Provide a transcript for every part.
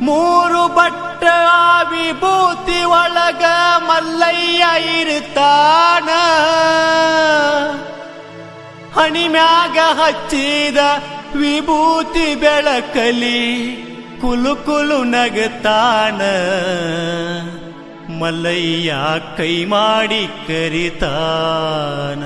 ಮೂರು ಬಟ್ಟ ವಿಭೂತಿ ಒಳಗ ಮಲ್ಲಯ್ಯ ಇರ್ತಾನ. ಹಣಿಮ್ಯಾಗ ಹಚ್ಚಿದ ವಿಭೂತಿ ಬೆಳಕಲಿ ಕುಲು ಕುಲು ನಗತಾನ. ಮಲ್ಲಯ್ಯ ಕೈ ಮಾಡಿ ಕರಿತಾನ.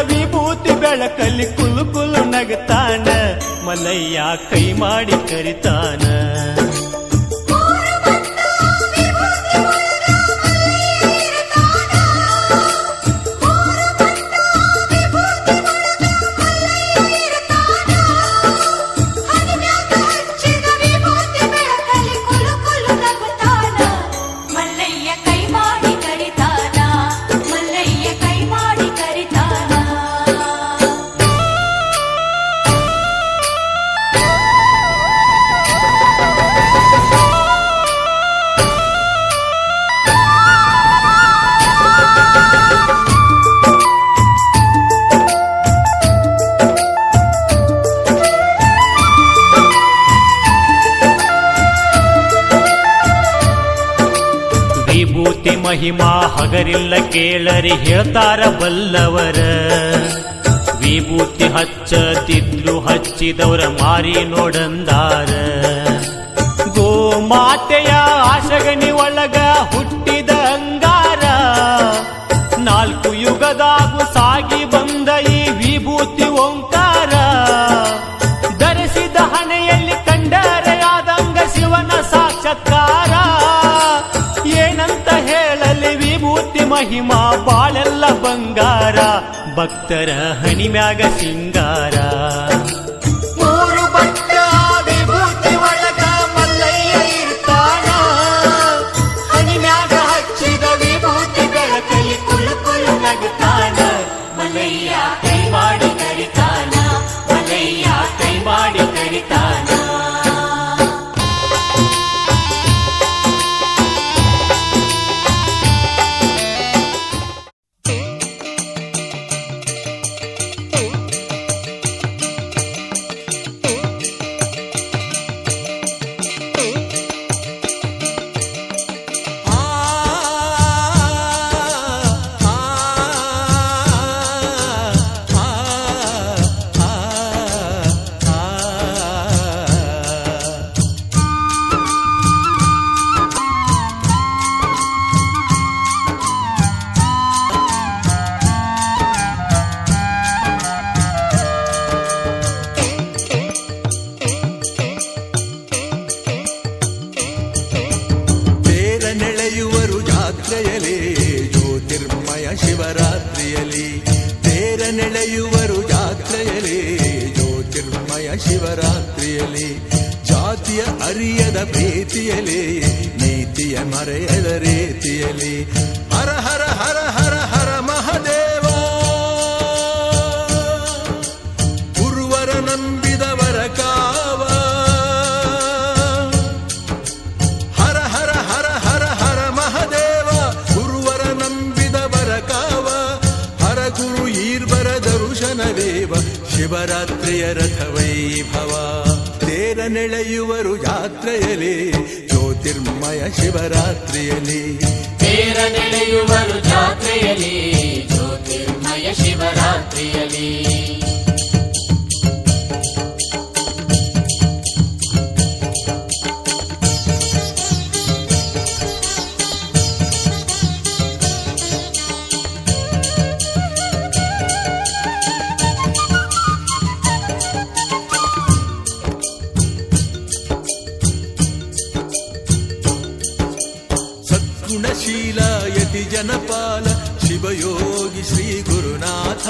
ವಿಭೂತಿ ಬೆಳಕಲ್ಲಿ ಕುಲು ಕುಲು ನಗತಾನ. ಮಲ್ಲಯ್ಯ ಕೈ ಮಾಡಿ ಕರಿತಾನ. ವಿಭೂತಿ ಮಹಿಮಾ ಹಗರಿಲ್ಲ ಕೇಳರಿ ಹೇಳ್ತಾರ ಬಲ್ಲವರ. ವಿಭೂತಿ ಹಚ್ಚತಿದ್ರು ಹಚ್ಚಿದವರ ಮಾರಿ ನೋಡಂದಾರ. ಗೋಮಾತೆಯ ಆಶಗನಿ ಒಳಗ ಹುಟ್ಟಿದ ಅಂಗಾರ. ನಾಲ್ಕು ಯುಗದಾಗು ಸಾಗಿ ಬಂದ ಈ ವಿಭೂತಿ ಓಂಕಾರ. ಧರಿಸಿದ ಹಣೆಯಲ್ಲಿ ಕಂಡರೆಯಾದಂಗ ಶಿವನ ಸಾಕ್ಷಾತ್ಕಾರ. ಏನಂತ ಹೇಳಲಿ ವಿಭೂತಿ ಮಹಿಮಾ ಬಾಳೆಲ್ಲ ಬಂಗಾರ. ಭಕ್ತರ ಹಣಿಮ್ಯಾಗ ಸಿಂಗಾರ. ಮೂರು ಬಟ್ಟ ವಿಭೂತಿ ಒಳಗ ಮಲ್ಲಯ್ಯ ಇರ್ತಾನ. ಹಣಿಮ್ಯಾಗ ಹಚ್ಚಿದ ವಿಭೂತಿ ಬೆಳಕಲಿ ಕುಲು ಕುಲು ನಗತಾನ. ಮಲ್ಲಯ್ಯ ಕೈ ಮಾಡಿ ಕರಿತಾನ. ಮಲ್ಲಯ್ಯ ಕೈ ಮಾಡಿ ಕರಿತಾನ. ಜ್ಯೋತಿರ್ಮಯ ಶಿವರಾತ್ರಿಯಲ್ಲಿ ತೇರ ನೆಳೆಯುವರು ಜಾತ್ರೆಯಲ್ಲಿ. ಜ್ಯೋತಿರ್ಮಯ ಶಿವರಾತ್ರಿಯಲ್ಲಿ ಜಾತಿಯ ಅರಿಯದ ಪ್ರೀತಿಯಲ್ಲಿ. ನೀತಿಯ ಮರೆಯದ ರೀತಿಯಲ್ಲಿ. ಹರ ಹರ ಹರ ಹರ ಹರ ಮಹದೇವ. ಗುರುವರ ನಂಬಿದವರ ಕಾವ. ಹರ ಹರ ಹರ ಹರ ಹರ ಮಹದೇವ. ಗುರುವರ ನಂಬಿದವರ ಕಾವ. ಹರ ಗುರು ಈರ್ವರ ದರುಶನವೇವ. ಶಿವರಾತ್ರಿಯ ರಥ ವೈಭವ. ತೇರ ನೆಳೆಯುವರು ಜಾತ್ರೆಯಲ್ಲಿ. ಜ್ಯೋತಿರ್ಮಯ ಶಿವರಾತ್ರಿಯಲ್ಲಿ ತೇರ ನೆಳೆಯುವರು ಜಾತ್ರೆಯಲ್ಲಿ. ಜ್ಯೋತಿರ್ಮಯ ಶಿವರಾತ್ರಿಯಲ್ಲಿ ಯತಿ ಜನಪಾಲ ಶಿವಯೋಗಿ ಶ್ರೀ ಗುರುನಾಥ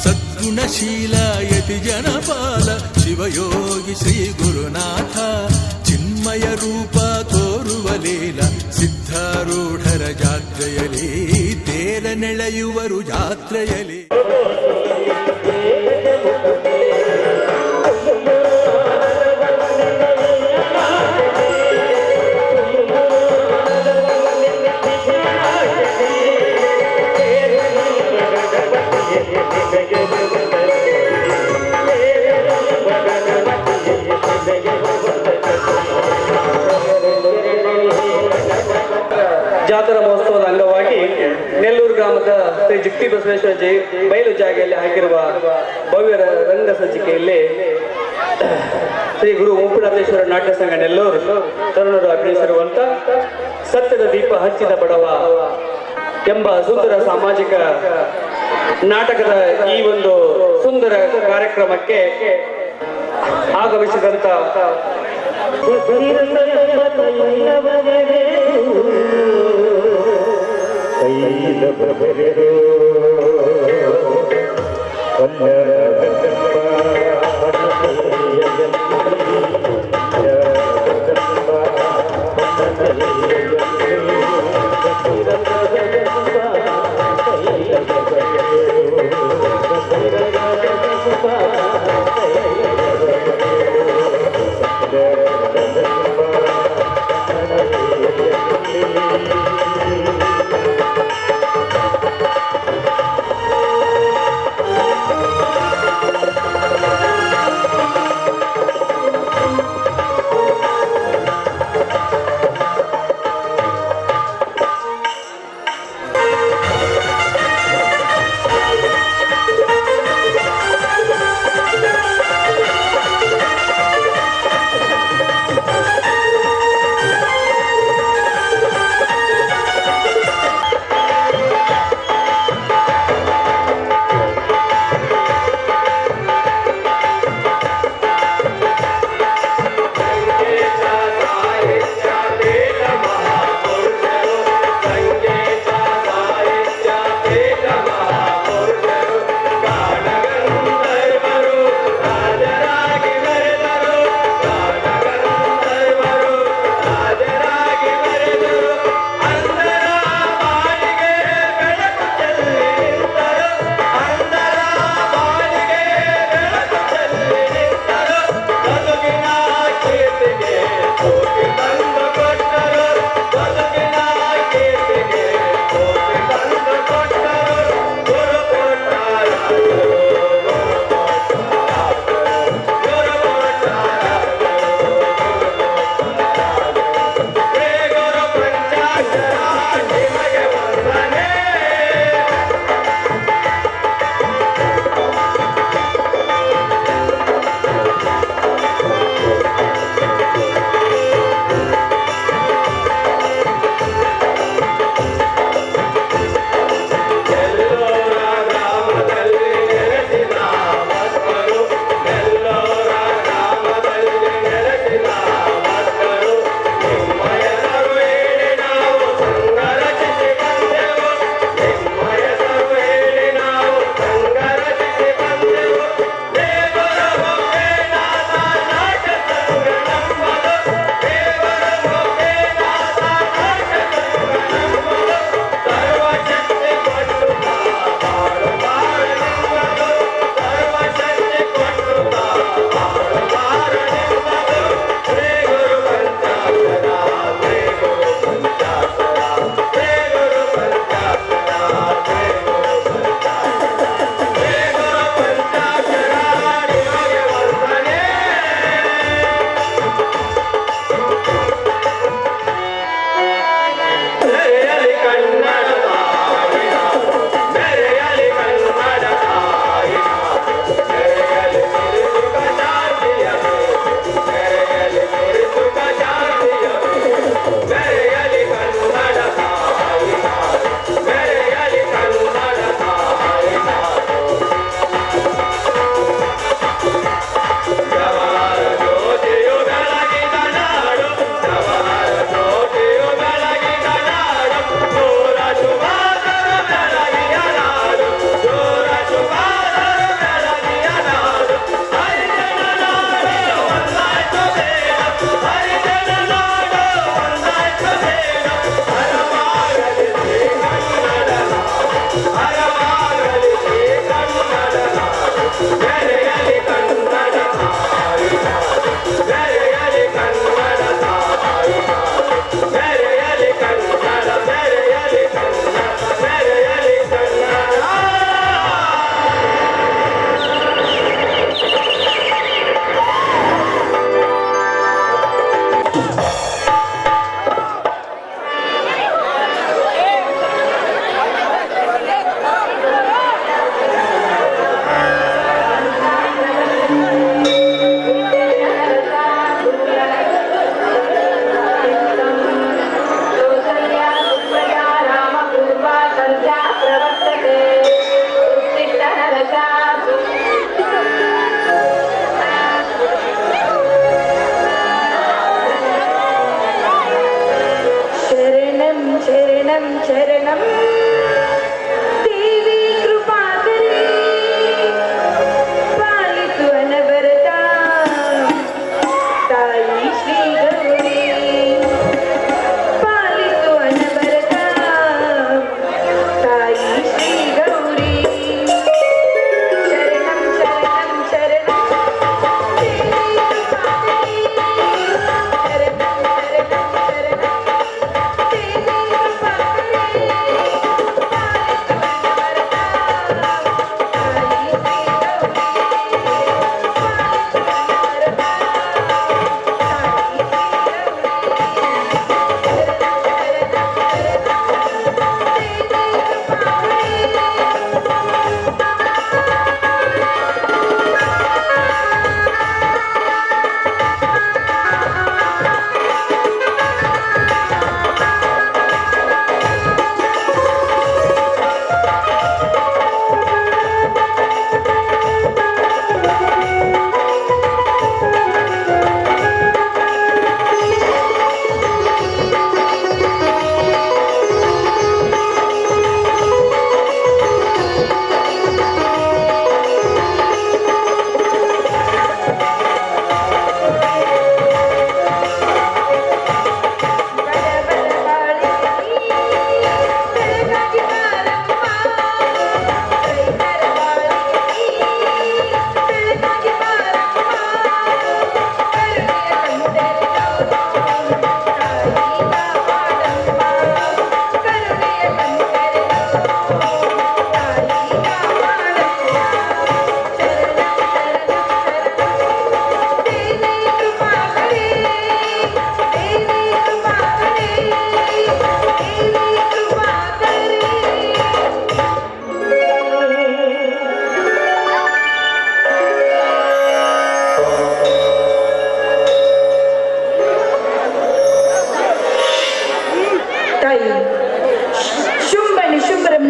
ಸದ್ಗುಣಶೀಲ ಯತಿ ಜನಪಾಲ ಶಿವಯೋಗಿ ಶ್ರೀ ಗುರುನಾಥ ಚಿನ್ಮಯ ರೂಪ ತೋರುವ ಲೀಲ ಸಿದ್ಧಾರೂಢರ ಜಾತ್ರೆಯಲಿ ತೇರ ನೆಳೆಯುವರು ಜಾತ್ರೆಯಲಿ ಜಾತ್ರಾ ಮಹೋತ್ಸವದ ಅಂಗವಾಗಿ ನೆಲ್ಲೂರು ಗ್ರಾಮದ ಶ್ರೀ ಜಿಕ್ತಿ ಬಸವೇಶ್ವರ ಬಯಲು ಜಾಗೆಯಲ್ಲಿ ಹಾಕಿರುವ ಭವ್ಯ ರಂಗ ಸಜ್ಜಿಕೆಯಲ್ಲಿ ಶ್ರೀ ಗುರು ಮುಪ್ಪುನಾಥೇಶ್ವರ ನಾಟ್ಯ ಸಂಘ ನೆಲ್ಲೂರು ತರುಣರು ಅಭಿನಯಿಸಿರುವಂತ ಸತ್ಯದ ದೀಪ ಹಚ್ಚಿದ ಬಡವ ಎಂಬ ಸುಂದರ ಸಾಮಾಜಿಕ ನಾಟಕದ ಈ ಒಂದು ಸುಂದರ ಕಾರ್ಯಕ್ರಮಕ್ಕೆ ಆಗಮಿಸಿದಂತ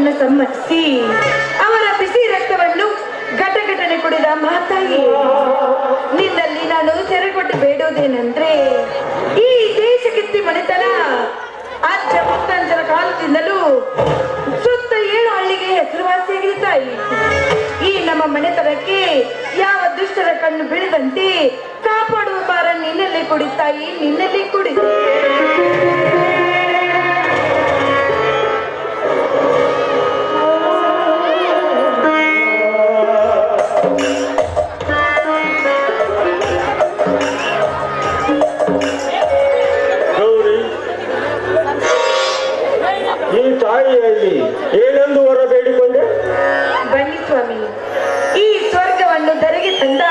ಮಗನನ್ನು ಸಮ್ಮತಿಸಿ ಅವರ ಬಿಸಿ ರಕ್ತವನ್ನು ಘಟಘಟನೆ ಕುಡಿದ ಮಹಾತಾಯಿ, ನಿನ್ನಲ್ಲಿ ನಾನು ಸೆರೆಗೊಟ್ಟು ಬೇಡೋದೇನೆಂದ್ರೆ ಈ ದೇಶಕಿತ್ತಿ ಮನೆತನ ಅಜ್ಜ ಮುತ್ತಂಜರ ಕಾಲದಿಂದಲೂ ಸುತ್ತ 7 ಹಳ್ಳಿಗೆ ಹೆಸರುವಾಸಿಯಾಗಿದೆ ತಾಯಿ. ಈ ನಮ್ಮ ಮನೆತನಕ್ಕೆ ಯಾವ ದುಷ್ಟರ ಕಣ್ಣು ಬೀಳದಂತೆ ಕಾಪಾಡುವ ಭಾರ ನಿನ್ನಲ್ಲಿ ಕೊಡಿ ತಾಯಿ, ನಿನ್ನಲ್ಲಿ ಕೊಡಿ. ಈ ತಾಯಿಯಲ್ಲಿ ಏನೆಂದು ಹೊರ ಬೇಡಿಕೊಂಡೆ? ಬನ್ನಿ ಸ್ವಾಮಿ, ಈ ಸ್ವರ್ಗವನ್ನು ಧರೆಗೆ ತಂದ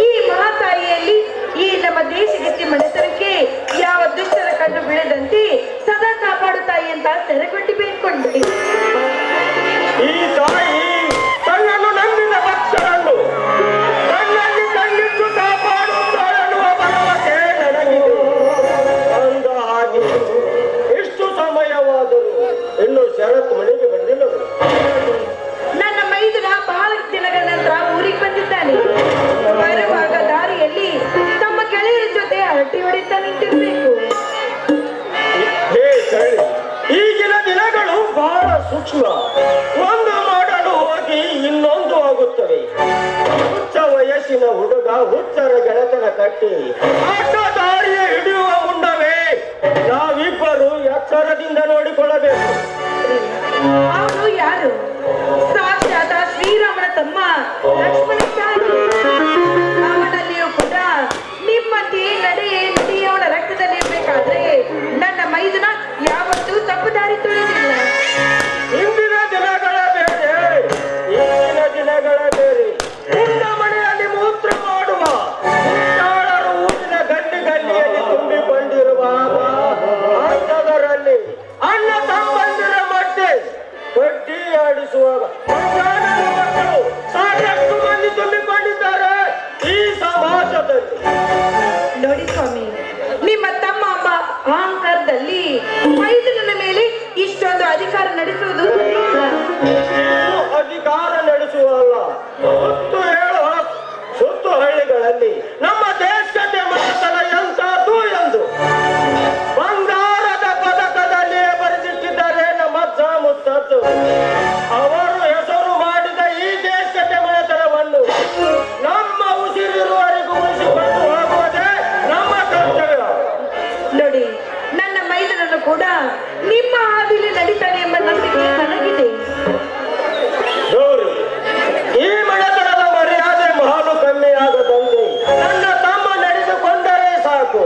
ಈ ಮಹಾತಾಯಿಯಲ್ಲಿ ಈ ನಮ್ಮ ದೇಶಗತಿ ಮನೆತನಕ್ಕೆ ಯಾವ ದುಷ್ಟರ ಕಣ್ಣು ಬೀಳದಂತೆ ಸದಾ ಕಾಪಾಡು ತಾಯಿ ಅಂತ ಸೆರೆಗೊಟ್ಟಿ ಬೇಡ್ಕೊಂಡೆ. ಈ ತಾಯಿ ತನ್ನನ್ನು ನಂಬಿದ ಭಕ್ತರನ್ನು ತನ್ನಲ್ಲಿ ಕಣ್ಣಿಟ್ಟು ಕಾಪಾಡುತ್ತಾಳೆನ್ನುವ ಭರವಸೆ ನನಗಿದೆ. ಅಂದ ಹಾಗೆ ಇಷ್ಟು ಸಮಯವಾದರೂ ಇನ್ನು ಶರತ್ ಮನೆಗೆ ಬಂದಿಲ್ಲವು. ನನ್ನ ಮೈದುನ ಬಹಳ ದಿನಗಳ ನಂತರ ಊರಿಗೆ ಬಂದಿದ್ದಾನೆ. ಬರುವಾಗ ದಾರಿಯಲ್ಲಿ ತಮ್ಮ ಗೆಳೆಯರ ಜೊತೆ ಹರಟಿ ಹೊಡಿತಾ ನಿಂತಿರ್ಬೇಕು. ಹೇ ಕಳಿ, ಈಗಿನ ದಿನಗಳು ಬಹಳ ಸೂಕ್ಷ್ಮ. ಒಂದು ಮಾಡಲು ಹೋಗಿ ಇನ್ನೊಂದು ಆಗುತ್ತವೆ. ಹುಚ್ಚ ವಯಸ್ಸಿನ ಹುಡುಗ ಹುಚ್ಚರ ಗೆಳೆತನ ಕಟ್ಟಿ ಅಡ್ಡ ದಾರಿಯ ಹಿಡಿಯುವ ಮುಂಡವೇ ನಾವಿಬ್ಬರು ಎಚ್ಚರದಿಂದ ನೋಡಿಕೊಳ್ಳಬೇಕು. ಅವನು ಯಾರು? ಸಾಕ್ಷಾತ್ ಶ್ರೀರಾಮನ ತಮ್ಮ ಲಕ್ಷ್ಮಣ. ಅವನಲ್ಲಿಯೂ ಕೂಡ ನಿಮ್ಮಂತೆ ನಡೆಯವನ ರಕ್ತದಲ್ಲಿ ಇರಬೇಕಾದ್ರೆ ನನ್ನ ಮೈದುನ ಯಾವತ್ತೂ ತಪ್ಪು ದಾರಿ ತುಳಿದಿಲ್ಲ. ಇಂದಿನ ದಿನಗಳ ಬೇರೆ, ಈಗಿನ ದಿನಗಳ ಬೇರೆ. ಪುಣ್ಯ ಮನೆಯಲ್ಲಿ ಮೂತ್ರ ಮಾಡುವ ಹುಚ್ಚಾಳರು ಊರಿನ ಗಲ್ಲಿ ಗಲ್ಲಿಯಲ್ಲಿ ತುಂಬಿಕೊಂಡಿರುವಾಗ ಅಂಥದರಲ್ಲಿ ಅಣ್ಣ ತಮ್ಮಂದಿರ ಮಧ್ಯೆ ಬಡ್ಡಿ ಆಡಿಸುವಾಗ ಮಕ್ಕಳು ಸಾಕಷ್ಟು ಮಂದಿ ತುಂಬಿಕೊಂಡಿದ್ದಾರೆ ಈ ಸಮಾಜದಲ್ಲಿ. ನೋಡಿ ಸ್ವಾಮಿ, ನಿಮ್ಮ ತಮ್ಮ ಎಂಬ ಅಹಂಕಾರದಲ್ಲಿ ಮೈದುನನ ಮೇಲೆ ಇಷ್ಟೊಂದು ಅಧಿಕಾರ ನಡೆಸುವುದು ಸರಿಯಿಲ್ಲ. ನೀವು ಅಧಿಕಾರ ನಡೆಸುವಲ್ಲ, ಸುತ್ತು ಹೇಳುವ ಸುತ್ತು ಹಳ್ಳಿಗಳಲ್ಲಿ ನಮ್ಮ ದೇಶಕ್ಕೆ ಮನಸ್ಸನ ಎಂತದ್ದು ಎಂದು ಬಂಗಾರದ ಪದಕದಲ್ಲಿ ಬರೆದಿಟ್ಟಿದ್ದಾರೆ ನಮ್ಮ ಅಜ್ಜ ಮುತ್ತಜ್ಜ. ಅವರು ಹೆಸರು ಮಾಡಿದ ಈ ದೇಶಕ್ಕೆ ಮನೆತನವನ್ನು ನಮ್ಮ ಉಸಿರಿರುವವರೆಗೂ ಉಳಿಸಿಕೊಂಡು ಹೋಗುವುದೇ ನಮ್ಮ ಕರ್ತವ್ಯ. ನೋಡಿ, ನನ್ನ ಮೈದನನ್ನು ಕೂಡ ನಿಮ್ಮ ಹಾದಿಲಿ ನಡೀತಾನೆ ಎಂಬ ನಂಬಿಕೆ ನನಗಿದೆ. ಗೌರಿ, ಈ ಮನೆತನದ ಮರ್ಯಾದೆ ಮಹಾನು ಕಮ್ಮಿಯಾಗದಂತೆ ನನ್ನ ತಮ್ಮ ನಡೆದುಕೊಂಡರೆ ಸಾಕು.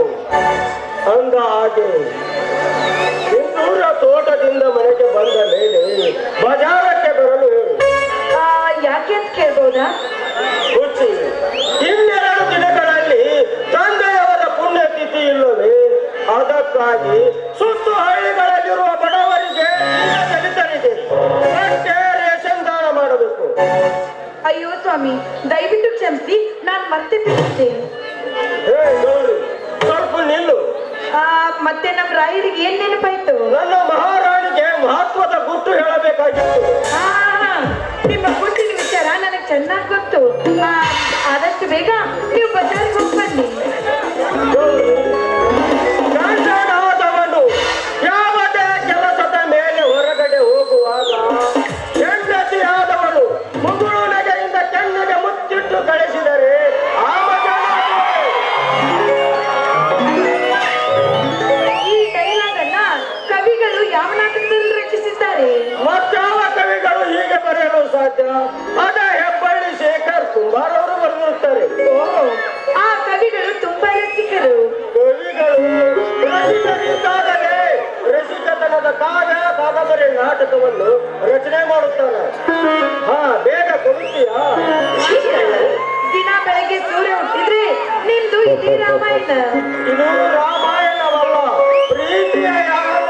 ಅಂದ ಹಾಗೆ ಸಿಂಧೂರ ತೋಟದಿಂದ ಮನೆಗೆ ಬಂದ ಮೇಲೆ ಬಜಾರಕ್ಕೆ ಬರಲು ಹೇಳು. ಯಾಕೆ ಅಂತ ಕೇಳ್ಬೋದಾ? ಹುಚ್ಚಿ, ಇನ್ನೆರಡು ದಿನಗಳಲ್ಲಿ ತಂದೆಯವರ ಪುಣ್ಯತಿಥಿ ಇಲ್ಲವೇ? ಅದಕ್ಕಾಗಿ ಸುತ್ತು ಹಳ್ಳಿಗಳಲ್ಲಿರುವ ಬಡವರಿಗೆ ದಲಿತರಿಗೆ ಬಟ್ಟೆ ರೇಷನ್ ದಾನ ಮಾಡಬೇಕು. ಅಯ್ಯೋ ಸ್ವಾಮಿ, ದಯವಿಟ್ಟು ಕ್ಷಮಿಸಿ, ನಾನು ಮತ್ತೆ ಬಿಡುತ್ತೇನೆ. ಹೇ ಗೌರಿ, ಸ್ವಲ್ಪ ನಿಲ್ಲು. ಮತ್ತೆ ನಮ್ಮ ರಾಯರಿಗೆ ಏನ್ ನೆನಪಾಯ್ತು? ನನ್ನ ಮಹಾರಾಣಿಗೆ ಮಹತ್ವದ ಗುಟ್ಟು ಹೇಳಬೇಕಾಗಿತ್ತು. ನಿಮ್ಮ ಗುಟ್ಟಿನ ವಿಚಾರ ನನಗೆ ಚೆನ್ನಾಗಿ ಗೊತ್ತು. ಆದಷ್ಟು ಬೇಗ ನೀವು ಬಜಾರ್ಗೆ ಹೋಗಿ ಬನ್ನಿ. ಗಂಡನಾದವನು ಯಾವುದೇ ಕೆಲಸದ ಮೇಲೆ ಹೊರಗಡೆ ಹೋಗುವಾಗ ಹೆಂಡತಿ ಆದವಳು ಮುಗುಳು ನಗೆಯಿಂದ ಕೆನ್ನೆಗೆ ಮುತ್ತಿಟ್ಟು ಕಳಿಸಿದರೆ ಆ ಈ ಡೈಲಾಗ್ ಅನ್ನ ಕವಿಗಳು ಯಾವ ನಾಟಕದಲ್ಲಿ ರಚಿಸಿದ್ದಾರೆ? ಮತ್ತಾವ ಕವಿಗಳು ಹೀಗೆ ಬರೆಯಲು ಸಾಧ್ಯ? ಅದೇ ಹೆಬ್ಬಳ್ಳಿ ಶೇಖರ್ ಕುಂಬಾರವರು ಬರೆದಿರುತ್ತಾರೆ. ಆ ಕವಿಗಳು ತುಂಬಾ ರಸಿಕರು. ಕವಿಗಳು ರಸಿಕರಿದ್ದಾಗಲೇ ರಸಿಕತನದ ಕಾವ್ಯ ಕಾದಂಬರಿ ನಾಟಕವನ್ನು ರಚನೆ ಮಾಡುತ್ತಾರೆ. ಬೇಗ ಕೊಡುತ್ತೀಯಾ? ದಿನ ಬೆಳಗ್ಗೆ ಸೂರ್ಯ ಹುಟ್ಟಿದ್ರೆ ನಿಮ್ದು ಇಡೀ ರಾಮಾಯಣ. ಇದು ರಾಮಾಯಣವಲ್ಲ, ಪ್ರೀತಿಯ ಯಾನ.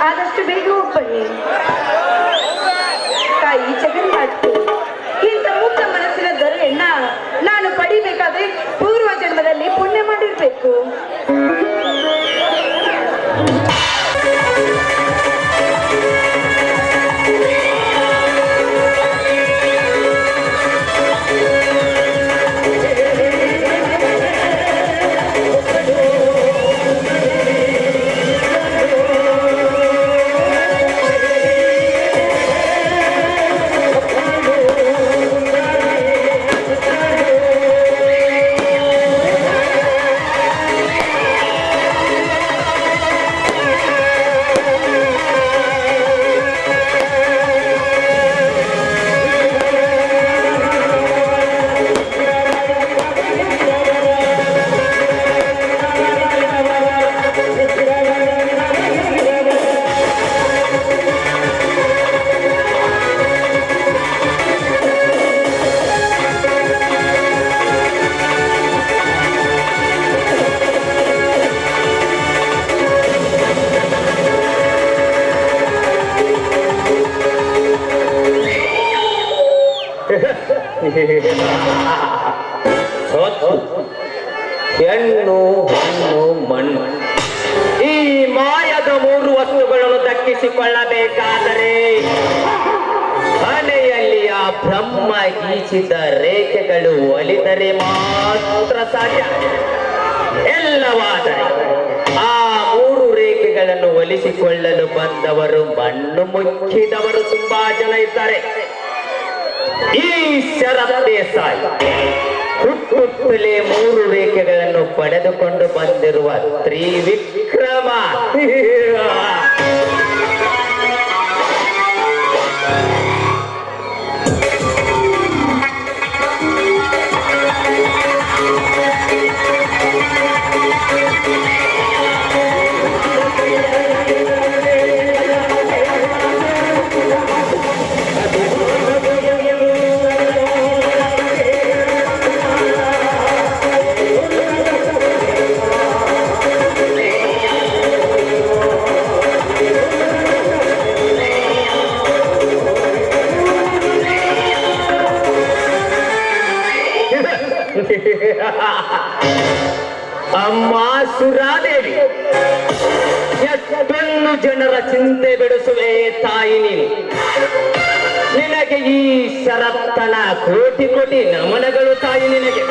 ಆದಷ್ಟು ಬೇಗ ಹೋಗ್ಬನ್ನಿ. ತಾಯಿ ಜಗನ್ಮಾತೆ, ಇಂಥ ಮುಕ್ತ ಮನಸ್ಸಿನ ದೊರೆಯನ್ನ ನಾನು ಪಡಿಬೇಕಾದ್ರೆ ಪೂರ್ವ ಜನ್ಮದಲ್ಲಿ ಪುಣ್ಯ ಮಾಡಿರ್ಬೇಕು. ಹೆಣ್ಣು ಹಣ್ಣು ಮಣ್ಣು ಈ ಮಾಯದ ಮೂರು ವಸ್ತುಗಳನ್ನು ದಕ್ಕಿಸಿಕೊಳ್ಳಬೇಕಾದರೆ ಹಣೆಯಲ್ಲಿ ಆ ಬ್ರಹ್ಮ ಗೀಚಿದ ರೇಖೆಗಳು ಒಲಿದರೆ ಮಾತ್ರ ಸಾಧ್ಯ. ಎಲ್ಲವಾದರೆ ಆ ಮೂರು ರೇಖೆಗಳನ್ನು ಒಲಿಸಿಕೊಳ್ಳಲು ಬಂದವರು ಮಣ್ಣು ಮುಚ್ಚಿದವರು ತುಂಬಾ ಜನ ಇದ್ದಾರೆ. ಈ ಶರತ್ ದೇಸಾಯಿ ಹುಟ್ಟುತ್ತಲೇ ಮೂರು ರೇಖೆಗಳನ್ನು ಪಡೆದುಕೊಂಡು ಬಂದಿರುವ ತ್ರಿವಿಕ್ರಮ. ಅಮ್ಮ ಸುರಾದೇವಿ, ಎಷ್ಟೊಂದು ಜನರ ಚಿಂತೆ ಬಿಡಿಸುವೆ ತಾಯಿ ನೀನು. ನಿನಗೆ ಈ ಶರತ್ತನ ಕೋಟಿ ಕೋಟಿ ನಮನಗಳು ತಾಯಿ ನಿನಗೆ.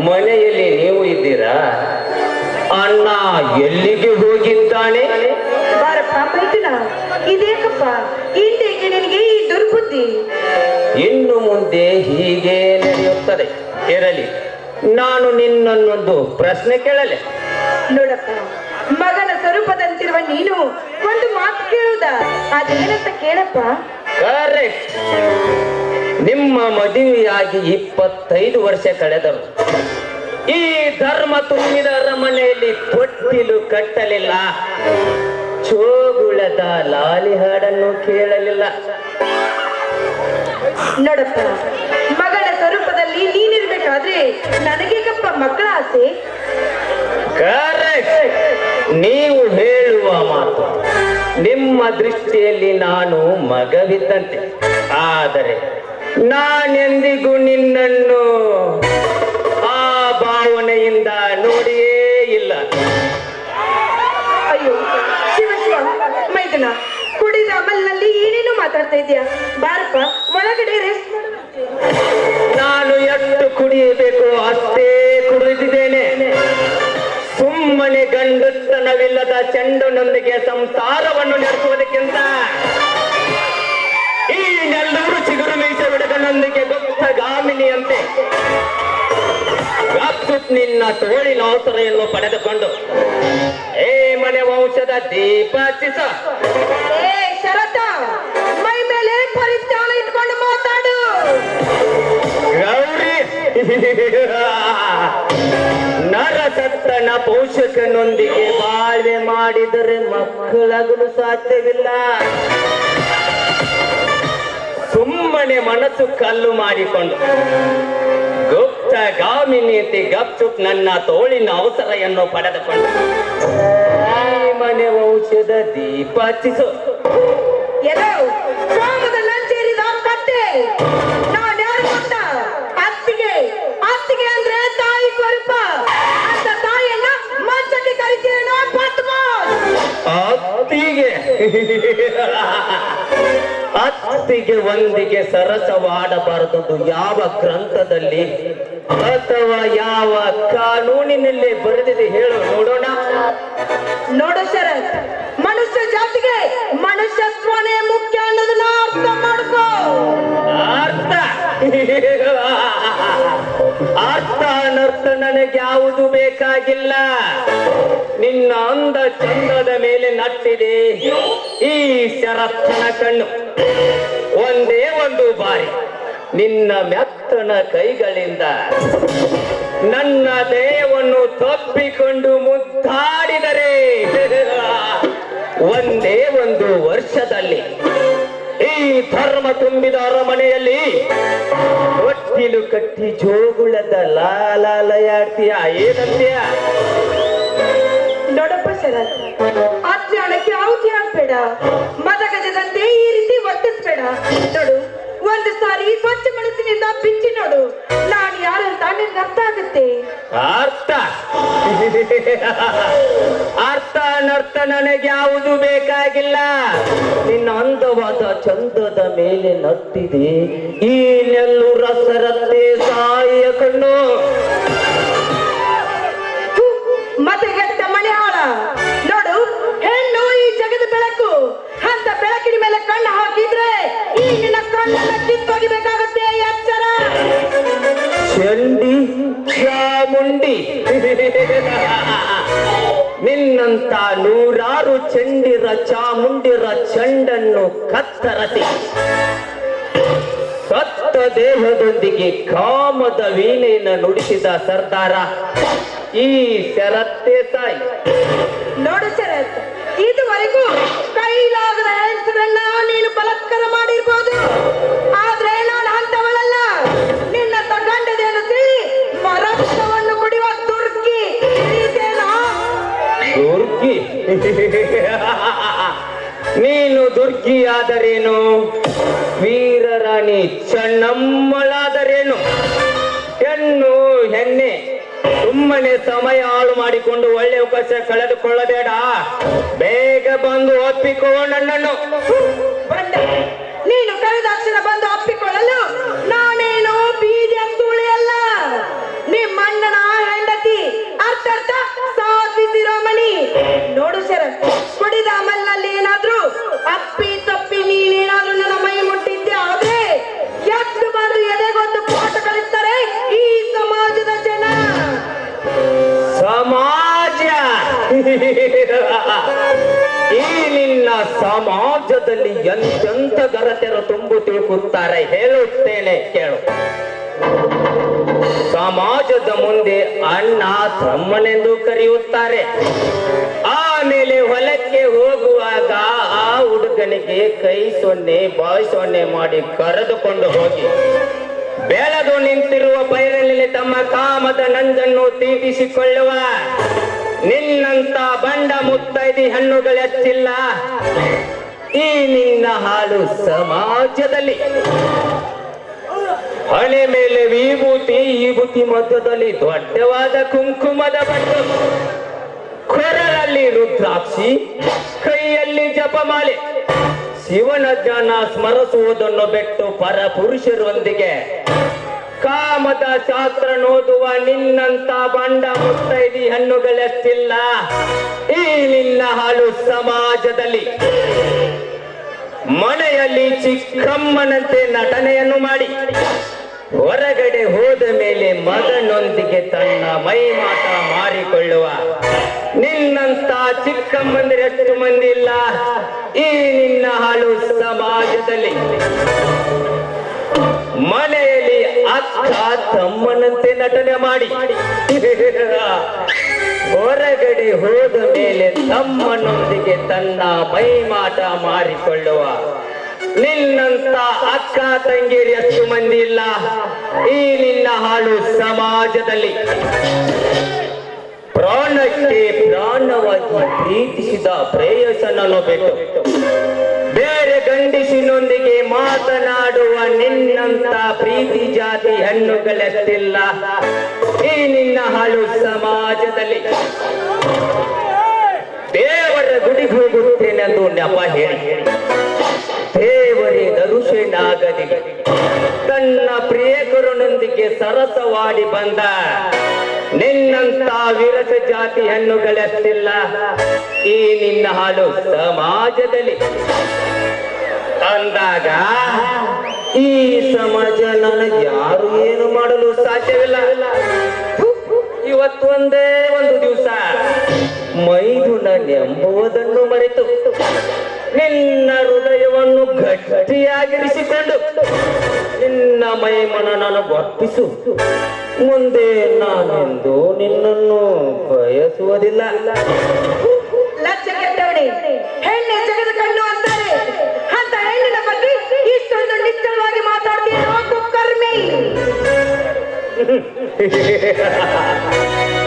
ಮನೆಯಲ್ಲಿ ನೀವು ಇದ್ದೀರಾ? ಅಣ್ಣ ಎಲ್ಲಿಗೆ ಹೋಗಿದ್ದಾನೆ? ಬಾರಪ್ಪ ಮೈದುನ, ಇದೇಕಪ್ಪ ಇಂದಿಗೆ ನಿನಗೆ ಈ ದುರ್ಬುದ್ಧಿ? ಇನ್ನು ಮುಂದೆ ಹೀಗೆ ನಡೆಯುತ್ತದೆ. ಇರಲಿ, ನಾನು ನಿನ್ನನ್ನೊಂದು ಪ್ರಶ್ನೆ ಕೇಳಲೆ? ನೋಡಪ್ಪ, ಮಗನ ಸ್ವರೂಪದಂತಿರುವ ನೀನು ಒಂದು ಮಾತು ಕೇಳುವುದ? ಅದೇನಂತ ಕೇಳಪ್ಪ. ಕರೆಕ್ಟ್. ನಿಮ್ಮ ಮದುವೆಯಾಗಿ 25 ವರ್ಷ ಕಳೆದರು. ಈ ಧರ್ಮ ತುಂಬಿದ ಅರಮನೆಯಲ್ಲಿ ತೊಟ್ಟಿಲು ಕಟ್ಟಲಿಲ್ಲ, ಚೋಗುಳದ ಲಾಲಿ ಹಾಡನ್ನು ಕೇಳಲಿಲ್ಲ. ನೋಡಪ್ಪ, ಮಗನ ಸ್ವರೂಪದಲ್ಲಿ ನೀನಿರ್ಬೇಕಾದ್ರೆ ನನಗೇಕಪ್ಪ ಮಕ್ಕಳ ಆಸೆ? ಕರೆಕ್ಟ್. ನೀವು ಹೇಳುವ ಮಾತು. ನಿಮ್ಮ ದೃಷ್ಟಿಯಲ್ಲಿ ನಾನು ಮಗವಿದ್ದಂತೆ. ಆದರೆ ನಾನೆಂದಿಗೂ ನಿನ್ನನ್ನು ಆ ಭಾವನೆಯಿಂದ ನೋಡಿಯೇ ಇಲ್ಲ. ಅಯ್ಯೋ ಶಿವ ಶಿವ, ಮೈದನ ಕುಡಿದ ಅಮಲ್ನಲ್ಲಿ ಏನೇನು ಮಾತಾಡ್ತಾ ಇದೀಯಾ? ಬಾರಪ್ಪ ಒಳಗಡೆ ರೆಸ್ಟ್ ಮಾಡು. ನಾನು ಎಷ್ಟು ಕುಡಿಯಬೇಕು ಅಷ್ಟೇ ಕುಡಿದಿದ್ದೇನೆ. ಸುಮ್ಮನೆ ಗಂಡತನವಿಲ್ಲದ ಚೆಂಡನೊಂದಿಗೆ ಸಂಸಾರವನ್ನು ನಡೆಸುವುದಕ್ಕಿಂತ ಈ ನೆಲ್ಲೂರು ಚಿಗುರು ಮೀಸೆ ಹುಡುಗನೊಂದಿಗೆ ಗಾಮಿನಿಯಂತೆ ನಿನ್ನ ತೋಳಿನ ಅವಸರೆಯನ್ನು ಪಡೆದುಕೊಂಡು ಏ ಮನೆ ವಂಶದ ದೀಪ ಹಚ್ಚಿಸ. ಏ ಶರತ, ಮೈ ಮೇಲೆ ಪರಿಜ್ಞಾನ ಇಟ್ಕೊಂಡು ಮಾತಾಡು. ಗೌರಿ, ನರಸತ್ತನ ಪೋಷಕನೊಂದಿಗೆ ಬಾಳ್ವೆ ಮಾಡಿದರೆ ಮಕ್ಕಳಾಗಲು ಸಾಧ್ಯವಿಲ್ಲ. ಸುಮ್ಮನೆ ಮನಸ್ಸು ಕಲ್ಲು ಮಾಡಿಕೊಂಡು ಗುಪ್ತ ಗಾಮಿನಿಯಂತೆ ಗಪ್ಚುಪ್ ನನ್ನ ತೋಳಿನ ಅವಸರವನ್ನು ಪಡೆದುಕೊಂಡು ಈ ಮನೆ ಔಷಧ ದೀಪ ಹಚ್ಚಿಸು. ಎಲ್ಲೋ ಸೋಮದ ನಂಚೇರಿದ ಕಟ್ಟೆ ನಾನು ಯಾರು ಗೊತ್ತ? ಅತ್ತಿಗೆ. ಅತ್ತಿಗೆ ಅಂದ್ರೆ ತಾಯಿ ಸ್ವರೂಪ. ಅಂತ ತಾಯಿಯನ್ನ ಮಂಚಕ್ಕೆ ಕರಿತೀರೇನೋ ಪದ್ಮ. ಅತ್ತಿಗೆ ಅತ್ತಿಗೆ ಒಂದಿಗೆ ಸರಸವಾಡಬಾರದು ಯಾವ ಗ್ರಂಥದಲ್ಲಿ ಅಥವಾ ಯಾವ ಕಾನೂನಿನಲ್ಲಿ ಬರೆದಿದೆ ಹೇಳು ನೋಡೋಣ. ನೋಡು ಶರತ್, ಮನುಷ್ಯ ಜಾತಿಗೆ ಮನುಷ್ಯತ್ವನೇ ಮುಖ್ಯ ಅನ್ನೋದನ್ನ ಅರ್ಥ ಮಾಡ್ಕೋ. ಅರ್ಥ ಅನರ್ಥ ನನಗೆ ಯಾವುದು ಬೇಕಾಗಿಲ್ಲ. ನಿನ್ನ ಅಂದ ಚಂದದ ಮೇಲೆ ನಟ್ಟಿದೆ ಈ ಶರತ್ತನ ಕಣ್ಣು. ಒಂದೇ ಒಂದು ಬಾರಿ ನಿನ್ನ ಮೆತ್ತನ ಕೈಗಳಿಂದ ನನ್ನ ದೇಹವನ್ನು ತಪ್ಪಿಕೊಂಡು ಮುದ್ದಾಡಿದರೆ ಒಂದೇ ಒಂದು ವರ್ಷದಲ್ಲಿ ಈ ಧರ್ಮ ತುಂಬಿದ ಅರಮನೆಯಲ್ಲಿ ಒಟ್ಟಿಲು ಕಟ್ಟಿ ಜೋಗುಳದ ಲಾಲಾಲಯಾಡ್ತೀಯ ಏನಂತೀಯ? ನೋಡಪ್ಪ ಶರತ್, ಅಜ್ಞಾನಕ್ಕೆ ಆಹುತಿ ಆಗ್ಬೇಡ. ಮದಗಜದಂತೆ ಈ ರೀತಿ ವರ್ತಿಸ್ಬೇಡ. ನೋಡು, ಒಂದು ಸಾರಿ ಸ್ವಚ್ಛ ಮನಸ್ಸಿನಿಂದ ಬಿಚ್ಚಿ ನೋಡು. ನಾನು ಯಾರಂತ ನಿನ್ಗೆ ಅರ್ಥ ಆಗುತ್ತೆ. ಅರ್ಥ ಅನರ್ಥ ನನಗೆ ಯಾವುದು ಬೇಕಾಗಿಲ್ಲ. ನಿನ್ನ ಅಂದವಾದ ಚಂದದ ಮೇಲೆ ನಟ್ಟಿದೆ ಈ ನೆಲ್ಲೂರ ಸರತ್ತೆ ಸಾಯಿಯ ಕಣ್ಣು. ಮತೆಗೆಟ್ಟ ಮಣಿಹಾಳ. ನೋಡು, ಹೆಣ್ಣು ಈ ಜಗದ ಬೆಳಕು. ಅಂತ ಬೆಳಕಿನ ಮೇಲೆ ಕಣ್ಣು ಹಾಕಿದ್ರೆ ಈ ನಿನ್ನ ಕಣ್ಣನ್ನ ಕಿತ್ತೊಗಿಬೇಕಾಗುತ್ತೆ. ಎಚ್ಚರ. ಚಂಡಿ ಚಾಮುಂಡಿ ನಿನ್ನಂತ ನೂರಾರು ಚಂಡಿರ ಚಾಮುಂಡಿರ ಚಂಡನ್ನು ಕತ್ತರಸಿ ಸತ್ತ ದೇಹದೊಂದಿಗೆ ಕಾಮದ ವೀಣೆಯನ್ನು ನುಡಿಸಿದ ಸರ್ದಾರ ಈ ಶರತ್ತೆ ಸಾಯಿ. ನೋಡು ಶರತ್, ಇದುವರೆಗೂ ಕೈಲಾಗದ ಹೆಂಗಸರನ್ನ ನೀನು ಬಲಾತ್ಕಾರ ಮಾಡಿರ್ಬೋದು. ಆದ್ರೆ ನಾನು ಅಂತವಳಲ್ಲ. ನಿನ್ನ ಗಂಡದೇನು ತಿಳಿ ರಕ್ತವನ್ನು ಕುಡಿಯುವ ದುರ್ಗಿ. ದುರ್ಗಿ? ನೀನು ದುರ್ಗಿಯಾದರೇನು, ವೀರರಾಣಿ ಚೆನ್ನಮ್ಮಳಾದರೇನು? ಹೆಣ್ಣು ಹೆಣ್ಣೆ, ಸುಮ್ಮನೆ ಸಮಯ ಹಾಳು ಮಾಡಿಕೊಂಡು ಒಳ್ಳೆ ಅವಕಾಶ ಕಳೆದುಕೊಳ್ಳಬೇಡ. ಬೇಗ ಬಂದು ಒಪ್ಪಿಕೋ ನನ್ನನ್ನು. ಬಂದ ನೀನು ಕರೆದಾಕ್ಷಣ ಬಂದು ಅಪ್ಪಿಕೊಳ್ಳಲು ನಾನೇನು ಬೀದಿ ಅಂತೂಳಿ ಅಲ್ಲ. ನಿಮ್ಮಣ್ಣನ ಹೆಂಡತಿ, ಅರ್ಥಾರ್ಥ ಸಾಧ್ವಿ ಶಿರೋಮಣಿ. ನೋಡು ಶರತ್, ಕುಡಿದ ಅಮಲ್ನಲ್ಲಿ ಏನಾದ್ರೂ ಅಪ್ಪಿ ತಪ್ಪಿ ನೀನೇನಾದ್ರೂ ನನ್ನ ಮೈ ಮುಟ್ಟಿದ್ದೆ ಆದ್ರೆ ಎದ್ದು ಬಂದು ಎದೆಗೊಂದು ಪಾಠ ಕಲಿಸ್ತಾರೆ ಈ ಸಮಾಜದ ಜನ. ಸಮಾಜ? ಈ ನಿನ್ನ ಸಮಾಜದಲ್ಲಿ ಎಂತೆಂತ ಗರತೆರು ತುಂಬು ತಿಳ್ಕುತ್ತಾರೆ ಹೇಳುತ್ತೇನೆ ಕೇಳು. ಸಮಾಜದ ಮುಂದೆ ಅಣ್ಣ ತಮ್ಮನೆಂದು ಕರೆಯುತ್ತಾರೆ. ಆಮೇಲೆ ಹೊಲಕ್ಕೆ ಹೋಗುವಾಗ ಆ ಹುಡುಗನಿಗೆ ಕೈ ಸೊನ್ನೆ ಬಾಯಿ ಸೊನ್ನೆ ಮಾಡಿ ಕರೆದುಕೊಂಡು ಹೋಗಿ ಬೆಳೆದು ನಿಂತಿರುವ ಬಯಲಿನಲ್ಲಿ ತಮ್ಮ ಕಾಮದ ನಂಜನ್ನು ತೀಟಿಸಿಕೊಳ್ಳುವ ನಿನ್ನಂತ ಬಂಡ ಮುತ್ತೈದಿ ಹಣ್ಣುಗಳೆಚ್ಚಿಲ್ಲ ಈ ನಿನ್ನ ಹಾಳು ಸಮಾಜದಲ್ಲಿ. ಹಣೆ ಮೇಲೆ ವಿಭೂತಿ, ಈ ಬುದ್ಧಿ ಮಧ್ಯದಲ್ಲಿ ದೊಡ್ಡವಾದ ಕುಂಕುಮದ ಬಟ್ಟು, ಕೊರಳಲ್ಲಿ ರುದ್ರಾಕ್ಷಿ, ಕೈಯಲ್ಲಿ ಜಪಮಾಲೆ. ಶಿವನ ಜ್ಞಾನ ಸ್ಮರಿಸುವುದನ್ನು ಬಿಟ್ಟು ಪರ ಪುರುಷರೊಂದಿಗೆ ಕಾಮದ ಶಾಸ್ತ್ರ ನೋದುವ ನಿನ್ನಂತ ಬಂಡ ಮುತ್ತೈದಿ ಹಣ್ಣುಗಳೆಷ್ಟಿಲ್ಲ ಈ ನಿನ್ನ ಹಾಳು ಸಮಾಜದಲ್ಲಿ. ಮನೆಯಲ್ಲಿ ಚಿಕ್ಕಮ್ಮನಂತೆ ನಟನೆಯನ್ನು ಮಾಡಿ ಹೊರಗಡೆ ಹೋದ ಮೇಲೆ ಮಗನೊಂದಿಗೆ ತನ್ನ ಮೈ ಮಾಟ ಮಾರಿಕೊಳ್ಳುವ ನಿನ್ನಂತ ಚಿಕ್ಕಮ್ಮಂದಿರೆಷ್ಟು ಮಂದಿ ಇಲ್ಲ ಈ ನಿನ್ನ ಹಾಳು ಸಮಾಜದಲ್ಲಿ. ಮನೆಯಲ್ಲಿ ಅಕ್ಕ ತಮ್ಮನಂತೆ ನಟನೆ ಮಾಡಿ ಹೊರಗಡೆ ಹೋದ ಮೇಲೆ ತಮ್ಮನೊಂದಿಗೆ ತನ್ನ ಮೈ ಮಾಟ ಮಾರಿಕೊಳ್ಳುವ ನಿನ್ನಂತ ಅಕ್ಕ ತಂಗಿಯರು ಎಷ್ಟು ಮಂದಿ ಇಲ್ಲ ಈ ನಿನ್ನ ಹಾಳು ಸಮಾಜದಲ್ಲಿ. ಪ್ರಾಣಕ್ಕೆ ಪ್ರಾಣವಾಗಿ ಪ್ರೀತಿಸಿದ ಪ್ರೇಯಸನನ್ನು ಬಿಟ್ಟು ಬೇರೆ ಗಂಡಿಸಿನೊಂದಿಗೆ ಮಾತನಾಡುವ ನಿನ್ನಂತ ಪ್ರೀತಿ ಜಾತಿ ಹೆಣ್ಣುಗಳೆಷ್ಟಿಲ್ಲ ಈ ನಿನ್ನ ಹಾಳು ಸಮಾಜದಲ್ಲಿ. ದೇವರ ಗುಡಿಗೆ ಹೋಗುತ್ತೇನೆಂದು ನೆಪ ಹೇಳಿ ದೇವರೇ ದರುಶನಾಗದಿ ತನ್ನ ಪ್ರಿಯಕರನೊಂದಿಗೆ ಸರಸವಾಡಿ ಬಂದ ನಿನ್ನಂತ ವಿರಸ ಜಾತಿ ಹೆಣ್ಣುಗಳೆಷ್ಟಿಲ್ಲ ಈ ನಿನ್ನ ಹಾಳು ಸಮಾಜದಲ್ಲಿ. ಅಂದಾಗ ಈ ಸಮಾಜ ನನಗೆ ಯಾರು ಏನು ಮಾಡಲು ಸಾಧ್ಯವಿಲ್ಲ. ಇವತ್ತೊಂದೇ ಒಂದು ದಿವಸ ಮೈದುನನೆಂಬುವುದನ್ನು ಮರೆತು ನಿನ್ನ ಹೃದಯವನ್ನು ಗಟ್ಟಿಯಾಗಿರಿಸಿಕೊಂಡು ನಿನ್ನ ಮೈಮನನನ್ನು ಒಪ್ಪಿಸು. ಮುಂದೆ ನಾನೆಂದು ನಿನ್ನನ್ನು ಬಯಸುವುದಿಲ್ಲ. ಲಜ್ಜ ಕೆಟ್ಟವನೇ, ಹೆಣ್ಣೆ ಜಗದ ಕಣ್ಣು ಅಂತಾರೆ. ಅಂತ ಹೆಣ್ಣಿನ ಬಗ್ಗೆ ಇಷ್ಟೊಂದು ನಿಶ್ಚಲವಾಗಿ ಮಾತಾಡ್ತೀರೋ ಕುಕ್ಕರ್ಮಿ?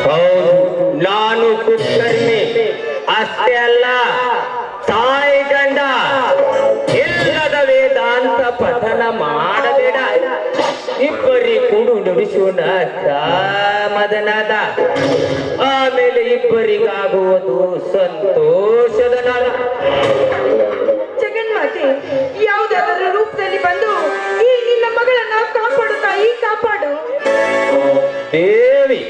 ಹೌದು, ನಾನು ಕುಕ್ಕರ್ಮಿ ಅಷ್ಟೇ ಅಲ್ಲ, ತಾಯಿ ಗಂಡ. ಇಲ್ಲದ ವೇದಾಂತ ಪಠನ ಮಾಡಬೇಡ. ಇಬ್ಬರಿ ಕೂಡು ನುಡಿಸೋಣ ಮದನಾದ. ಆಮೇಲೆ ಇಬ್ಬರಿಗಾಗುವುದು ಸಂತೋಷದ ನಾಳ. ಜಗನ್ಮಾತೆ ಯಾವುದಾದರೂ ರೂಪದಲ್ಲಿ ಬಂದು ಈ ನಿನ್ನ ಮಗಳನ್ನ ಕಾಪಾಡು ತಾಯಿ, ಕಾಪಾಡು. ದೇವಿ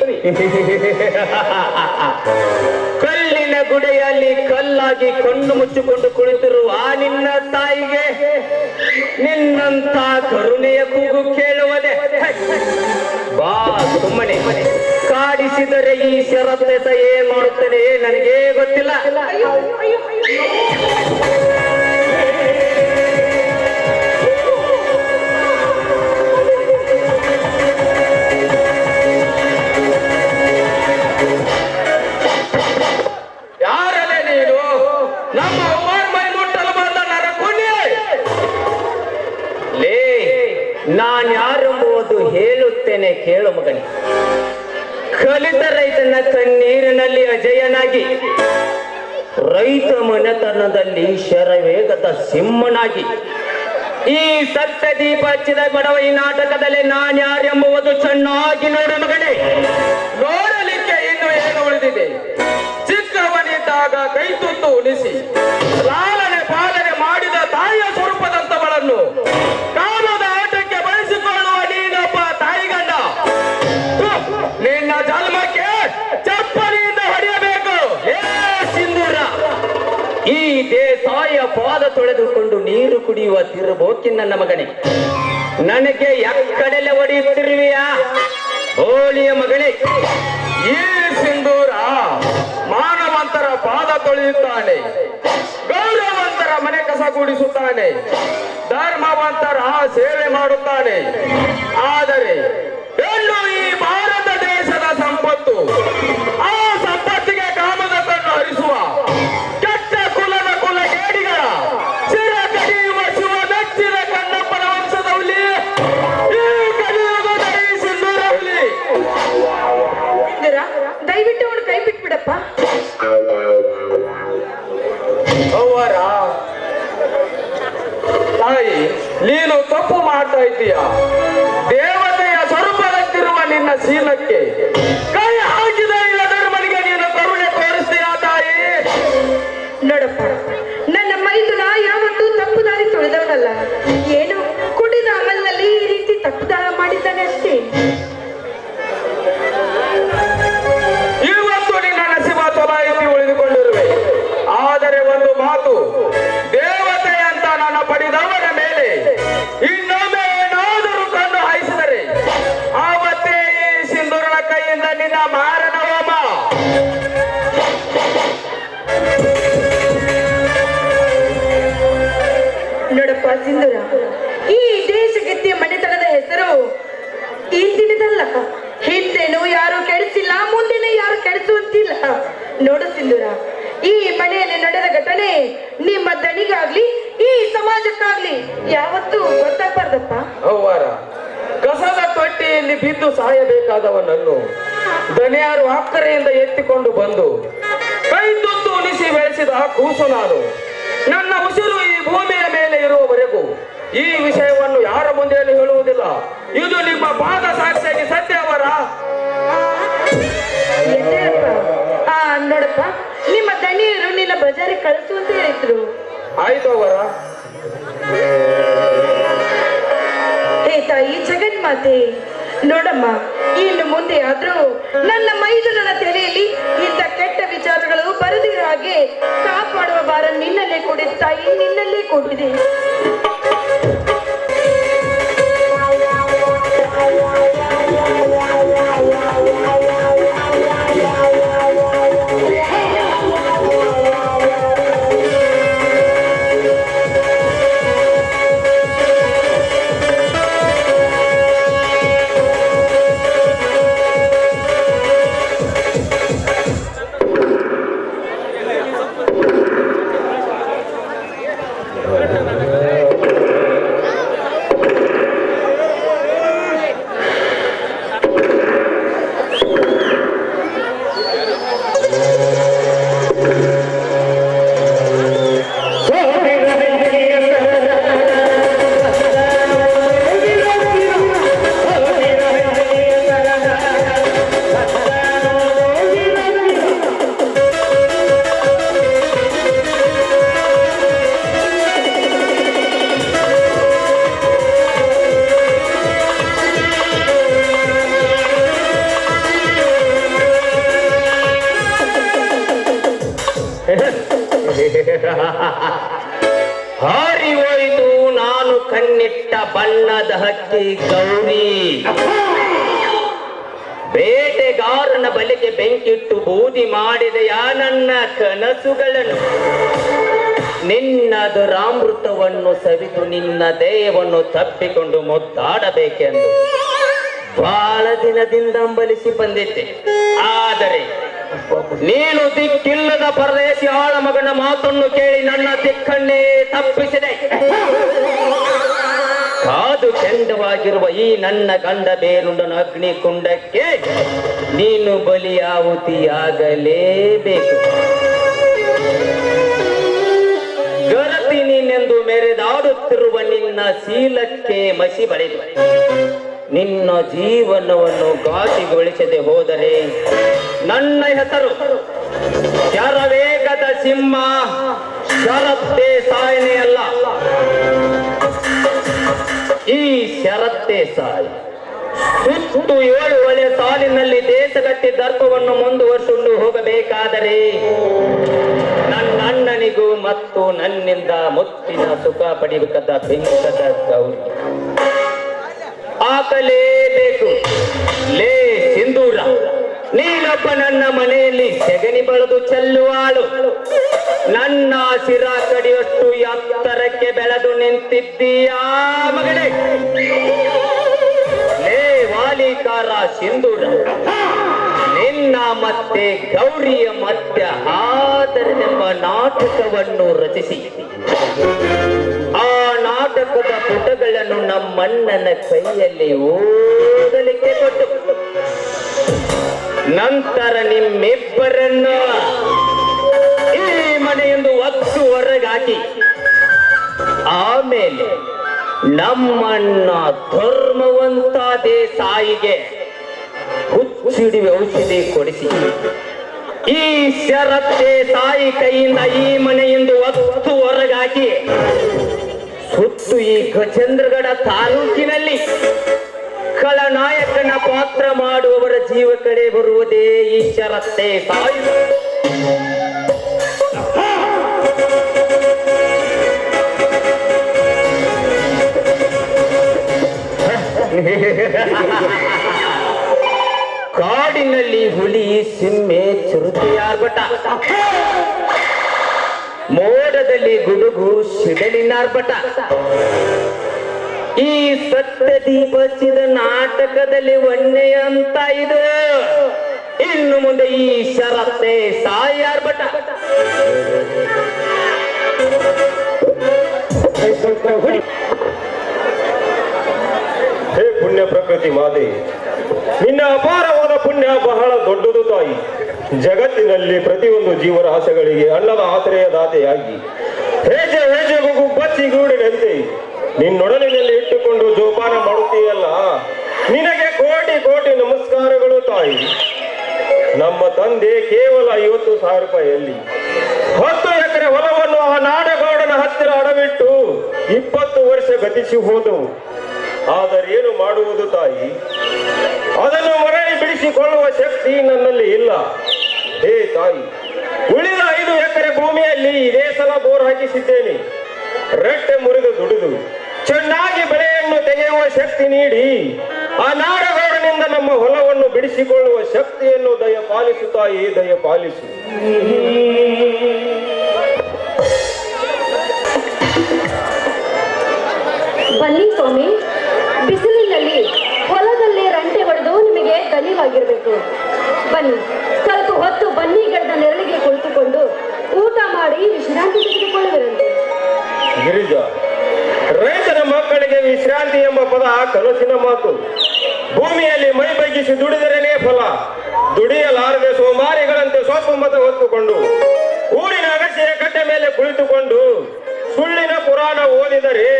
ಕಲ್ಲಿನ ಗುಡಿಯಲ್ಲಿ ಕಲ್ಲಾಗಿ ಕಣ್ಣು ಮುಚ್ಚಿಕೊಂಡು ಕುಳಿತಿರುವ ನಿನ್ನ ತಾಯಿಗೆ ನಿನ್ನಂತ ಕರುಣೆಯ ಕೂಗು ಕೇಳುವುದೇ? ಬಾ ಸುಮ್ಮನೆ. ಕಾಡಿಸಿದರೆ ಈ ಶರತ್ಯತ ಏನ್ ಮಾಡುತ್ತೇನೆ ನನಗೇ ಗೊತ್ತಿಲ್ಲ. ಅಯ್ಯೋ ಅಯ್ಯೋ ಯಾರಲ್ಲೇ ನೀನು? ನಮ್ಮ ಮೈ ಮುಟ್ಟಲು ಬಂದ ನರಕುಣ್ಯ. ಲೇ, ನಾನ್ ಯಾರೆಂಬುದು ಹೇಳುತ್ತೇನೆ ಕೇಳು ಮಗನೇ. ಕಲಿತ ರೈತನ ಕಣ್ಣೀರಿನಲ್ಲಿ ಅಜಯನಾಗಿ, ರೈತ ಮನೆತನದಲ್ಲಿ ಶರವೇಗದ ಸಿಂಹನಾಗಿ, ಈ ಸತ್ಯ ದೀಪ ಹಚ್ಚಿದ ಬಡವ ಈ ನಾಟಕದಲ್ಲಿ ನಾನ್ ಯಾರೆಂಬುವುದು ಚೆನ್ನಾಗಿ ನೋಡು ಮಗನೇ. ನೋಡಲಿಕ್ಕೆ ಇನ್ನು ಏನು ಉಳಿದಿದೆ? ಚಿಕ್ಕವನಿದ್ದಾಗ ಕೈ ತುತ್ತು ಉಣಿಸಿ ಲಾಲನೆ ಪಾಲನೆ ಮಾಡಿದ ತಾಯಿಯ ಸ್ವರೂಪದಂತವಳನ್ನು ಕಾಮದ ಆಟಕ್ಕೆ ಬಳಸಿಕೊಳ್ಳುವ ನೀನೊಬ್ಬ ತಾಯಿ ಗಂಡ. ನಿನ್ನ ಜನ್ಮಕ್ಕೆ ಚಪ್ಪಲಿಯಿಂದ ಹೊಡೆಯಬೇಕು. ಏ ಸಿಂಧೂರ, ಈ ದೇಸಾಯ ಪಾದ ತೊಳೆದುಕೊಂಡು ನೀರು ಕುಡಿಯುವ ತಿರುಬೋಕಿ ನನ್ನ ಮಗನೇ, ನನಗೆ ಎಕ್ಕಡೆಲೆ ಹೊಡೆಯುತ್ತಿರುವೆಯಾ? ಹೋಳಿಯ ಮಗನೇ, ಈ ಸಿಂಧೂರ ಮಾನವಂತರ ಪಾದ ತೊಳೆಯುತ್ತಾನೆ, ಗೌರವಂತರ ಮನೆ ಕಸ ಗುಡಿಸುತ್ತಾನೆ, ಧರ್ಮವಂತರ ಸೇವೆ ಮಾಡುತ್ತಾನೆ. ಆದರೆ ಹೆಣ್ಣು ಈ ಭಾರತ ದೇಶದ ಸಂಪತ್ತು. ಆ ಸಂಪತ್ತಿಗೆ ಕಾಮದ ಕಣ್ಣು ಹರಿಸುವ ಕೆಟ್ಟ ಕುಲದ ಕುಲಗೇಡಿಗಳ ಚಿರ ಕಡಿಯುವ ಶಿವ ಮೆಚ್ಚಿದ ಕಣ್ಣಪ್ಪನ ವಂಶದ ಹುಲಿ ಈ ಕಲಿಯುಗದ ಈ ಸಿಂಧೂರ ಹುಲಿ. ದಯವಿಟ್ಟು ಅವನು ಕೈ ಬಿಟ್ಬಿಡಪ್ಪ. ಅವರ ತಾಯಿ, ನೀನು ತಪ್ಪು ಮಾಡ್ತಾ ಇದ್ದೀಯ. ದೇವತೆಯ ಸ್ವರೂಪದಂತಿರುವ ನಿನ್ನ ಶೀಲಕ್ಕೆ ಕೈ ಹಾಕಿದ ಇಲ್ಲ ಧರ್ಮನಿಗೆ ನೀನು ಕರುಣೆ ತೋರಿಸ್ತೀಯ ತಾಯಿ? ನೋಡಪ್ಪ, ನನ್ನ ಮೈದುನ ಯಾವತ್ತೂ ತಪ್ಪು ದಾರಿ ತೊಳೆದವನಲ್ಲ. ಏನು ಕುಡಿದ ಅಮಲ್ನಲ್ಲಿ ಈ ರೀತಿ ತಪ್ಪು ದಾಳ ಮಾಡಿದ್ದಾನೆ ಅಷ್ಟೇ. ಇವತ್ತು ನಿನ್ನ ನಸೀಬ ಚಲಾಯಿಸಿ ಉಳಿದುಕೊಂಡಿರುವೆ. ಆದರೆ ಒಂದು ಮಾತು, ದೇವತೆ ಅಂತ ನನ್ನ ಪಡೆದವರ ಮೇಲೆ ಇನ್ನೊಮ್ಮೆ ಏನಾದರೂ ಕಣ್ಣು ಹಾಯಿಸಿದರೆ ಆವತ್ತೇ ಈ ಸಿಂಧೂರನ ಕೈಯಿಂದ ನಿನ್ನ ಮಾರನ ಹೋಮ. ನೋಡಪ್ಪ ಸಿಂಧೂರ, ಈ ದೇಶಗತಿಯ ಮನೆತನದ ಹೆಸರು ಇಂದಿನದಲ್ಲ. ಹಿಂದೆನೂ ಯಾರು ಕೆಡಿಸಿಲ್ಲ, ಮುಂದೆನೂ ಯಾರು ಕೆಡಿಸುವಂತಿಲ್ಲ. ನೋಡು ಸಿಂಧೂರ, ಈ ಮನೆಯಲ್ಲಿ ನಡೆದ ಘಟನೆ ನಿಮ್ಮ ದಣಿಗಾಗ್ಲಿ, ಈ ಸಮಾಜ ಸಮಾಜಕ್ಕಾಗ್ಲಿ ಯಾವತ್ತೂ ಗೊತ್ತಾಗ್ಬಾರ್ದಪ್ಪ. ಅವ್ವಾರ, ಕಸದ ತೊಟ್ಟಿಯಲ್ಲಿ ಬಿದ್ದು ಸಾಯಬೇಕಾದವನನ್ನು ದನಿಯಾರು ಅಕ್ಕರೆಯಿಂದ ಎತ್ತಿಕೊಂಡು ಬಂದು ಕೈ ತುತ್ತು ಉಣಿಸಿ ಬೆಳೆಸಿದ ಕೂಸು ನಾನು. ನನ್ನ ಉಸಿರು ಈ ಭೂಮಿಯ ಮೇಲೆ ಇರುವವರೆಗೂ ಈ ವಿಷಯವನ್ನು ಯಾರ ಮುಂದೆಯೂ ಹೇಳುವುದಿಲ್ಲ. ಇದು ನಿಮ್ಮ ಪಾದ ಸಾಕ್ಷಿಯಾಗಿ ಸತ್ಯ ಅವರ. ನೋಡಪ್ಪ, ನಿಮ್ಮ ದಣಿಯರು ನಿನ್ನ ಬಜಾರಿಗೆ ಕಳಿಸು ಅಂತ ಹೇಳಿದ್ರು. ಆಯ್ತು ಅವರ. ಹೇ ತಾಯಿ ಜಗನ್ಮಾತೆ, ನೋಡಮ್ಮ, ಇನ್ನು ಮುಂದೆ ಆದ್ರೂ ನನ್ನ ಮೈದುನನ ತಲೆಯಲ್ಲಿ ಇಂಥ ಕೆಟ್ಟ ವಿಚಾರಗಳು ಬರದಿರೋ ಹಾಗೆ ಕಾಪಾಡುವ ಭಾರ ನಿನ್ನಲ್ಲೇ ಕೊಡಿದೆ ತಾಯಿ, ನಿನ್ನಲ್ಲೇ ಕೊಟ್ಟಿದೆ. ಹಾರಿ ಹೋಯಿತು ನಾನು ಕಣ್ಣಿಟ್ಟ ಬಣ್ಣದ ಹಕ್ಕಿ ಗೌರಿ. ಬೇಟೆಗಾರನ ಬಲೆಗೆ ಬೆಂಕಿಟ್ಟು ಬೂದಿ ಮಾಡಿದೆಯ ನನ್ನ ಕನಸುಗಳನ್ನು. ನಿನ್ನ ದುರಾಮೃತವನ್ನು ಸವಿದು ನಿನ್ನ ದೇಹವನ್ನು ತಪ್ಪಿಕೊಂಡು ಮುದ್ದಾಡಬೇಕೆಂದು ಬಹಳ ದಿನದಿಂದ ಹಂಬಲಿಸಿ ಬಂದಿದ್ದೆ. ಆದರೆ ನೀನು ದಿಕ್ಕಿಲ್ಲದ ಪರದೇಶಿ ಆಳ ಮಗನ ಮಾತನ್ನು ಕೇಳಿ ನನ್ನ ದಿಕ್ಕನ್ನೇ ತಪ್ಪಿಸಿದೆ. ಕಾದು ಕೆಂಡವಾಗಿರುವ ಈ ನನ್ನ ಗಂಡ ಬೇರುಂಡನ ಅಗ್ನಿ ಕುಂಡಕ್ಕೆ ನೀನು ಬಲಿಯಾಹುತಿಯಾಗಲೇಬೇಕು. ಗರತಿ ನೀನೆಂದು ಮೆರೆದಾಡುತ್ತಿರುವ ನಿನ್ನ ಶೀಲಕ್ಕೆ ಮಸಿ ಬಳಿದು ನಿನ್ನ ಜೀವನವನ್ನು ಘಾಟಿಗೊಳಿಸದೆ ಹೋದರೆ ನನ್ನ ಹೆಸರು ಶರವೇಗದ ಸಿಂಹ ಶರತ್ತೇ ಸಾಯನೇ ಅಲ್ಲ. ಈ ಶರತ್ತೇ ಸಾಯಿ ಸುತ್ತು 7 ಒಳೆ ಸಾಲಿನಲ್ಲಿ ದೇಶಗಟ್ಟಿ ದರ್ಪವನ್ನು ಮುಂದುವರಿಸಿಕೊಂಡು ಹೋಗಬೇಕಾದರೆ ನನ್ನ ಅಣ್ಣನಿಗೂ ಮತ್ತು ನನ್ನಿಂದ ಮುತ್ತಿನ ಸುಖ ಪಡೆಯಬೇಕಾದ ಬೆಂಕದ ಗೌರಿ ಹಾಕಲೇಬೇಕು. ಲೇ ಸಿಂಧೂರ, ನೀನೊಬ್ಬ ನನ್ನ ಮನೆಯಲ್ಲಿ ಸೆಗಣಿ ಬಳಿದು ಚೆಲ್ಲುವಾಳು. ನನ್ನ ಶಿರ ಕಡಿಯಷ್ಟು ಎತ್ತರಕ್ಕೆ ಬೆಳೆದು ನಿಂತಿದ್ದೀಯಾ ಮಗಳೇ? ಲೇ ವಾಲಿಕಾರ ಸಿಂಧೂರ, ನಿನ್ನ ಮತ್ತೆ ಗೌರಿಯ ಮಧ್ಯ ಆದರನೆಂಬ ನಾಟಕವನ್ನು ರಚಿಸಿ ಆ ನಾಟಕದ ಪುಟಗಳನ್ನು ನಮ್ಮಣ್ಣನ ಕೈಯಲ್ಲಿ ಓದಲಿಕ್ಕೆ ಕೊಟ್ಟು ನಂತರ ನಿಮ್ಮಿಬ್ಬರನ್ನು ಈ ಮನೆಯೊಂದು ಒತ್ತು ಹೊರಗಾಕಿ ಆಮೇಲೆ ನಮ್ಮಣ್ಣ ಧರ್ಮವಂತ ದೇಸಾಯಿಗೆ ಹುಚ್ಚಿಡಿವೆ ಔಷಧಿ ಕೊಡಿಸಿ ಈ ಶರತ್ತೇ ಸಾಯಿ ಕೈಯಿಂದ ಈ ಮನೆಯಿಂದ ಒತ್ತು ಹೊರಗಾಕಿ ಸುತ್ತು ಈ ಗಜೇಂದ್ರಗಡ ತಾಲೂಕಿನಲ್ಲಿ ಖಳನಾಯಕನ ಪಾತ್ರ ಮಾಡುವವರ ಜೀವ ಕಡೆ ಬರುವುದೇ ಈ ಶರತ್ತೇ ಸಾಯಿ. ಕಾಡಿನಲ್ಲಿ ಹುಲಿ ಸಿಮ್ಮೆ ಚಿರುತೆಯಾರ್ಭಟ, ಮೋಡದಲ್ಲಿ ಗುಡುಗು ಸಿಡಲಿನಾರ್ಭಟ. ಈ ಸತ್ಯ ದೀಪ ಹಚ್ಚಿದ ನಾಟಕದಲ್ಲಿ ಒನ್ನೆ ಅಂತ ಇದು. ಇನ್ನು ಮುಂದೆ ಈ ಶರತ್ತೇ ಸಾಯಾರ್ಭಟ. ಪ್ರಕೃತಿ ಮಾತೆ, ನಿನ್ನ ಅಪಾರವಾದ ಪುಣ್ಯ ಬಹಳ ದೊಡ್ಡದು ತಾಯಿ. ಜಗತ್ತಿನಲ್ಲಿ ಪ್ರತಿಯೊಂದು ಜೀವರಾಶಗಳಿಗೆ ಅನ್ನದ ಆಶ್ರಯ ದಾತೆಯಾಗಿ ಹೆಜ್ಜೆ ಹೆಜ್ಜೆಗೂ ಬಚ್ಚಿಗೂಡಿನಂತೆ ನಿನ್ನೊಡಲಿನಲ್ಲಿ ಇಟ್ಟುಕೊಂಡು ಜೋಪಾನ ಮಾಡುತ್ತೀಯಲ್ಲ, ನಿನಗೆ ಕೋಟಿ ಕೋಟಿ ನಮಸ್ಕಾರಗಳು ತಾಯಿ. ನಮ್ಮ ತಂದೆ ಕೇವಲ 50,000 ರೂಪಾಯಿಯಲ್ಲಿ 10 ಎಕರೆ ಹೊಲವನ್ನು ಆ ನಾಡಗೌಡನ ಹತ್ತಿರ ಅಡವಿಟ್ಟು 20 ವರ್ಷ ಗತಿಸಿ ಹೋದವು. ಆದರೆ ಏನು ಮಾಡುವುದು ತಾಯಿ, ಅದನ್ನು ಮರಳಿ ಬಿಡಿಸಿಕೊಳ್ಳುವ ಶಕ್ತಿ ನನ್ನಲ್ಲಿ ಇಲ್ಲ. ಹೇ ತಾಯಿ, ಉಳಿದ 5 ಎಕರೆ ಭೂಮಿಯಲ್ಲಿ ಇದೇ ಸಲ ಬೋರ್ ಹಾಕಿಸಿದ್ದೇನೆ. ರಟ್ಟೆ ಮುರಿದು ದುಡಿದು ಚೆನ್ನಾಗಿ ಬೆಳೆಯನ್ನು ತೆಗೆಯುವ ಶಕ್ತಿ ನೀಡಿ ಆ ನಾಡಗೌಡನಿಂದ ನಮ್ಮ ಹೊಲವನ್ನು ಬಿಡಿಸಿಕೊಳ್ಳುವ ಶಕ್ತಿಯನ್ನು ದಯಪಾಲಿಸು ತಾಯಿ, ದಯಪಾಲಿಸು. ಬನ್ನಿ ಸ್ವಾಮಿ, ಬಿಸಿಲಿನಲ್ಲಿ ಹೊಲದಲ್ಲಿ ರಂಟೆ ಹೊಡೆದು ನಿಮಗೆ ದಣಿವಾಗಿರ್ಬೇಕು. ಬನ್ನಿ, ಸ್ವಲ್ಪ ಹೊತ್ತು ಬನ್ನಿ ಗಿಡದ ನೆರಳಿಗೆ ಕುಳಿತುಕೊಂಡು ಊಟ ಮಾಡಿ ವಿಶ್ರಾಂತಿ ತೆಗೆದುಕೊಳ್ಳುವಿರಂತೆ. ಗಿರಿಜಾ, ರೈತನ ಮಕ್ಕಳಿಗೆ ವಿಶ್ರಾಂತಿ ಎಂಬ ಪದ ಕನಸಿನ ಮಾತು. ಭೂಮಿಯಲ್ಲಿ ಮೈ ಬಗ್ಗಿಸಿ ದುಡಿದರೇನೇ ಫಲ. ದುಡಿಯಲಾರದೆ ಸೋಮಾರಿಗಳಂತೆ ಸ್ವಲ್ಪ ಮತ ಹೊತ್ತುಕೊಂಡು ಊರಿನ ಅಗಸಿಯ ಕಟ್ಟೆ ಮೇಲೆ ಕುಳಿತುಕೊಂಡು ಸುಳ್ಳಿನ ಪುರಾಣ ಓದಿದರೆ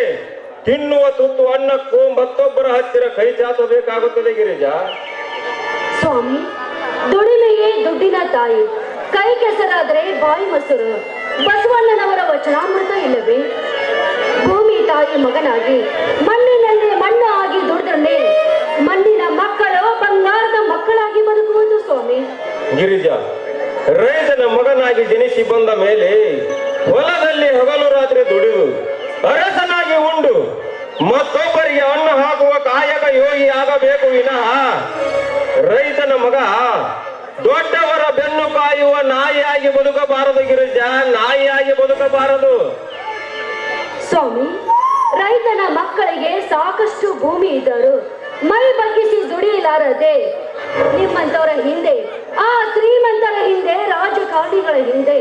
ತಿನ್ನುವ ತುತ್ತು ಅನ್ನಕ್ಕೂ ಮತ್ತೊಬ್ಬರ ಹತ್ತಿರ ಕೈ ಚಾಚಬೇಕಾಗುತ್ತದೆ. ಗಿರಿಜಾ ಸ್ವಾಮಿ, ದುಡಿಮೆಯೇ ದುಡ್ಡಿನ ತಾಯಿ, ಕೈ ಕೆಸರಾದರೆ ಬಾಯಿ ಮೊಸರು. ಬಸವಣ್ಣನವರ ವಚನಾಮೃತ ಇಲ್ಲವೇ? ಭೂಮಿ ತಾಯಿ ಮಗನಾಗಿ ಮಣ್ಣಿನಲ್ಲಿ ಮಣ್ಣು ಆಗಿ ದುಡಿದ್ರೆ ಮಣ್ಣಿನ ಮಕ್ಕಳು ಬಂಗಾರದ ಮಕ್ಕಳಾಗಿ ಬದುಕುವುದು ಸ್ವಾಮಿ. ಗಿರಿಜಾ, ರೈತನ ಮಗನಾಗಿ ಜನಿಸಿ ಬಂದ ಮೇಲೆ ಹೊಲದಲ್ಲಿ ಹಗಲು ರಾತ್ರಿ ದುಡಿದು ಅರಸನಾಗಿ ಉಂಡು ಮತ್ತೊಬ್ಬರಿಗೆ ಅನ್ನ ಹಾಕುವ ಕಾಯಕ ಯೋಗಿ ಆಗಬೇಕು ವಿನಃ ರೈತನ ಮಗ ದೊಡ್ಡವರ ಬೆನ್ನು ಕಾಯುವ ನಾಯಿಯಾಗಿ ಬದುಕಬಾರದು. ಗಿರಿಜಾ, ನಾಯಿಯಾಗಿ ಬದುಕಬಾರದು. ಸ್ವಾಮಿ, ರೈತನ ಮಕ್ಕಳಿಗೆ ಸಾಕಷ್ಟು ಭೂಮಿ ಇದ್ದರು ಮೈ ಬಗ್ಗಿಸಿ ದುಡಿಯಲಾರದೆ ನಿಮ್ಮಂತವರ ಹಿಂದೆ, ಆ ಶ್ರೀಮಂತರ ಹಿಂದೆ, ರಾಜಕಾರಣಿಗಳ ಹಿಂದೆ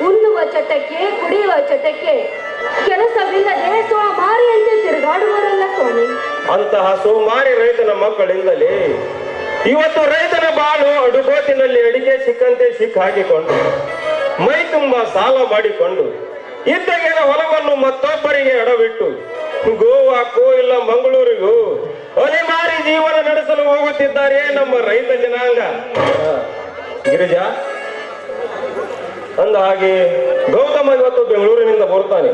ಉಣ್ಣುವ ಚಟಕ್ಕೆ, ಕುಡಿಯುವ ಚಟಕ್ಕೆ ಕೆಲಸವಿಲ್ಲದೆ ಸೋಮಾರಿಯಂತೆ ತಿರುಗಾಡುವರಲ್ಲ ಸ್ವಾಮಿ. ಅಂತಹ ಸೋಮಾರಿ ರೈತನ ಮಕ್ಕಳಿಂದಲೇ ಇವತ್ತು ರೈತನ ಬಾಳು ಅಡುಗೋತಿನಲ್ಲಿ ಅಡಿಕೆ ಸಿಕ್ಕಂತೆ ಸಿಕ್ಕ ಹಾಕಿಕೊಂಡು ಮೈ ತುಂಬಾ ಸಾಲ ಮಾಡಿಕೊಂಡು ಇದ್ದಗೆನ ಹೊಲವನ್ನು ಮತ್ತೊಬ್ಬರಿಗೆ ಅಡವಿಟ್ಟು ಗೋವಾಕ್ಕೂ ಇಲ್ಲ ಮಂಗಳೂರಿಗೂ ಅಲೆಮಾರಿ ಜೀವನ ನಡೆಸಲು ಹೋಗುತ್ತಿದ್ದಾರೆ ನಮ್ಮ ರೈತ ಜನಾಂಗ. ಗಿರಿಜಾ, ಅಂದ ಹಾಗೆ ಗೌತಮ ಇವತ್ತು ಬೆಂಗಳೂರಿನಿಂದ ಬರ್ತಾನೆ.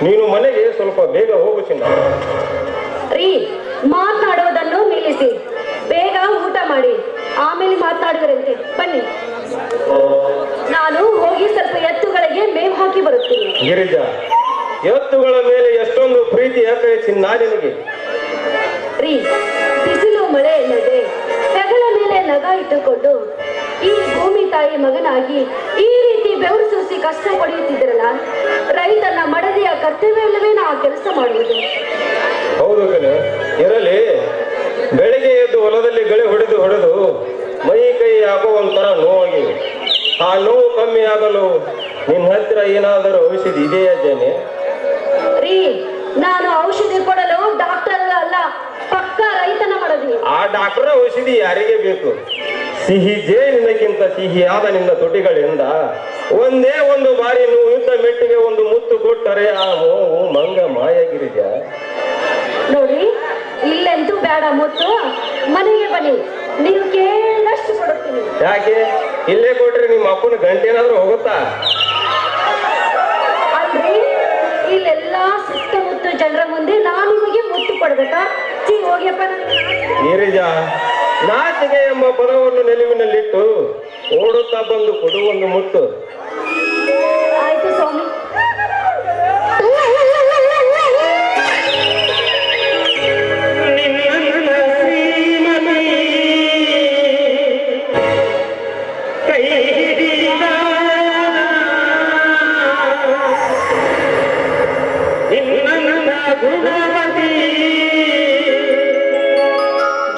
ನೀನು ಮನೆಗೆ ಸ್ವಲ್ಪ ಬೇಗ ಹೋಗು ಚಿನ್ನ. ರೀ, ಮಾತನಾಡುವುದನ್ನು ನಿಲ್ಲಿಸಿ ಬೇಗ ಊಟ ಮಾಡಿ ಆಮೇಲೆ ಮಾತನಾಡುವರಂತೆ. ಬನ್ನಿ, ನಾನು ಹೋಗಿ ಸ್ವಲ್ಪ ಎತ್ತುಗಳಿಗೆ ಮೇವು ಹಾಕಿ ಬರುತ್ತೀನಿ. ಗಿರಿಜಾ, ಎತ್ತುಗಳ ಮೇಲೆ ಎಷ್ಟೊಂದು ಪ್ರೀತಿ ಯಾಕೆ ಚಿನ್ನ ನಿನಗೆ? ರೀ, ಬಿಸಿಲು ಮಳೆ ಇಲ್ಲದೆ ಹೆಗಲ ಮೇಲೆ ನಗ ಇಟ್ಟುಕೊಂಡು ಈ ಭೂಮಿ ತಾಯಿ ಮಗನಾಗಿ ಈ ರೀತಿ ಬೆವರು ಸೂಸಿ ಕಷ್ಟ ಪಡೆಯುತ್ತಿದ್ರಲ್ಲ, ರೈತನ ಮಡದಿಯ ಕರ್ತವ್ಯವಿಲ್ಲವೇ ನಾ ಕೆಲಸ ಮಾಡುವುದು? ಹೌದು ಕಣೆ, ಇರಲಿ. ಬೆಳಿಗ್ಗೆ ಎದ್ದು ಹೊಲದಲ್ಲಿ ಗಳೆ ಹೊಡೆದು ಮೈ ಕೈ ಹಾಕೋ ಒಂಥರ ನೋವಾಗಿದೆ. ಆ ನೋವು ಕಮ್ಮಿ ಆಗಲು ನಿನ್ನ ಹತ್ತಿರ ಏನಾದರೂ ಔಷಧಿ ಇದೆಯಾ ಜನೆ? ರೀ, ನಾನು ಔಷಧಿ ಕೊಡಲು ಡಾಕ್ಟರ್ ಅಲ್ಲ, ಪಕ್ಕ ರೈತನ ಮಡದಿ. ಆ ಡಾಕ್ಟರ್ ಔಷಧಿ ಯಾರಿಗೆ ಬೇಕು? ಸಿಹಿ ಜೇನಿನಕ್ಕಿಂತ ಸಿಹಿಯಾದ ನಿನ್ನ ತುಟಿಗಳಿಂದ ಒಂದೇ ಒಂದು ಬಾರಿ ನೀವು ಯುದ್ಧ ಮೆಟ್ಟಿಗೆ ಒಂದು ಮುತ್ತು ಕೊಟ್ಟರೆ ಆ ನೋವು ಮಂಗ ಮಾಯ. ಗಿರಿಜಾ, ನೋಡಿ, ಇಲ್ಲೆಂತೂ ಬೇಡ ಮುತ್ತು, ಮನೆಗೆ ಬನ್ನಿ, ನೀವು ಕೇಳಷ್ಟು ಕೊಡುತ್ತೀನಿ. ಯಾಕೆ? ಇಲ್ಲೇ ಕೊಟ್ರೆ ನಿಮ್ಮ ಅಪ್ಪನ ಗಂಟೆ ಏನಾದ್ರೂ ಹೋಗುತ್ತಾ? ಅಲ್ರಿ, ಇಲ್ಲೆಲ್ಲ ಸುತ್ತಮುತ್ತ ಜನರ ಮುಂದೆ ನಾನು ನಿಮಗೆ ಮುತ್ತು ಕೊಡ್ಬೇಕಾ? ಹೋಗ್ಯಪ್ಪ. ಗಿರಿಜಾ, ನಾಚಿಕೆ ಎಂಬ ಪದವನ್ನು ನಿಲುವಿನಲ್ಲಿಟ್ಟು ಓಡುತ್ತಾ ಬಂದು ಕೊಡು ಒಂದು ಮುತ್ತು. ಆಯ್ತು ಸ್ವಾಮಿ.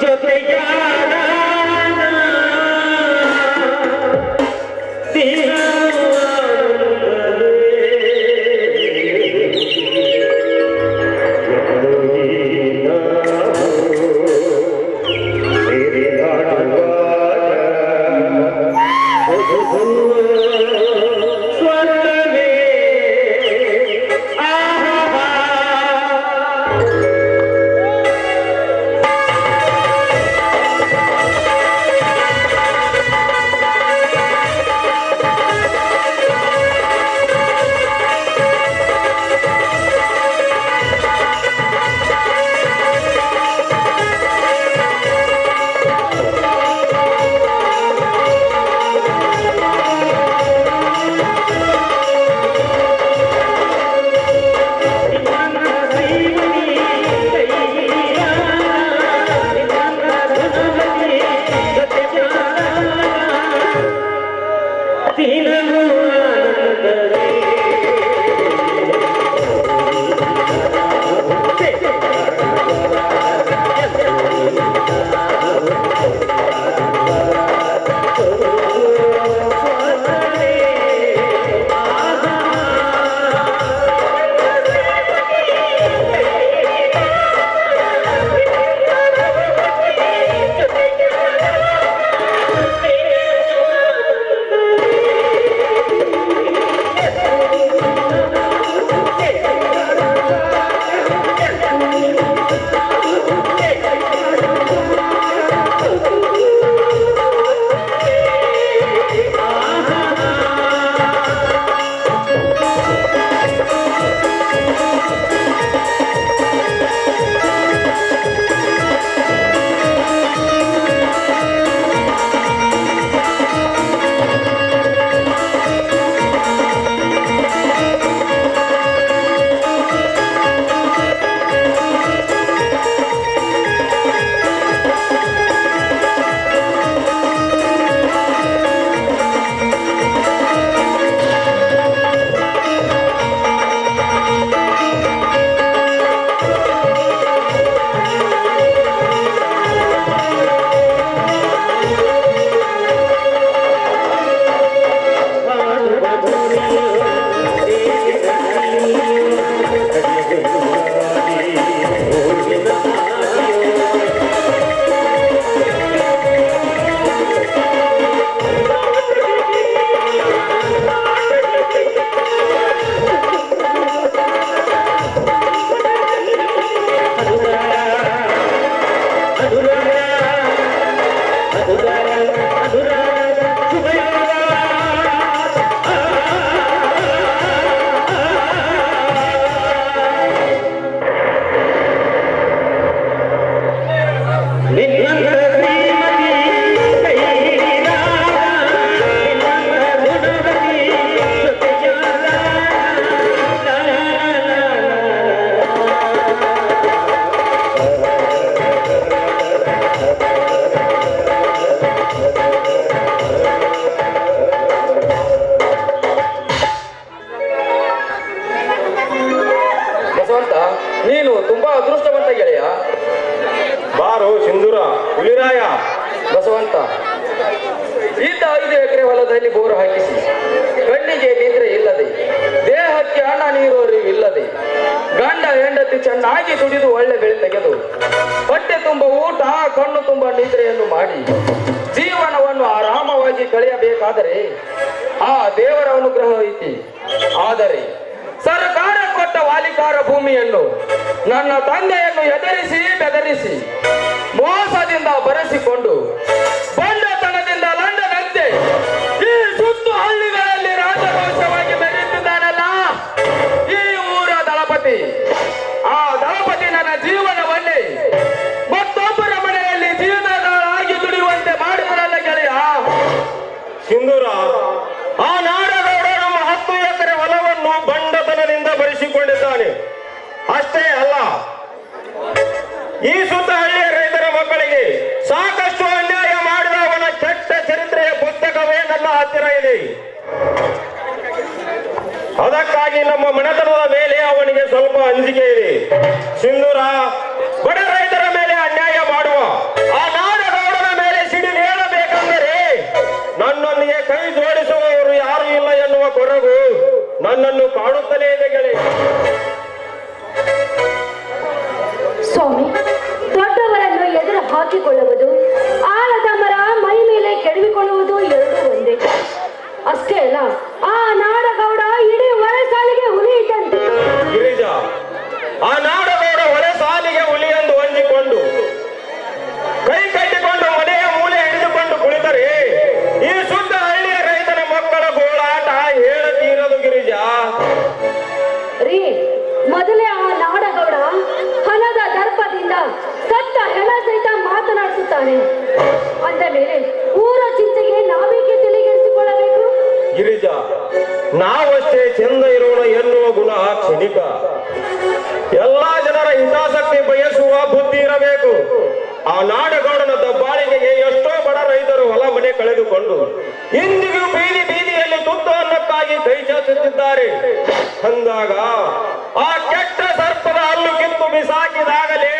ಜೊತೆಗಾರ ನೀನು ತುಂಬಾ ಅದೃಷ್ಟವಂತ ಗೆಳೆಯ. ಬಾರೋ ಸಿಂಧೂರ ಹುಲಿರಾಯ. ಬಸವಂತ, ಇದ್ದ 5 ಎಕರೆ ಹೊಲದಲ್ಲಿ ಬೋರು ಹಾಕಿಸಿ, ಕಣ್ಣಿಗೆ ನಿದ್ರೆ ಇಲ್ಲದೆ, ದೇಹಕ್ಕೆ ಅನ್ನ ನೀರು ಇಲ್ಲದೆ, ಗಂಡ ಹೆಂಡತಿ ಚೆನ್ನಾಗಿ ದುಡಿದು ಒಳ್ಳೆ ಬೆಳೆ ತೆಗೆದು, ಹೊಟ್ಟೆ ತುಂಬ ಊಟ, ಕಣ್ಣು ತುಂಬ ನಿದ್ರೆಯನ್ನು ಮಾಡಿ ಜೀವನವನ್ನು ಆರಾಮವಾಗಿ ಕಳೆಯಬೇಕಾದರೆ ಆ ದೇವರ ಅನುಗ್ರಹ ಐತಿ. ಆದರೆ ಸರ್ಕಾರ ಕೊಟ್ಟ ವಾಲಿಕಾರ ಭೂಮಿಯನ್ನು ನನ್ನ ತಂದೆಯನ್ನು ಎದುರಿಸಿ ಬೆದರಿಸಿ ಮೋಸದಿಂದ ಬರೆಸಿಕೊಂಡು ಬಂಡತನದಿಂದ ಲಂಡನಂತೆ ಈ ಸುತ್ತು ಹಳ್ಳಿಗಳಲ್ಲಿ ರಾಜರೋಷವಾಗಿ ಮೆರೆಯುತ್ತಿದ್ದಾನಲ್ಲ ಈ ಊರ ದಳಪತಿ. ಆ ದಳಪತಿ ನನ್ನ ಜೀವನವನ್ನೇ ಮತ್ತೊಬ್ಬರ ಮನೆಯಲ್ಲಿ ಜೀವನದಾಳಾಗಿ ದುಡಿಯುವಂತೆ ಮಾಡಿದರಲ್ಲ ಗೆಳೆಯ. ಸಿಂಧೂರ, ಆ ನಾಡಗೌಡ ನಮ್ಮ 10 ಎಕರೆ ಹೊಲವನ್ನು ಬಂಡತನದಿಂದ ಬರೆಸಿಕೊಂಡಿದ್ದಾನೆ. ಅಷ್ಟೇ ಅಲ್ಲ, ಈ ಸುತ್ತ ಹಳ್ಳಿಯ ರೈತರ ಮಕ್ಕಳಿಗೆ ಸಾಕಷ್ಟು ಅನ್ಯಾಯ ಮಾಡಿದ ಅವನ ಕೆಟ್ಟ ಚರಿತ್ರೆಯ ಪುಸ್ತಕವೇ ನನ್ನ ಹತ್ತಿರ ಇದೆ. ಅದಕ್ಕಾಗಿ ನಮ್ಮ ಮನೆತನದ ಮೇಲೆ ಅವನಿಗೆ ಸ್ವಲ್ಪ ಅಂಜಿಕೆ ಇದೆ. ಸಿಂಧೂರ, ಬಡ ರೈತರ ಮೇಲೆ ಅನ್ಯಾಯ ಮಾಡುವ ಆ ನಾಡಗೌಡನ ಮೇಲೆ ಸಿಡಿಲೇಳಬೇಕೆಂದರೆ ನನ್ನೊಂದಿಗೆ ಕೈ ಜೋಡಿಸುವವರು ಯಾರು ಇಲ್ಲ ಎನ್ನುವ ಕೊರಗು ನನ್ನನ್ನು ಕಾಡುತ್ತಲೇ ಇದೆ ಗೆಳೆಯ. ಸ್ವಾಮಿ, ದೊಡ್ಡವರನ್ನು ಎದುರು ಹಾಕಿಕೊಳ್ಳುವುದು, ಆಲದ ಮರ ಮೈ ಮೇಲೆ ಕೆಡವಿಕೊಳ್ಳುವುದು ಎರಡೂ ಒಂದೇ. ಅಷ್ಟೇ ಅಲ್ಲ, ಆ ನಾಡಗೌಡ ಇಡೀ ಒಳೆ ಸಾಲಿಗೆ ಹುಲಿ ಇದ್ದಂತೆ. ಗಿರಿಜ, ಆ ನಾಡಗೌಡ ಒಳೆ ಸಾಲಿಗೆ ಹುಲಿ ಎಂದು ಹೊಂದಿಕೊಂಡು ಕೈ ಕಟ್ಟಿಕೊಂಡು ಮನೆಯ ಮೂಲೆ ಹಿಡಿದುಕೊಂಡು ಕುಳಿತರೆ ಈ ಶುದ್ಧ ಹಳ್ಳಿಯ ರೈತನ ಮಕ್ಕಳ ಗೋಳಾಟ ಹೇಳತೀರದು ಗಿರಿಜ. ರೀ, ಮೊದಲೇ ಆ ನಾಡಗೌಡ ಹಣದ ದರ್ಪದಿಂದ ಸತ್ತ ಹೆಣ ಸಹಿತ ಮಾತನಾಡಿಸುತ್ತಾನೆ. ಅಂದ ಮೇಲೆ ಊರ ಚಿಂತೆಗೆ ನಾವೇಕೆ ತಲೆಗೆಡಿಸಿಕೊಳ್ಳಬೇಕು? ಗಿರಿಜ, ನಾವಷ್ಟೇ ಚೆಂದ ಇರೋಣ ಎನ್ನುವ ಗುಣ ಕ್ಷಣಿಕ. ಎಲ್ಲಾ ಜನರ ಹಿತಾಸಕ್ತಿ ಬಯಸುವ ಬುದ್ಧಿ ಇರಬೇಕು. ಆ ನಾಡಗೌಡನ ದಬ್ಬಾಳಿಕೆಗೆ ಎಷ್ಟೋ ಬಡ ರೈತರು ಹೊಲ ಮನೆ ಕಳೆದುಕೊಂಡು ಇಂದಿಗೂ ಬೀದಿಯಲ್ಲಿ ತುತ್ತ ತುತ್ತು ಅನ್ನಕ್ಕಾಗಿ ಕೈ ಚಾಚುತ್ತಿದ್ದಾರೆ ಅಂದಾಗ ಆ ಕೆಟ್ಟ ಸರ್ಪದ ಹಲ್ಲು ಕಿತ್ತು ಬಿಸಾಕಿದಾಗಲೇ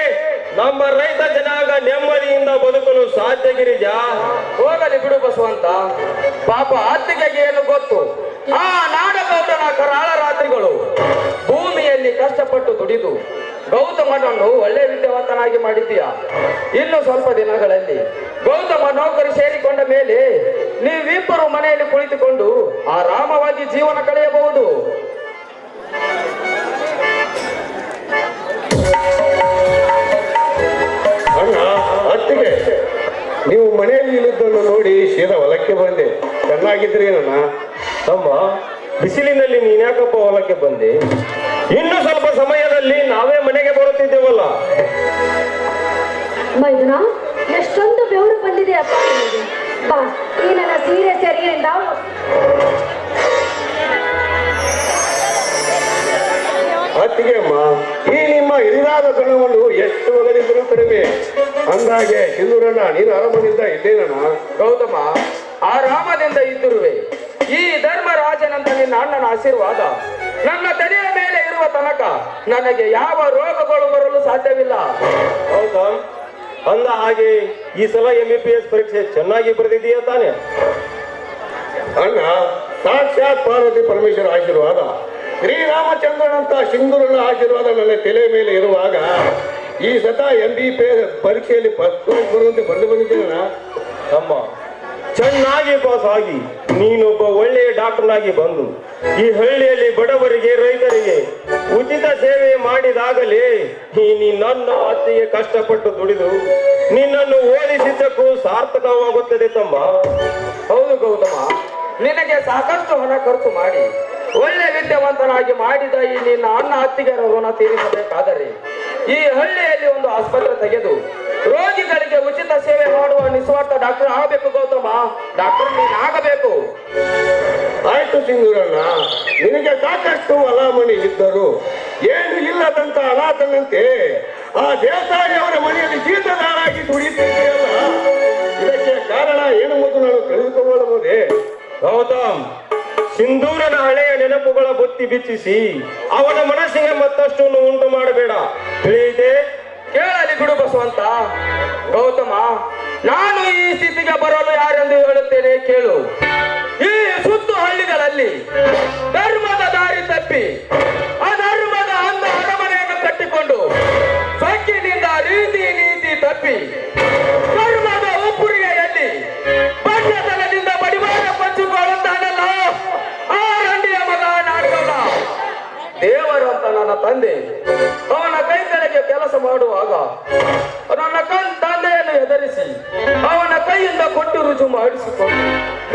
ನಮ್ಮ ರೈತ ಜನಾಂಗ ನೆಮ್ಮದಿಯಿಂದ ಬದುಕಲು ಸಾಧ್ಯ ಗಿರಿಜಾ. ಹೋಗಲಿ ಬಿಡು ಬಸವಂತ. ಪಾಪ ಅತ್ತಿಗೆಗೆ ಏನು ಗೊತ್ತು? ಆ ನಾಡಗೌಡನ ಕರಾಳ ರಾತ್ರಿಗಳು ಭೂಮಿಯಲ್ಲಿ ಕಷ್ಟಪಟ್ಟು ದುಡಿದು ಗೌತಮನನ್ನು ಒಳ್ಳೆ ವಿದ್ಯಾವಂತನಾಗಿ ಮಾಡಿದ್ದೀಯಾ. ಇನ್ನು ಸ್ವಲ್ಪ ದಿನಗಳಲ್ಲಿ ಗೌತಮ ನೌಕರಿ ಸೇರಿಕೊಂಡ ಮೇಲೆ ನೀವಿಬ್ಬರು ಮನೆಯಲ್ಲಿ ಕುಳಿತುಕೊಂಡು ಆರಾಮವಾಗಿ ಜೀವನ ಕಳೆಯಬಹುದು. ಅಣ್ಣ, ಅತ್ತಿಗೆ ನೀವು ಮನೆಯಲ್ಲಿ ಇಲ್ಲದನ್ನು ನೋಡಿ ಸೀದಾ ಹೊಲಕ್ಕೆ ಬಂದೆ. ಚೆನ್ನಾಗಿದ್ರಿ ಅಣ್ಣ. ತಮ್ಮ, ಬಿಸಿಲಿನಲ್ಲಿ ನೀನ್ಯಾಕಪ್ಪ ಹೊಲಕ್ಕೆ ಬಂದೆ? ಇನ್ನು ಸ್ವಲ್ಪ ಸಮಯದಲ್ಲಿ ನಾವೇ ಮನೆಗೆ ಬರುತ್ತಿದ್ದೇವಲ್ಲ. ಮೈದುನ, ಎಷ್ಟೊಂದು ಬೆವರು ಬಂದಿದೆ ಅಪ್ಪ ನಿಮಗೆ. ಬಾ, ಈ ನನ್ನ ಸೀರೆ ಸೆರೆಯಿಂದ ಅತ್ತಿಗೆ ಅಮ್ಮ, ಈ ನಿಮ್ಮ ಹಿರಿದಾದ ಗುಣವನ್ನು ಎಷ್ಟು ಒಗದಿದ್ದರೂ ಕಡಿಮೆ. ಅಂದಾಗೆ ಸಿಂಧೂರಣ್ಣ, ನೀನು ಆರಾಮದಿಂದ ಇದ್ದೇನಣ್ಣ? ಗೌತಮ, ಆರಾಮದಿಂದ ಇದ್ದಿರುವೆ. ಈ ಧರ್ಮರಾಜನಂತ ನಿನ್ನ ಅಣ್ಣನ ಆಶೀರ್ವಾದ ನನ್ನ ತಲೆಯ ಮೇಲೆ ಇರುವ ತನಕ ನನಗೆ ಯಾವ ರೋಗಗಳು ಬರಲು ಸಾಧ್ಯವಿಲ್ಲ. ಹೌದಾ? ಅಂದ ಹಾಗೆ ಈ ಸಲ MBBS ಪರೀಕ್ಷೆ ಚೆನ್ನಾಗಿ ಬರೆದಿದೆಯಾ ತಾನೆ? ಅಣ್ಣ, ಸಾಕ್ಷಾತ್ ಪಾರ್ವತಿ ಪರಮೇಶ್ವರ ಆಶೀರ್ವಾದ, ಶ್ರೀರಾಮಚಂದ್ರನಂತ ಸಿಂಧೂರನ ಆಶೀರ್ವಾದ ನನ್ನ ತಲೆ ಮೇಲೆ ಇರುವಾಗ ಈ ಸತ MBBS ಪರೀಕ್ಷೆಯಲ್ಲಿ ಫಸ್ಟ್ ಕ್ಲಾಸ್ ಬರುವಂತೆ ಬರೆದು ಬಂದಿದ್ದೇನಣ್ಣ. ತಮ್ಮ, ಚೆನ್ನಾಗಿ ಪಾಸ್ ಆಗಿ ನೀನೊಬ್ಬ ಒಳ್ಳೆಯ ಡಾಕ್ಟರ್ನಾಗಿ ಬಂದು ಈ ಹಳ್ಳಿಯಲ್ಲಿ ಬಡವರಿಗೆ ರೈತರಿಗೆ ಉಚಿತ ಸೇವೆ ಮಾಡಿದಾಗಲೇ ನನ್ನ ಅತ್ತೆಗೆ ಕಷ್ಟಪಟ್ಟು ದುಡಿದು ನಿನ್ನನ್ನು ಓದಿಸಿದ್ದಕ್ಕೂ ಸಾರ್ಥಕವಾಗುತ್ತದೆ ತಮ್ಮ. ಹೌದು ಗೌತಮ, ನಿನಗೆ ಸಾಕಷ್ಟು ಹಣ ಖರ್ಚು ಮಾಡಿ ಒಳ್ಳೆ ವಿದ್ಯಾವಂತನಾಗಿ ಮಾಡಿದ ಈ ನಿನ್ನ ಅಣ್ಣ ಅತ್ತಿಗೆರ ಋಣ ತೀರಿಸಬೇಕಾದರೆ ಈ ಹಳ್ಳಿಯಲ್ಲಿ ಒಂದು ಆಸ್ಪತ್ರೆ ತೆಗೆದು ರೋಗಿಗಳಿಗೆ ಉಚಿತ ಸೇವೆ ಮಾಡುವ ನಿಸ್ವಾರ್ಥ ಡಾಕ್ಟರ್ ಆಗಬೇಕು ಗೌತಮ. ಡಾಕ್ಟರ್ ನೀನಾಗಬೇಕು. ಆಯ್ತು ಸಿಂಧೂರಣ್ಣ, ನಿನಗೆ ಸಾಕಷ್ಟು ಹೊಲಮಣಿ ಇದ್ದರು ಏನು ಇಲ್ಲದಂತ ಅನಾಥನಂತೆ ಆ ದೇಸಾಯಿಯವರ ಮನೆಯಲ್ಲಿ ಜೀತದಾರಾಗಿ ದುಡಿಯುತ್ತಿದೆಯಲ್ಲ, ಇದಕ್ಕೆ ಕಾರಣ ಏನೆಂಬುದು ನಾನು ತಿಳಿದುಕೊಳ್ಳಬಹುದೇ? ಗೌತಮ್, ಸಿಂಧೂರನ ಹಳೆಯ ನೆನಪುಗಳ ಬುತ್ತಿ ಬಿಚ್ಚಿಸಿ ಅವನ ಮನಸ್ಸಿಗೆ ಮತ್ತಷ್ಟು ಉಂಟು ಮಾಡಬೇಡ, ತಿಳಿಯಿತೆ? ಕೇಳಲಿ ಬಿಡು ಬಸವಂತ. ಗೌತಮ, ನಾನು ಈ ಸ್ಥಿತಿಗೆ ಬರಲು ಯಾರೆಂದು ಹೇಳುತ್ತೇನೆ ಕೇಳು. ಈ ಸುತ್ತು ಹಳ್ಳಿಗಳಲ್ಲಿ ಧರ್ಮದ ದಾರಿ ತಪ್ಪಿ ಅಧರ್ಮದ ಅಂದ ಅರಮನೆಯನ್ನು ಕಟ್ಟಿಕೊಂಡು ಸೊಕ್ಕಿನಿಂದ ರೀತಿ ನೀತಿ ತಪ್ಪಿ ಧರ್ಮದ ಉಪ್ಪುರಿಗೆಯಲ್ಲಿ ಬಡ್ಡತನದಿಂದ ಬಡಿವಾರ ಕೊಂಚಿಕೊಳ್ಳುತ್ತಾನಲ್ಲ ಆ ರಂಡಿಯ ಮಗ ನಾಡಗೌಡ. ದೇವರು ಅಂತ ನನ್ನ ತಂದೆ ಅವನ ಕೈ ಕೆಳಗೆ ಕೆಲಸ ಮಾಡುವಾಗ ನನ್ನ ತಂದೆಯನ್ನು ಎದುರಿಸಿ ಅವನ ಕೈಯಿಂದ ಕೊಟ್ಟು ರುಜು ಮಾಡಿಸಿಕೊಂಡು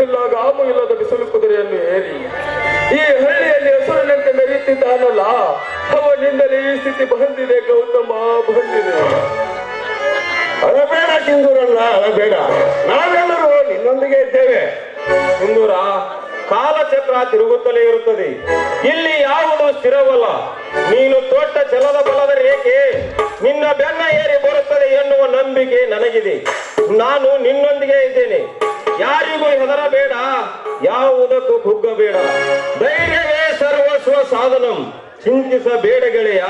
ಇಲ್ಲ ಗಾಮು ಇಲ್ಲದ ಬಿಸಿಲು ಕುದುರೆಯನ್ನು ಏರಿ ಈ ಹಳ್ಳಿಯಲ್ಲಿ ಹೆಸರಿನಂತೆ ಮೆರೆಯುತ್ತಿದ್ದಾನಲ್ಲ, ಅವನಿಂದಲೇ ಈ ಸ್ಥಿತಿ ಬಂದಿದೆ ಗೌತಮ, ಬಂದಿದೆ. ಅಳಬೇಡ ಸಿಂಧೂರಣ್ಣ, ಅಳಬೇಡ. ನಾವೆಲ್ಲರೂ ನಿನ್ನೊಂದಿಗೆ ಇದ್ದೇವೆ. ಸಿಂಧೂರ, ಕಾಲಚಕ್ರ ತಿರುಗುತ್ತಲೇ ಇರುತ್ತದೆ. ಇಲ್ಲಿ ಯಾವುದು ಸ್ಥಿರವಲ್ಲ. ನೀನು ತೊಟ್ಟ ಛಲದ ಬಲದ ರೇಖೆ ನಿನ್ನ ಬೆನ್ನ ಏರಿ ಬರುತ್ತದೆ ಎನ್ನುವ ನಂಬಿಕೆ ನನಗಿದೆ. ನಾನು ನಿನ್ನೊಂದಿಗೆ ಇದ್ದೇನೆ. ಯಾರಿಗೂ ಹೆದರಬೇಡ, ಯಾವುದಕ್ಕೂ ಕುಗ್ಗಬೇಡ. ಧೈರ್ಯವೇ ಸರ್ವಸ್ವ ಸಾಧನಂ. ಚಿಂತಿಸಬೇಡ ಗೆಳೆಯ.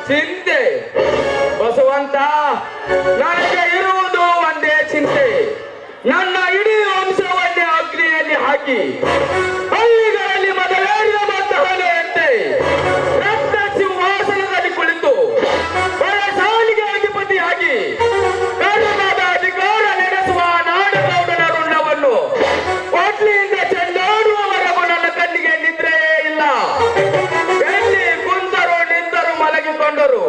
ಚಿಂತೆ ಬಸವಂತ, ನನಗೆ ಇರುವುದು ಒಂದೇ ಚಿಂತೆ. ನನ್ನ ಇಡೀ ವಂಶವನ್ನೇ ಅಗ್ನಿಯಲ್ಲಿ ಹಾಕಿ ಹಳ್ಳಿಗಳಲ್ಲಿ ಮೊದಲೇರಿದ ಮತಹಲೆಯಂತೆ ರಕ್ತ ಸಿಂಹಾಸನದಲ್ಲಿ ಕುಳಿತು ಬಡಸಾಲಿಗೆ ಅಧಿಪತಿಯಾಗಿ ಕರ್ಮದ ಅಧಿಕಾರ ನಡೆಸುವ ನಾಡಗೌಡನ ಋಣವನ್ನು ಕೊಡ್ಲಿಯಿಂದ ಚೆಂಡಾಡುವವರೆಗೂ ನನ್ನ ಕಣ್ಣಿಗೆ ನಿದ್ರೆಯೇ ಇಲ್ಲ. ಎಲ್ಲಿ ಕುಂತರು ನಿಂತರು ಮಲಗಿಕೊಂಡರು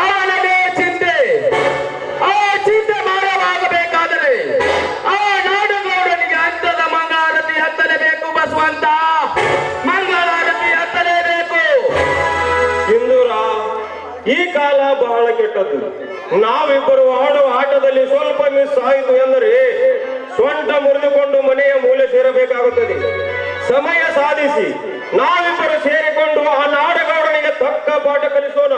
ಅವನದೇ ಚಿಂತೆ. ಆ ಚಿಂತೆ ಮಾಡವಾಗಬೇಕಾದರೆ ಆ ನಾಡಗೌಡನಿಗೆ ಹಂತದ ಮಂಗಳಾರತಿ ಹತ್ತಲೇಬೇಕು ಬಸವಂತ, ಮಂಗಳಾರತಿ ಹತ್ತಲೇಬೇಕು. ಸಿಂಧೂರ, ಈ ಕಾಲ ಬಹಳ ಕೆಟ್ಟದ್ದು. ನಾವಿಬ್ಬರು ಆಡುವ ಆಟದಲ್ಲಿ ಸ್ವಲ್ಪ ಮಿಸ್ ಆಯಿತು ಎಂದರೆ ಸೊಂಟ ಮುರಿದುಕೊಂಡು ಮನೆಯ ಮೂಲೆ ಸೇರಬೇಕಾಗುತ್ತದೆ. ಸಮಯ ಸಾಧಿಸಿ ನಾವಿಬ್ಬರು ಸೇರಿಕೊಂಡು ಆ ನಾಡಗೌಡನಿಗೆ ತಕ್ಕ ಪಾಠ ಕಲಿಸೋಣ.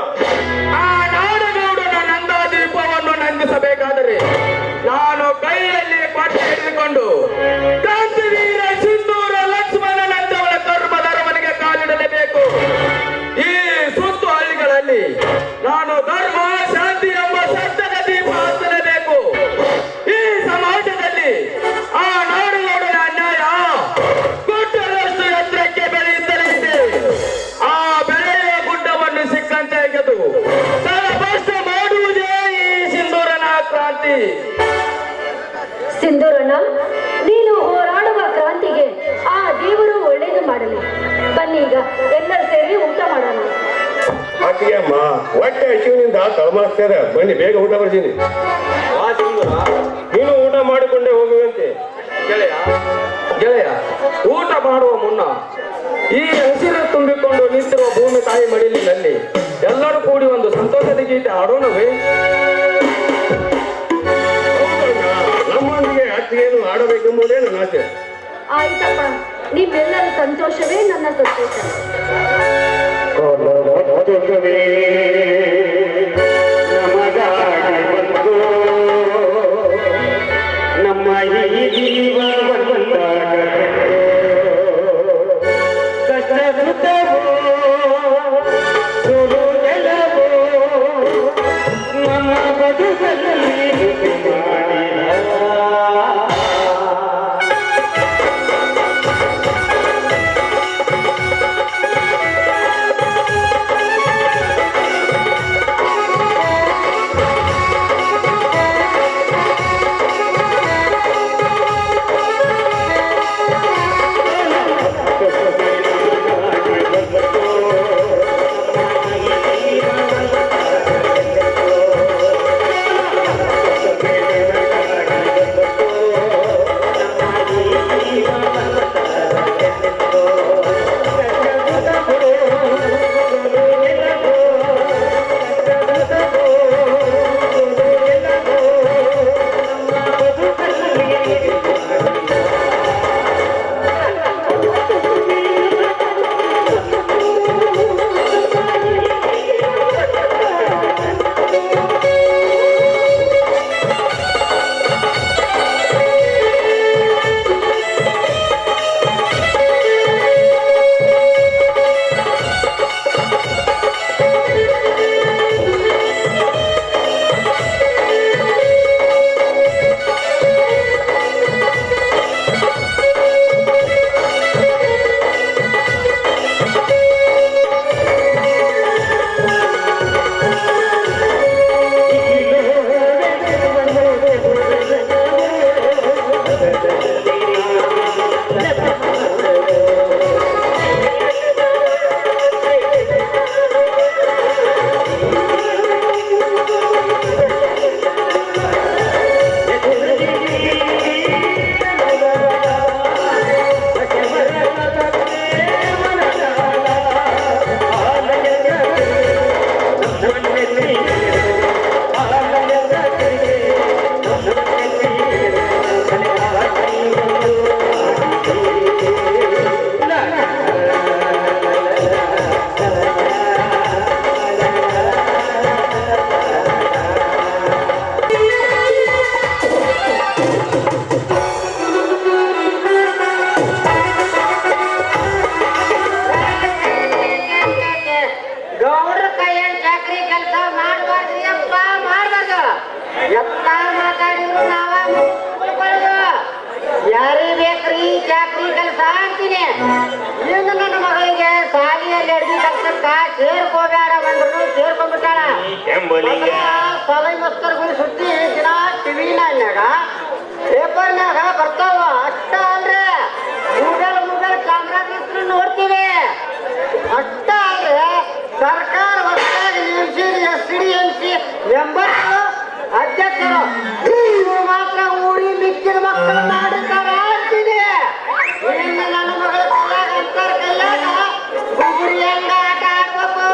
ಆ ನಾಡಗೌಡನ ನಂದಾದೀಪವನ್ನು ನಂದಿಸಬೇಕಾದರೆ ನಾನು ಕೈಯಲ್ಲಿ ಪಟ್ಟ ಹಿಡಿದುಕೊಂಡು ಕ್ರಾಂತಿವೀರ ಸಿಂಧೂರ ಲಕ್ಷ್ಮಣನ ಹೊಟ್ಟೆ ಹಸಿವಿನಿಂದ ತಳಮಾಡ್ತಾರೆ. ಬನ್ನಿ ಬೇಗ ಊಟ ಬರ್ತೀನಿ. ಆ ಸಿಂಧೂರ, ನೀನು ಊಟ ಮಾಡಿಕೊಂಡೇ ಹೋಗುವಂತೆ. ಗೆಳೆಯ, ಊಟ ಮಾಡುವ ಮುನ್ನ ಈ ಹಸಿರು ತುಂಬಿಕೊಂಡು ನಿಂತಿರುವ ಭೂಮಿ ತಾಯಿ ಮಡಿಲಿನಲ್ಲಿ ಎಲ್ಲರೂ ಕೂಡಿ ಒಂದು ಸಂತೋಷದ ಗೀತೆ ಆಡೋಣವೇ? ನಮ್ಮೊಂದಿಗೆ ಅತ್ತಿಗೆಯನ್ನು ಆಡಬೇಕೆಂಬುದೇ ನನ್ನ ಆಸೆ. ಆಯ್ತಪ್ಪ, ನಿಮ್ಮೆಲ್ಲರ ಸಂತೋಷವೇ ನನ್ನ ಸಂತೋಷ. ನಮ್ಮ ಈ ಜೀವ ಕಷ್ಟ ಸುಖವೋ ಸುಡು ಗೆಲವೋ ನಮ್ಮ ಬದುಕಲ್ಲಿ ಚಾಕ್ರಿ ಕೆಲಸ ಅಂತೀನಿ. ಇನ್ನು ನನ್ನ ಮಗಳಿಗೆ ಶಾಲೆಯಲ್ಲಿ ಅಡ್ಗಿ ಕಲ್ಸಕ್ಕ ಸೇರ್ಕೋಬೇಡ ಬಂದ್ರು ಸೇರ್ಕೊಂಡ್ಬಿಟ್ಟಾಳ. ಸಲೈ ಮಸ್ತರ್ಗಳು ಸುದ್ದಿ ದಿನ ಟಿವಿನಾಗ ಪೇಪರ್ನಾಗ ಬರ್ತಾವ. ಅಷ್ಟ ಅಲ್ರಿ ಗೂಗಲ್ ಕ್ಯಾಮ್ರಾ ನೋಡ್ತೀವಿ. ಅಷ್ಟ ಅಲ್ರಿ ಸರ್ಕಾರ ಹೊಸದಾಗಿ ನೇಮಿಸಿ SDMC ಮೆಂಬರ್ಸ್ ಅಧ್ಯಕ್ಷರು ಇವರು ಮಾತ್ರ ಊರಿ ಮಿಕ್ಕಿದ ಮಕ್ಕಳು ಮಾಡಿದ್ದಾರ ಅಂತೀನಿ. ಇನ್ನು ನನ್ನ ಮಗಳ ಕೈಯಾಗ ಅಂತಾರ ಕೈಯಾಗ ಗುಗುರಿ ಹೆಂಗ ಆಟ ಆಡ್ಬೇಕು.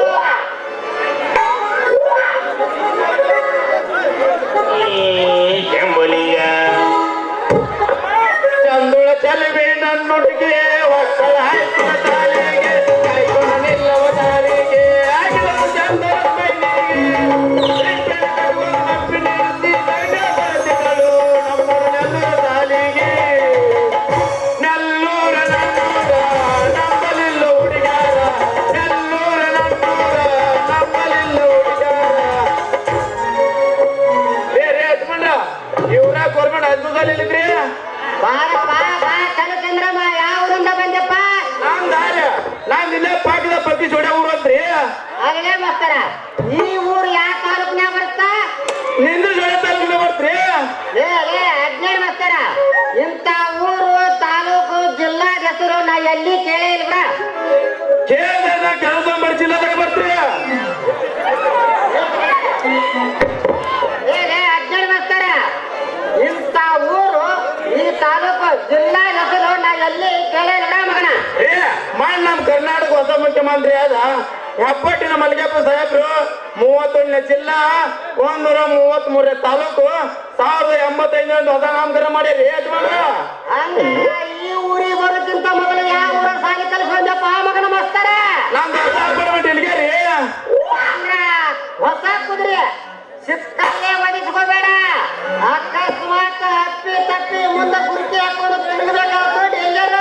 ಚಂದುಳ ಚಲುವೆ ನನ್ನೊಟ್ಟಿಗೆ ಒಕ್ಕಳ ಹಾಕಿದ ತಾಲಿಗೆ ಕೈಗೊಂಡ ನಿಲ್ಲವ ತಾಲಿಗೆ ಆಗಿದವು ಚಂದನ ಈ ಊರು ಯಾವ ತಾಲೂಕಿನಾಗ ಬರುತ್ತಾ? ನಿಂದು ಜೋಳ ತಾಲೂಕಿನ ಬರ್ತ್ರಿ. ಅಜ್ಞಾನ ಮಾಸ್ತರ, ಇಂಥ ಊರು ತಾಲೂಕು ಜಿಲ್ಲಾ ಹೆಸರು ನಾ ಎಲ್ಲಿ ಕೇಳೇ ಇಲ್ವಾ? ಕೇಳಿದ್ರೆ ಕೆಲಸ ಮಾಡಿ ಜಿಲ್ಲಾದಾಗ ಬರ್ತೀರಿ. ಅಜ್ಞಾನ ಮಾಸ್ತರ, ಇಂಥ ಊರು ಈ ತಾಲೂಕು ಜಿಲ್ಲಾ ಹೆಸರು ನಾ ಎಲ್ಲಿ ಕೇಳೇ ನೋಡ ಮಗನ. ಮಾಡಿ ನಮ್ಮ ಕರ್ನಾಟಕ ಹೊಸ ಮುಖ್ಯಮಂತ್ರಿ ಆದ ಹೆಬ್ಬಟ್ಟಿನ ಮಲ್ಲಿಗೆಪ್ಪ ಸಾಹೇಬ್ರು 31ನೇ ಜಿಲ್ಲಾ 133 ತಾಲೂಕು 1085 ಹೊಸ ನಾಮಕರಣ ಮಾಡಿರಿ ಯಜಮಾನ್ರ. ಹಂಗ ಈ ಊರಿಗೆ ಬರೋಕ್ಕಿಂತ ಮೊದಲು ಯಾವ ಊರ ಸಾಗಿ ಕಲಿಸ್ಕೊಂಡಪ್ಪ ಮಗನ ಮಾಸ್ತರ? ನಮ್ದು ಇಲ್ಲಿಗೆ ಅಂದ್ರ ಹೊಸ ಕುದುರೆ ಸಿಕ್ಕಲ್ಲೇ ಒದಿಸ್ಕೋಬೇಡ. ಅಕಸ್ಮಾತ್ ಹಪ್ಪಿ ತಪ್ಪಿ ಮುಂದೆ ಕುರ್ಚಿ ಹಾಕೊಂಡು ತಿರುಗಬೇಕಾಗ್ತದೆ ಡೇಂಜರ್.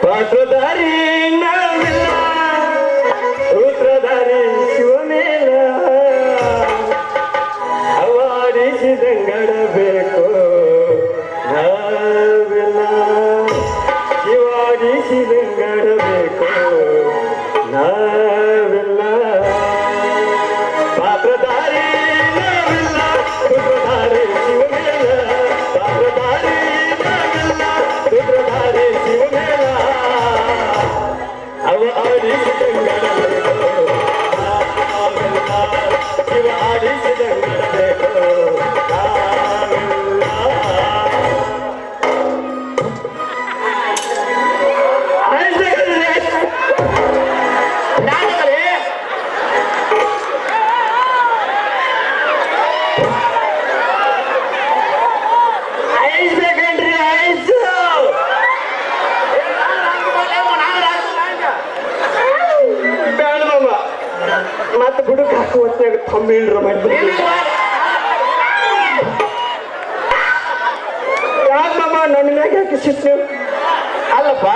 ಪಾತ್ರಧಾರಿ ನಾವಿಲ್ಲ, ಸೂತ್ರಧಾರಿ ಶಿವಮೇಲ, ಅವಾಡಿಸಿದಂಗಡಬೇಕು ನಾವಿಲ್ಲ, ಶಿವಾಡಿಸಿದಂಗಡಬೇಕು ನಾವಿಲ್ಲ. ಪಾತ್ರಧಾರಿ ನಾವಿಲ್ಲ, ಸೂತ್ರಧಾರಿ ಶಿವಮೇಲ, ಪಾತ್ರಧಾರಿ ನಾವಿಲ್ಲ, ಸೂತ್ರಧಾರಿ ಶಿವಮೇಲ, ಅವ ಆಡಿಸಿದಂಗಡಬೇಕು ನಾವಿಲ್ಲ, ಶಿವ ಆಡಿಸಿದಂಗಡಬೇಕು ನಾವಿಲ್ಲ. ಮತ್ತೆ ಬುಡಕ್ ಹಾಕುವ ತಮ್ಮಿಳ್ರ ಮಾಡಿದ್ರು. ಯಾಕಮ್ಮ ನನ್ನ ಮ್ಯಾಗ ಯಾಕೆ ಸಿಟ್ಟು? ಅಲ್ಲಪ್ಪ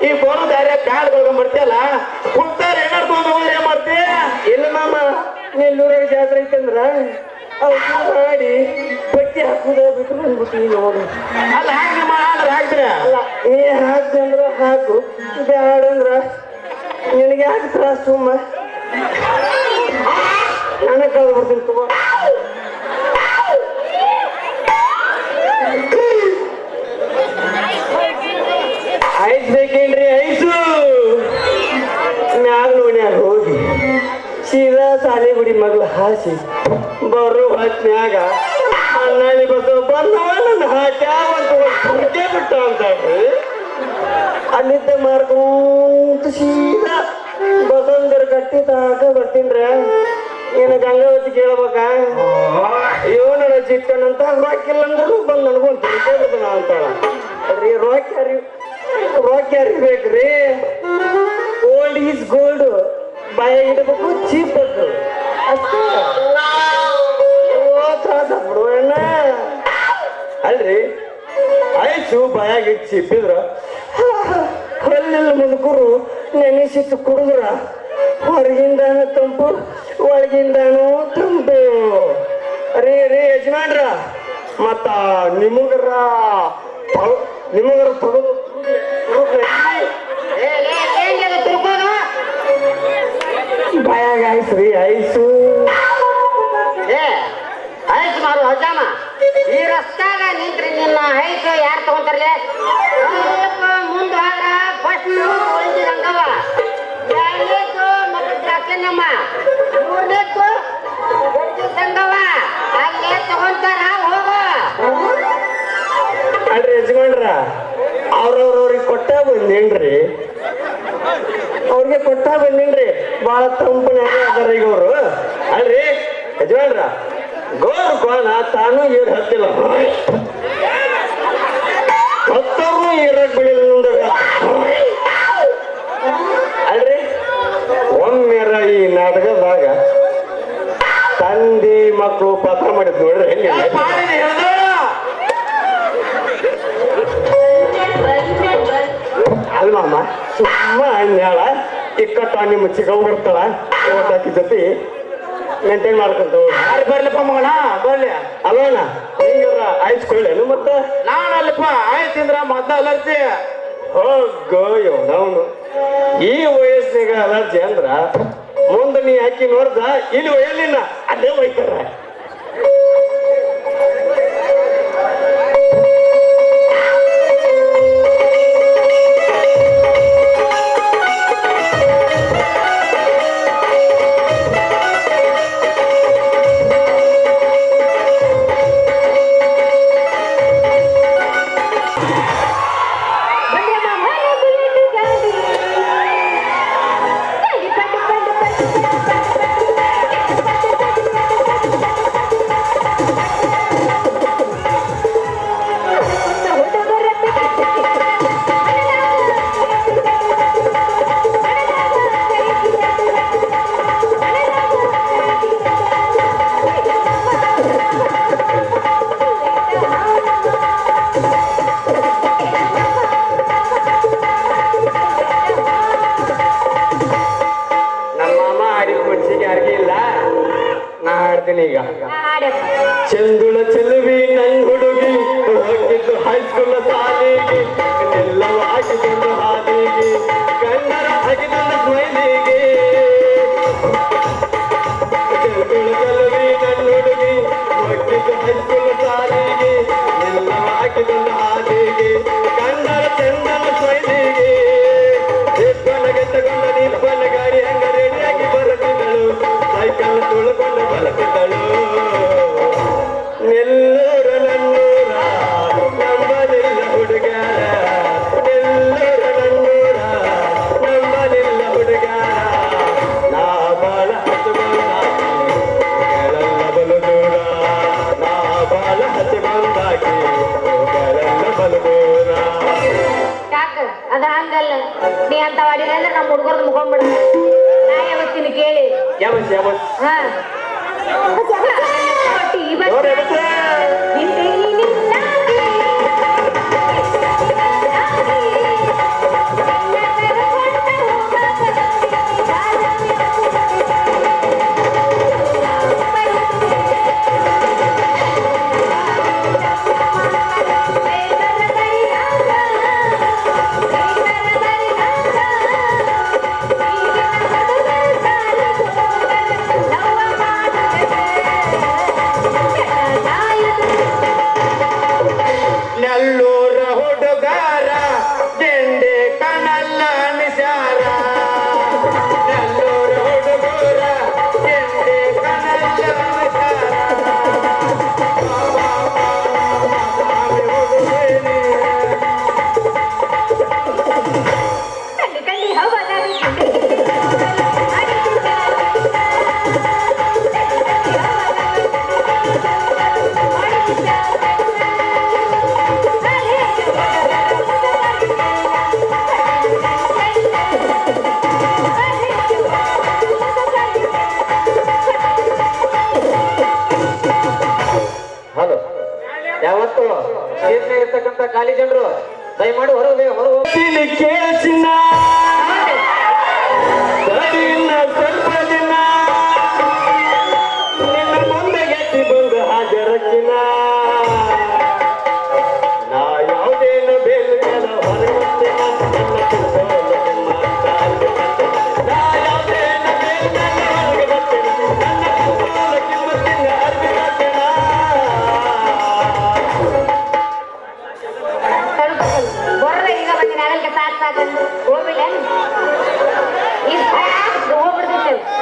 ಈ ಬೋನು ದಾರಿ ಬ್ಯಾಡ್ಗಳು ಬರ್ತಿಯಲ್ಲ ಕುಂತಾರ ಏನಾರು ತಗೊಂಡ್ ಏನ್ ಮಾಡ್ತಿ? ಇಲ್ಲ ಮಾಮ, ನೆಲ್ಲೂರಾಗ ಜಾತ್ರೆ ಐತಂದ್ರ ಅವ್ರು ಮಾಡಿ ಬಟ್ಟೆ ಹಾಕುದ ಬಿಟ್ಟು ಬಂದ್ಬಿಟ್ಟು ನೋಡು. ಅಲ್ಲ ಹಾಕಿ ಅಂದ್ರೆ ಹಾಕ್ತೀರ. ಅಲ್ಲ ನೀ ಹಾಕ್ದೆ ಅಂದ್ರ ಹಾಕು, ಬ್ಯಾಡಂದ್ರ ನಿನಗೆ ಯಾಕೆ ತ್ರಾಸ? ಸುಮ್ಮ ನಾನೇ ಕಳ್ದು ಬರ್ತೀನಿ ತಗೋ. ಐಸ್ ಬೇಕೇನ್ರಿ? ಐಸು ಮ್ಯಾಗ ನೋಡ್ಯಾರ ಹೋಗಿ ಸೀದಾ ಸಾಲಿಗುಡಿ ಮಗ್ಳು ಹಾಸಿ ಬರೋ ಹೊತ್ನ್ಯಾಗ ಅಣ್ಣಾಳಿ ಬಸವ ಬಂದವ ನನ್ನ ಹಾಟ್ಯಾವಂತ ಹುಡುಕೆ ಬಿಟ್ಟ ಅಂತ ಅಲ್ಲಿದ್ದ ಮಾರ್ಕೊಂತ ಸೀದಾ ಬಸವಂತರ ಕಟ್ಟಿ ತಾಕ ಬರ್ತೀನ್ರ. ಏನ ಗಂಗಾವತಿ ಕೇಳ್ಬೇಕ? ಇವನಡ ಚಿಕ್ಕಣ್ಣಂತ ರೊಕ್ಕಿಲ್ಲ ಅಂದ್ರೂ ಬಂದು ನನ್ಗೊಂದು ಹುಡುಕೆ ಬಿಡ್ತಾನ ಅಂತಾಳ. ಅದ್ರಿ ರೊಕ್ಕ ಯಾರಿಗ್ಬೇಕ್ರಿ? ಓಲ್ಡ್ ಈಸ್ ಗೋಲ್ಡ್, ಬಾಯ ಇಡಬೇಕು, ಚೀಪ್ ಅದು ಅಷ್ಟೇ. ತ್ರಾಸ ಬಿಡು ಅಣ್ಣ. ಅಲ್ರಿ ಐಸು ಬಾಯಾಗಿ ಚಿಪ್ಪಿದ್ರ ಕಲ್ಲಿಲ್ಲ ಮುದುಕರು ನೆನೆಸಿಟ್ಟು ಕುಡಿದ್ರ ಹೊರಗಿಂದಾನು ತಂಪು ಒಳಗಿಂದಾನು ತಂಪು. ರೀ ಯಜಮಾನ್ರ, ಮತ್ತ ನಿಮಗರ ತಗೋದು ಬಾಯಾಗ ಐಸ್ರಿ ಐಸು. ಐಸ್ ಮಾರು ಹಜಾಮ, ಈ ರಸ್ತಾಗ ನಿಂತ್ರಿ ನಿನ್ನ ಐಸ್ ಯಾರು ತಗೊಂತಾರಲೆ? ಸ್ವಲ್ಪ ಮುಂದೆ ಹೋದ್ರ ಫಸ್ಟ್ ರಂಗವ, ಎರಡನೇದು ಮತ್ತು ದ್ರಾಕ್ಷನಮ್ಮ, ಮೂರನೇದು ಸಂಗವ, ಅಲ್ಲೇ ತಗೊಂತಾರ ಹೋಗು. ಅಲ್ರಿ ಯಜಮಾನ್ರ, ಅವ್ರವ್ರವ್ರಿಗೆ ಕೊಟ್ಟ ಬಂದೇನ್ರಿ, ಅವ್ರಿಗೆ ಕೊಟ್ಟ ಬಂದೇನ್ರಿ. ಬಾಳ ತಂಪನ್ಯಾಗ ಅದಾರ ಈಗ ಅವರು. ಅಲ್ರಿ ಯಜಮಾನ್ರ, ಗೋರ್ ಗೋಣ ತಾನು ಏರ್ ಹತ್ತಿಲ್ಲ, ಹತ್ತರು ಏರಕ್ ಬಿಡಿಲ್ಲ. ಅಲ್ರಿ ಒಮ್ಮೆರ ಈ ನಾಟಕದಾಗ ತಂದೆ ಮಕ್ಕಳು ಪಾತ್ರ ಮಾಡಿದ್ ನೋಡ್ರಿ ಹೆಂಗೆ? ಅಲ್ಮಮ್ಮ ಸುಮ್ಮ ಅನ್ಯಾಳ ಇಕ್ಕಟ್ಟ ನಿಮ್ಮ ಚಿಗವ್ ಬರ್ತಾಳ ಓಟಾಕಿ ಜೊತೆ ಮೇಂಟೈನ್ ಮಾಡ್ಕೊಂತ ಯಾರು ಬರ್ಲಪ್ಪ ಮಗಣ ಬರ್ಲಿ ಅಲ್ಲೋಣ ಹಿಂಗಾರ ಆಯ್ಸ್ಕೊಳ್ಳೇನು ಮತ್ತೆ ನಾನಲ್ಲಪ್ಪ ಆಯ್ತಿಂದ್ರ ಮೊದ್ಲ ಅಲರ್ಜಿ ಹೋಗೋ ಅವನು ಈ ವಯಸ್ಸಿನಾಗ ಅಲರ್ಜಿ ಅಂದ್ರ ಮುಂದೆ ನೀ ಹಾಕಿ ನೋಡ್ದ ಇಲ್ಲಿ ಒಯ್ಯಲಿನ ಅದೇ ಒಯ್ತಾರ ಈಗ ಚಂದುಳ ಚೆಲುವಿ ನನ್ ಹುಡುಗಿ ಹೋಗಿದ್ದು ಹೈಸ್ಕೂಲ್ ಸಾಲಿಗೆ ಎಲ್ಲವೂ ಆಗಿದ್ದು ಹಾದಿಗೆ ಕನ್ನಡ ಆಗಿದ್ದ ಸ್ಮೈಲಿಗೆ ಚಂದುಳ ಚೆಲುವಿ ನನ್ ಹುಡುಗಿ ಹೋಗಿದ್ದು ಹೈಸ್ಕೂಲ್ ಸಾಲಿಗೆ ಎಲ್ಲವೂ ಆಗಿದ್ದು ಹಾದಿಗೆ ಕನ್ನಡ ಚಂದನ ಸ್ಮೈಲಿಗೆ ಇಬ್ಬನಿಗೆ ತಗೊಂಡ ನಿಬ್ಬನ ಗಾಡಿ ಹಂಗ ರೆಡಿಯಾಗಿ ಬರುತ್ತಿದ್ದಳು ಸೈಕಲ್ ತುಳ್ಕೊಂಡು ಬರುತ್ತಿದ್ದಳು ನೆಲ್ಲೂರ ನನ್ನೂರ ನಂಬಲಿಲ್ಲ ಹುಡುಗಾರ ನೆಲ್ಲೂರ ನನ್ನೂರ ನಂಬಲಿಲ್ಲ ಹುಡುಗಾರ ನಾ ಬಾಳ ಹಚ್ಚುಗೊಂದಾಕಿ ಬಲು ದೂರ ನಾ ಬಾಳ ಹಚ್ಚುಗೊಂದಾಕಿ ಬಲು ದೂರ ಅದ ಹಂಗಲ್ಲ ನೀ ಅಂತ ಮಾಡಿದ್ರೆ ಅಂದ್ರೆ ನಮ್ಮ ಹುಡುಗರ್ದು ಮುಕೊಂಡ್ಬಿಡ ನಾ ಯಾವತ್ತಿನ ಕೇಳಿ ಯಾವತ್ ಯಾವತ್ ಹಾ ನೆಲ್ಲೂರ ಹುಡುಗಾರ ಗೆಂಡೆ ಕನಲ್ಲ ನಿಸಾರ ನೆಲ್ಲೂರ ಹುಡುಗರ ಗೆಂಡೆ ಕನಲ್ಲ ನಿಸಾರ ಹಲೋ ಯಾವತ್ತು ಸ್ಟೇಜ್ನಾಗ ಇರ್ತಕ್ಕಂಥ ಖಾಲಿ ಜನರು ದಯಮಾಡಿ ಹೊರಗೆ ಹೊರಗೆ ಕೇಳಿಸಿನ ಸ್ವಲ್ಪ ದಿನ ನಿನ್ನ ಮುಂದೆ ಗೆಟ್ಟಿ ಬಂದು ಹಾಜರಕ್ಕಿನ ನಾ ಯಾವುದೇನು ಬೇಲ್ಗಳ ಹೊರಗುತ್ತಿನ ನಾ ಯಾವುದೇನು ಬೇಲ್ಗಳ ಹೊರಗುತ್ತಿನ ನನ್ನ ಕಿಮ್ಮತ್ತಿನ ಅರ್ಬಿಗತ್ತಿನ ಬರ್ರ ಈಗ ಬಂದಿನ ಅದಕ್ಕೆ ಸಾಕು ಸಾಕು ಹೋಗ್ಬಿಡ ಹೋಗ್ಬಿಡ್ತೇವೆ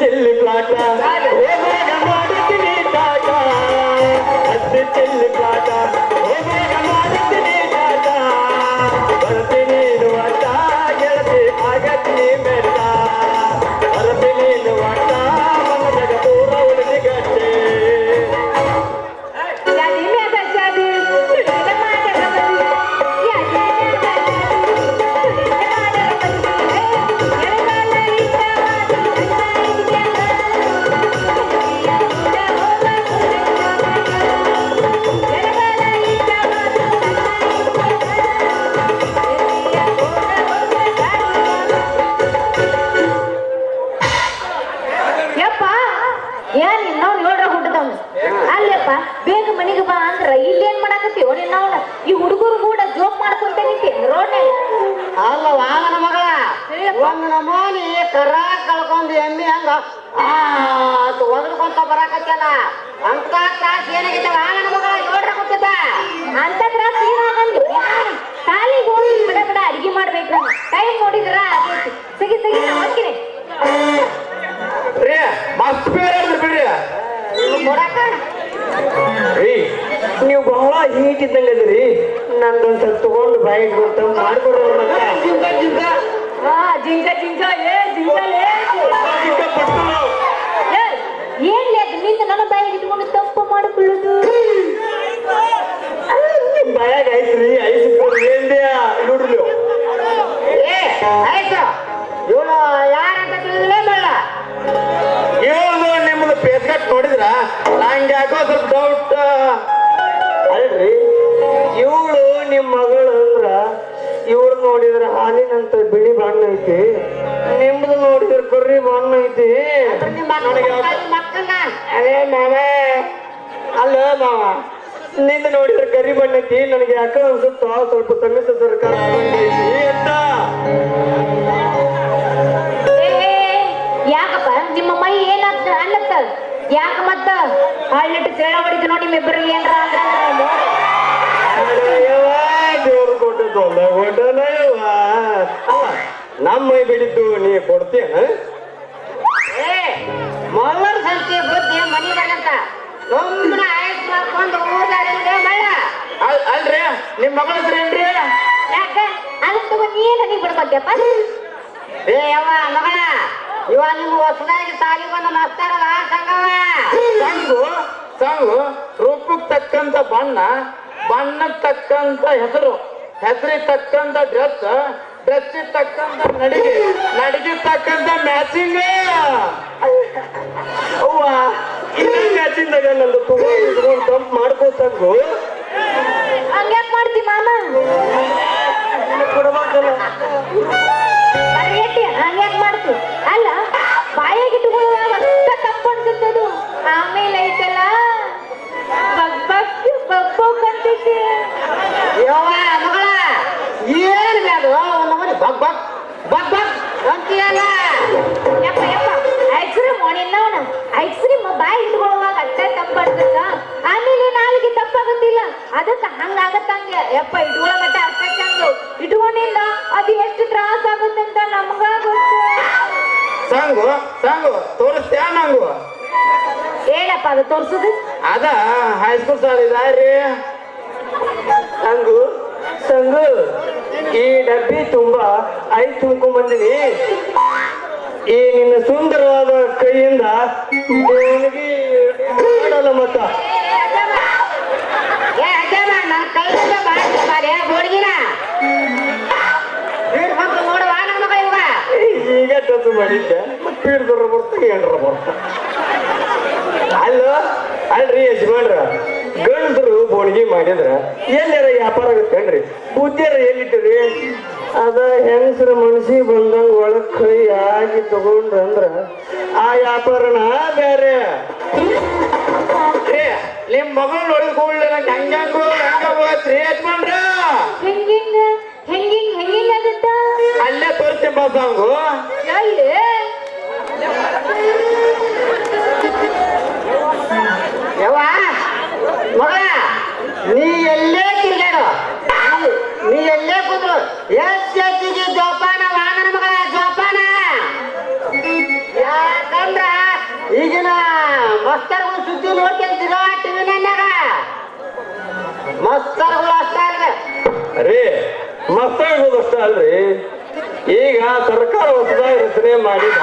ಚೆಲ್ಲಿ ಪ್ಲಾಟ ಹೋಗುವಾಗ ಮಾಡುತ್ತೀನಿ ಟಾಟ ಹತ್ತು ಚೆಲ್ಲಿ ಪ್ಲಾಟ ಹೋಗುವಾಗ ಮಾಡುತ್ತೀನಿ ಟಾಟ ಬರ್ತೀನಿ ವಾಟ ಗೆಳತಿ ಆಗತ್ತೀನಿ ಬೆಟ್ಟ ಬರ್ತೀನಿ ವಾಟ ಮನದಾಗ ಪೂರ ಉಳಿದಿಗಟ್ಟೆ ಏನ್ ಇನ್ನವ್ ನೋಡ್ರ ಹುಟ್ಟದವ್ ಅಲ್ಲಪ್ಪ ಬೇಗ ಮನಿಗೆ ಬಾ ಅಂದ್ರ ಇಲ್ಲೇನ್ ಮಾಡಾಕತ್ತೀವ ನಿನ್ನವನ ಈ ಹುಡುಗರು ಕೂಡ ಜೋಕ್ ಮಾಡ್ಕೊಂತ ನಿಂತಿ ರೋಡ್ ಅಲ್ಲ ವಾಮನ ಮಗಳ ಒಂದು ನಮೂನಿ ಕರ ಕಳ್ಕೊಂಡು ಎಮ್ಮಿ ಹಂಗ ಒದರ್ಕೊಂತ ಬರಾಕತ್ತಲ್ಲ ಅಂತ ತ್ರಾಸ ಏನಾಗಿದ್ದ ವಾಮನ ಮಗಳ ನೋಡ್ರ ಕೊಟ್ಟಿದ್ದ ಅಂತ ತ್ರಾಸ ಏನಾಗಂದು ಸಾಲಿಗೆ ಹೋಗಿ ಬಿಡ ಬಿಡ ಅಡಿಗೆ ಮಾಡ್ಬೇಕು ಟೈಮ್ ನೋಡಿದ್ರ ಆಗೈತಿ ಸಗಿ ಸಗಿ ನಾ ಹೋಗ್ತೀನಿ ಮಸ್ತ್ ಬಿಡ್ರಿ ಕೊಡಕ ನೀವು ಬಹಳ ಹೀಟ್ ಇದ್ದಂಗೆ ಅದ್ರಿ ನಂದೊಂದ್ ಸ್ವಲ್ಪ ತಗೊಂಡು ಬಾಯಿ ಇಟ್ಕೊಂತ ಮಾಡ್ಕೊಡೋರು ಜಿಂಕ ಜಿಂಕ ಏ ಏನ್ಲಿ ಅದು ನಿಂತ ನನ್ನ ಬಾಯಿಗೆ ಇಟ್ಕೊಂಡು ತಪ್ಪು ಮಾಡಿಕೊಳ್ಳುದು ಬಾಯಾಗ ಐತ್ರಿ ಐಸ್ ಏನ್ದ್ಯಾ ನೋಡ್ರಿ ಆಯ್ತು ಇವಳು ಯಾರಂತ ತಿಳಿದಿಲ್ಲ ಮಲ್ಲ ಇವ್ರದು ನಿಮ್ಮದು ಪೇಸ್ಕಟ್ ನೋಡಿದ್ರ ನಂಗೆ ಯಾಕೋ ಸ್ವಲ್ಪ ಡೌಟ್ ಅಲ್ರಿ ಇವಳು ನಿಮ್ ಮಗಳು ಅಂದ್ರ ಇವಳು ನೋಡಿದ್ರ ಹಾಲಿನಂತ ಬಿಳಿ ಬಣ್ಣ ಐತಿ ನಿಮ್ದು ನೋಡಿದ್ರ ಕರ್ರಿ ಬಣ್ಣ ಐತಿ ಮಕ್ಕಳನ್ನ ಅದೇ ಮಾವ ಅಲ್ಲ ಮಾವ ನಿಂದ ನೋಡಿದ್ರ ಕರಿ ಬಣ್ಣ ಐತಿ ನನಗೆ ಯಾಕೋ ಅನ್ಸುತ್ತ ಸ್ವಲ್ಪ ಸಮ್ಮಿಶ್ರ ಸರ್ಕಾರ ಐತಿ ಅಂತ ಯಾಕಪ್ಪ ನಿಮ್ಮ ಮೈ ಏನಾಗ್ತ ಅನ್ನತ್ತ ಯಾಕ ಮತ್ತ ಹಳ್ಳಿಟ್ಟು ಸೇಳ ಹೊಡಿತು ನೋಡಿ ನಿಮ್ಮಿಬ್ಬರಿಗೆ ಏನ್ರ ದೇವ್ರು ಕೊಟ್ಟದ್ದು ನಮ್ಮ ಮೈ ಬಿಡಿದ್ದು ನೀ ಕೊಡ್ತೀಯ ಮೊಲ್ಲರ ಸಂತಿ ಬುದ್ಧಿ ಮನಿ ಬರಂತ ಸುಮ್ಮನೆ ಆಯ್ತು ಮಾಡ್ಕೊಂಡು ಊರಾಡಿದ್ರೆ ಮಳ್ಳ ಅಲ್ರಿ ನಿಮ್ ಮಗಳ ಹೆಸರು ಏನ್ರಿ ಯಾಕ ಅದನ್ನ ತಗೊಂಡು ನೀನ್ ನನಗೆ ಬಿಡ್ಕೊಡ್ತೀಯಪ್ಪ ಏ ಯವ್ವ ಮಗಳ ಇವ ನಿಮ್ಮ ಹೊಸದಾಗಿ ಸಾಲಿ ಬಂದ ಮಾಸ್ತಾರಲ್ಲ ಸಂಗವ ಸಂಗು ರೂಪಕ್ಕೆ ತಕ್ಕಂತ ಬಣ್ಣ ಬಣ್ಣಕ್ಕೆ ತಕ್ಕಂತ ಹೆಸರು ಹೆಸರಿಗೆ ತಕ್ಕಂತ ಡ್ರೆಸ್ ಡ್ರೆಸ್ಸಿಗೆ ತಕ್ಕಂತ ನಡಿಗೆ ತಕ್ಕಂತ ಮ್ಯಾಚಿಂಗ್ ಅವ್ವ ಇದ್ರ ಮ್ಯಾಚಿಂದಾಗ ನಂದು ತಗೊಂಡು ತಂಪ್ ಮಾಡ್ಕೋತಂಗು ಹಂಗ್ಯಾಕ್ ಮಾಡ್ತಿ ಮಾಮ ಕೊಡ್ಬೇಕಲ್ಲ ಹಂಗ್ಯಾಕ್ ಮಾಡ್ತಿ ಅಲ್ಲ ಬಾಯಾಗಿ ಇಟ್ಕೊಳ್ಳುವಾಗ ಅಷ್ಟ ತಪ್ಪು ಅನ್ಸುತ್ತದು ಆಮೇಲೆ ಐತಲ್ಲ ಬಗ್ಬಗ್ಕಂತೈತಿ ಯವ್ವ ಮಗಳ ಏನ್ ಬೇದು ನಮ್ಮನೆ ಬಗ್ ಬಗ್ ಬಗ್ ಬಗ್ ಅಂತೀಯಲ್ಲ ಯಪ್ಪ ಐಸ್ಕ್ರೀಮ್ ನಿನ್ನವನ ಐಸ್ಕ್ರೀಮ್ ಬಾಯಿ ಇಟ್ಕೊಳ್ಳುವಾಗ ಅಷ್ಟೇ ತಪ್ಪು ಅನ್ಸುತ್ತ ಆಮೇಲೆ ನಾಲ್ಗೆ ತಪ್ಪಾಗುತ್ತಿಲ್ಲ ಅದಕ್ಕೆ ಹಂಗಾಗತ್ತಂಗೆ ಯಪ್ಪ ಇಟ್ಕೊಳ್ಳೋ ಮಟ್ಟ ಅಷ್ಟೇ ಚಂದು ಇಟ್ಕೊಂಡಿಂದ ಅದು ಎಷ್ಟು ತ್ರಾಸ ಆಗುತ್ತೆ ಅಂತ ನಮ್ಗ ಗೊತ್ತು ಸಂಗು ತೋರಿಸ್ತ್ಯಾ ನಂಗು ಏನಪ್ಪ ಅದು ತೋರ್ಸುದು ಅದ ಹೈಸ್ಕೂಲ್ ಸಾಲಿದಾರಿ ಸಂಗು ಈ ಡಬ್ಬಿ ತುಂಬಾ ಐಸ್ ತುಂಬ್ಕೊಂಡ್ ಬಂದಿನಿ ಈ ನಿನ್ನ ಸುಂದರವಾದ ಕೈಯಿಂದ ದೇವನಿಗೆ ಮಾಡಲ್ಲ ಮತ್ತ ಏ ಅಜ್ಜಮ್ಮ ನನ್ನ ಕೈಯಿಂದ ಬಾಯ್ತು ಬಾರಿ ಬೋಡ್ಗಿನ ಹಿಡ್ಕೊಂಡು ನೋಡುವ ನನ್ನ ಮಗ ಇವ ಈಗ ಟಚ್ ಮಾಡಿದ್ದೆ ಮತ್ತೆ ಹಿಡ್ದ್ರ ಬರ್ತ ಏನ್ರ ಬರ್ತ ಅಲ್ರಿ ಯಜಮಾನ್ರ ಗಂಡಸರು ಬೋಳ್ಗಿ ಮಾಡಿದ್ರ ಎಲ್ಲಾರ ವ್ಯಾಪಾರ ಆಗುತ್ತೇನ್ರಿ ಬುದ್ಧಿಯಾರ ಎಲ್ಲಿಟ್ಟಿರಿ ಅದ ಹೆಂಗಸರ ಮನಸ್ಸಿಗೆ ಬಂದಂಗ ಒಳಗ್ ಕೈ ಆಗಿ ತಗೊಂಡ್ರಂದ್ರ ಆ ವ್ಯಾಪಾರನ ಬೇರೆ ನಿಮ್ ಮಗಳು ನೋಡಿದ ಕೂಡಲೇ ನಂಗೆ ಹಂಗ ಹೋಗತ್ರಿ ಯಜಮಾನ್ರ ಹೆಂಗಿಂಗ್ ಆಗುತ್ತ ಅಲ್ಲೇ ತೋರಿಸ್ತೀನಿ ಬಾ ಸಾಂಗು ಎಲ್ಲಿ ಯವ್ವ ಮಗ ನೀ ಎಲ್ಲೇ ತಿರ್ಗಾಡು ನೀ ಎಲ್ಲೇ ಕೂದ್ರು ಎಷ್ಟಿಗೆ ಜೋಪಾನ ವಾಹನ ಮಗಳ ಜೋಪಾನ ಯಾಕಂದ್ರ ರೀ ಮಸ್ತ್ ಆಗೋದಷ್ಟ ಅಲ್ರಿ, ಈಗ ಸರ್ಕಾರ ಹೊಸದಾಗಿ ರಚನೆ ಮಾಡಿದ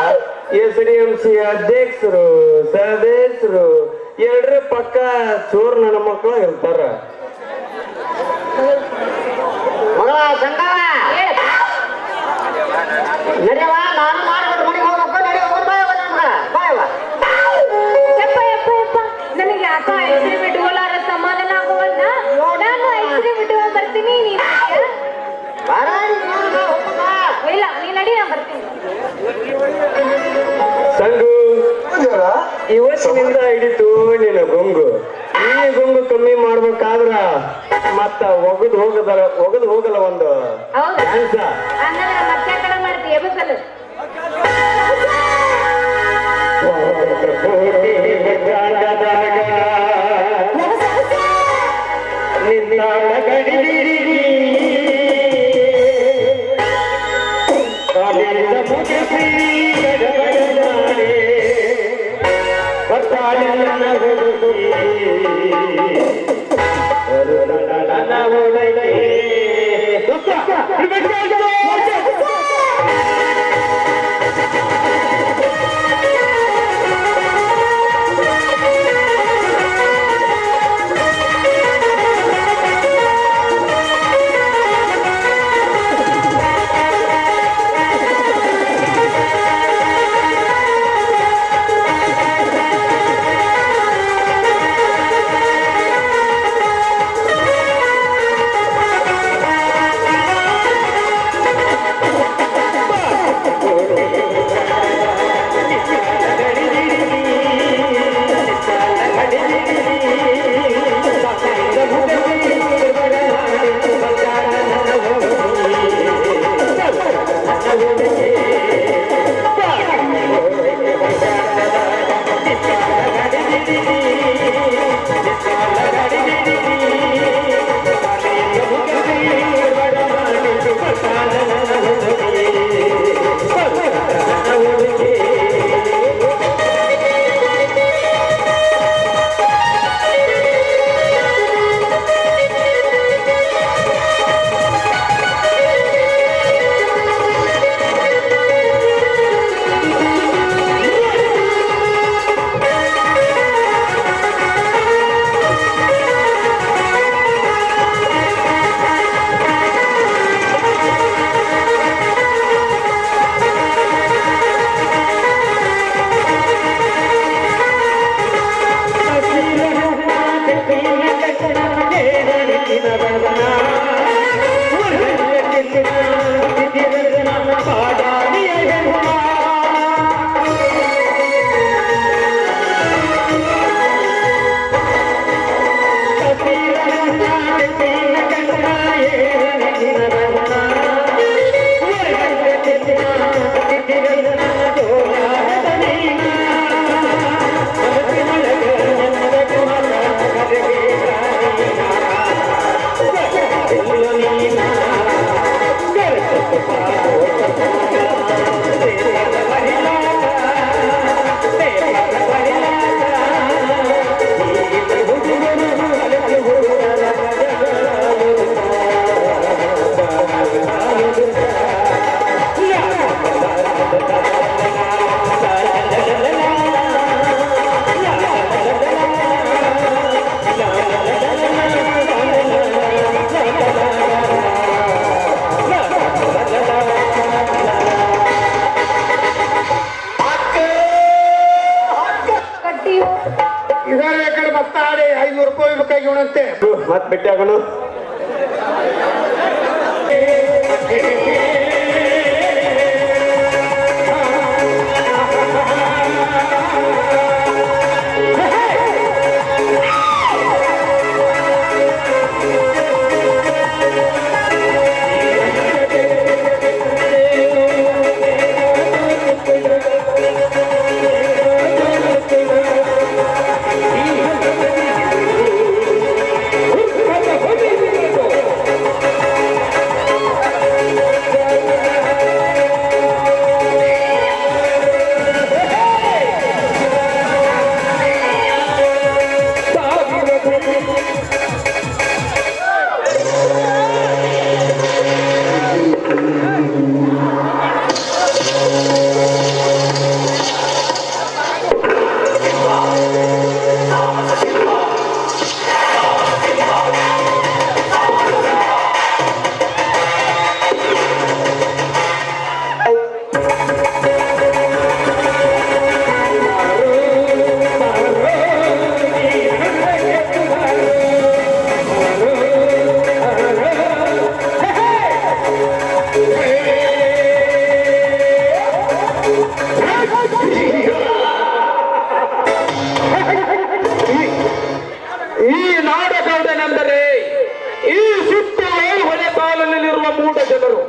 SDMC ಅಧ್ಯಕ್ಷರು ಸದಸ್ಯರು ಎರಡರ ಪಕ್ಕ ಚೋರ್ ನನ್ನ ಮಕ್ಕಳು ಇರ್ತಾರ. ಮಗಳ ಸಂಗವ ನಡೆಯವ, ನಾನು ಮಾಡ್ಬಿಟ್ಟು ಮನೆಗೆ ಹೋಗ್ಬೇಕು. ನಡಿ ಬಾಯವ. ನನಗೆ ಯಾಕೋ ಐಸ್ಕ್ರೀಮ್ ಇಟ್ಕೊಳ್ಳಾರ ಸಮಾಧಾನ ಆಗೋವಲ್ಲ. ನಾನು ಐಸ್ಕ್ರೀಮ್ ಇಟ್ಕೊಂಡು ಬರ್ತೀನಿ, ನೀನು ಇಲ್ಲ ನೀ ನಡಿ, ನಾ ಬರ್ತೀನಿ. ಸಂಗು ಇವತ್ತಿನಿಂದ ಹಿಡಿತು ನಿನ್ನ ಗುಂಗು. ಈ ಗುಂಗು ಕಮ್ಮಿ ಮಾಡ್ಬೇಕಾದ್ರ ಮತ್ತ ಒಗದು ಹೋಗಲ್ಲ ಒಂದು ಹೌದಾ? ಡ್ಯಾನ್ಸ. ಹಂಗಂದ್ರೆ ಮತ್ತೆ ಆ ಕಡೆ ಮಾಡ್ತೀಯ ಬಸ್ಸಲ್ಲ. ಮತ್ ಭೇಟಿ ಆಗೋಣ. Hey! ಕಾಲದಲ್ಲಿರುವ ಮೂಢ ಜನರು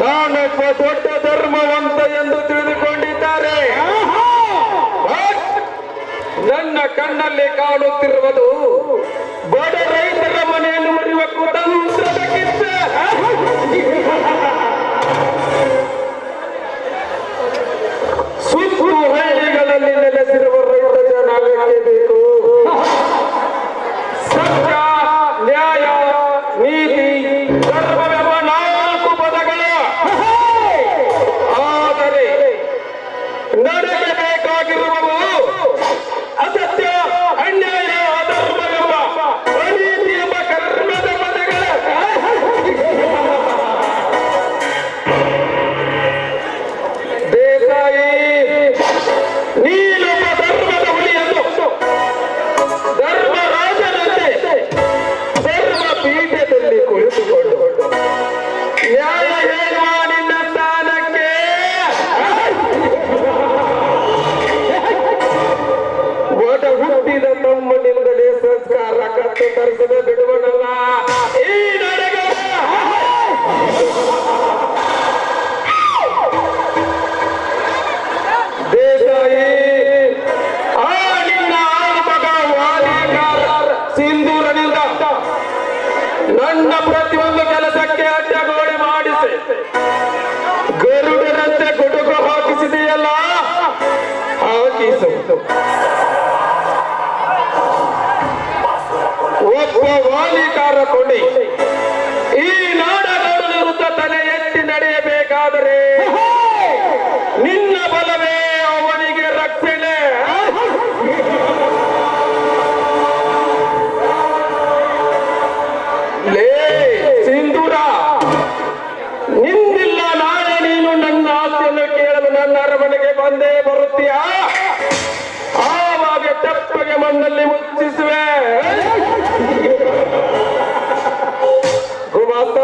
ನಾನೊಬ್ಬ ದೊಡ್ಡ ಧರ್ಮವಂತ ಎಂದು ತಿಳಿದುಕೊಂಡಿದ್ದಾರೆ. ನನ್ನ ಕಣ್ಣಲ್ಲಿ ಕಾಣುತ್ತಿರುವುದು ಬಡ ರೈತರ ಮನೆಯನ್ನು ಮುರಿಯುವ ಕುತಂತ್ರದ ಕಿಚ್ಚ. ಸುತ್ತು ಹಳ್ಳಿಗಳಲ್ಲಿ ನೆಲೆಸಿರುವ ರೈತ ಜನಾಂಗಕ್ಕೆ ಬೇಕು ಸತ್ಯ, ನ್ಯಾಯ, ನೀತಿ, ಧರ್ಮವೆಂಬ 4 ಪದಗಳು. ಆದರೆ ನನಗೆ ಬೇಕಾಗಿರುವವು ಅಸತ್ಯ, ಅನ್ಯಾಯ, ಅಧರ್ಮವೆಂಬ ಅನೀತಿ ಎಂಬ ಕರ್ಮದ ಪದಗಳ. ದೇಸಾಯಿ, ನೀನೊಬ್ಬ ಧರ್ಮದ ಹುಲಿಯನ್ನು ಧರ್ಮರಾಜನಂತೆ ಧರ್ಮ ಪೀಠದಲ್ಲಿ ಕುಳಿತುಕೊಂಡು ನ್ಯಾಯ ಹೇಳುವ ನಿನ್ನ ಸ್ಥಾನಕ್ಕೆ ಒಡ ಹುಟ್ಟಿದ ತಮ್ಮನಿಂದಲೇ ಸಂಸ್ಕಾರ ಕತ್ತು ತರಿಸದ ಬಿಡುವನಲ್ಲ ಈ ನಡೆಗಳ. ದೇಸಾಯಿ, ಆ ನಿನ್ನ ಮಗ ವಾಲಿಕಾರ ಸಿಂಧೂರನಿಂದ ನನ್ನ ಪ್ರತಿಯೊಂದು ಕೆಲಸಕ್ಕೆ ಅಡ್ಡಗೋಡೆ ಮಾಡಿಸಿ ಗರುಡನಂತೆ ಗುಡುಗು ಹಾಕಿಸಿದೆಯಲ್ಲ, ಹಾಕಿಸು. ಒಬ್ಬ ವಾಲಿಕಾರ ಕೊಂಡಿ ಈ ನಾಡಗಳ ವಿರುದ್ಧ ತಲೆ ಎತ್ತಿ ನಡೆಯಬೇಕಾದರೆ ನಿನ್ನ ಬಲವೇ ಅವನಿಗೆ ರಕ್ಷಣೆ. ಲೇ ಸಿಂಧೂರ, ನಿಂದಿಲ್ಲ ನಾಳೆ ನೀನು ನನ್ನ ಆಸ್ತಿಯನ್ನು ಕೇಳಲು ನನ್ನ ಅರಮನೆಗೆ ಬಂದೇ ಬರುತ್ತೀಯಾ? ಆವಾಗ ತೆಪ್ಪಗೆ ಮಣ್ಣಲ್ಲಿ ಮುಚ್ಚಿಸುವೆ. ಗುಮಾಸ್ತ,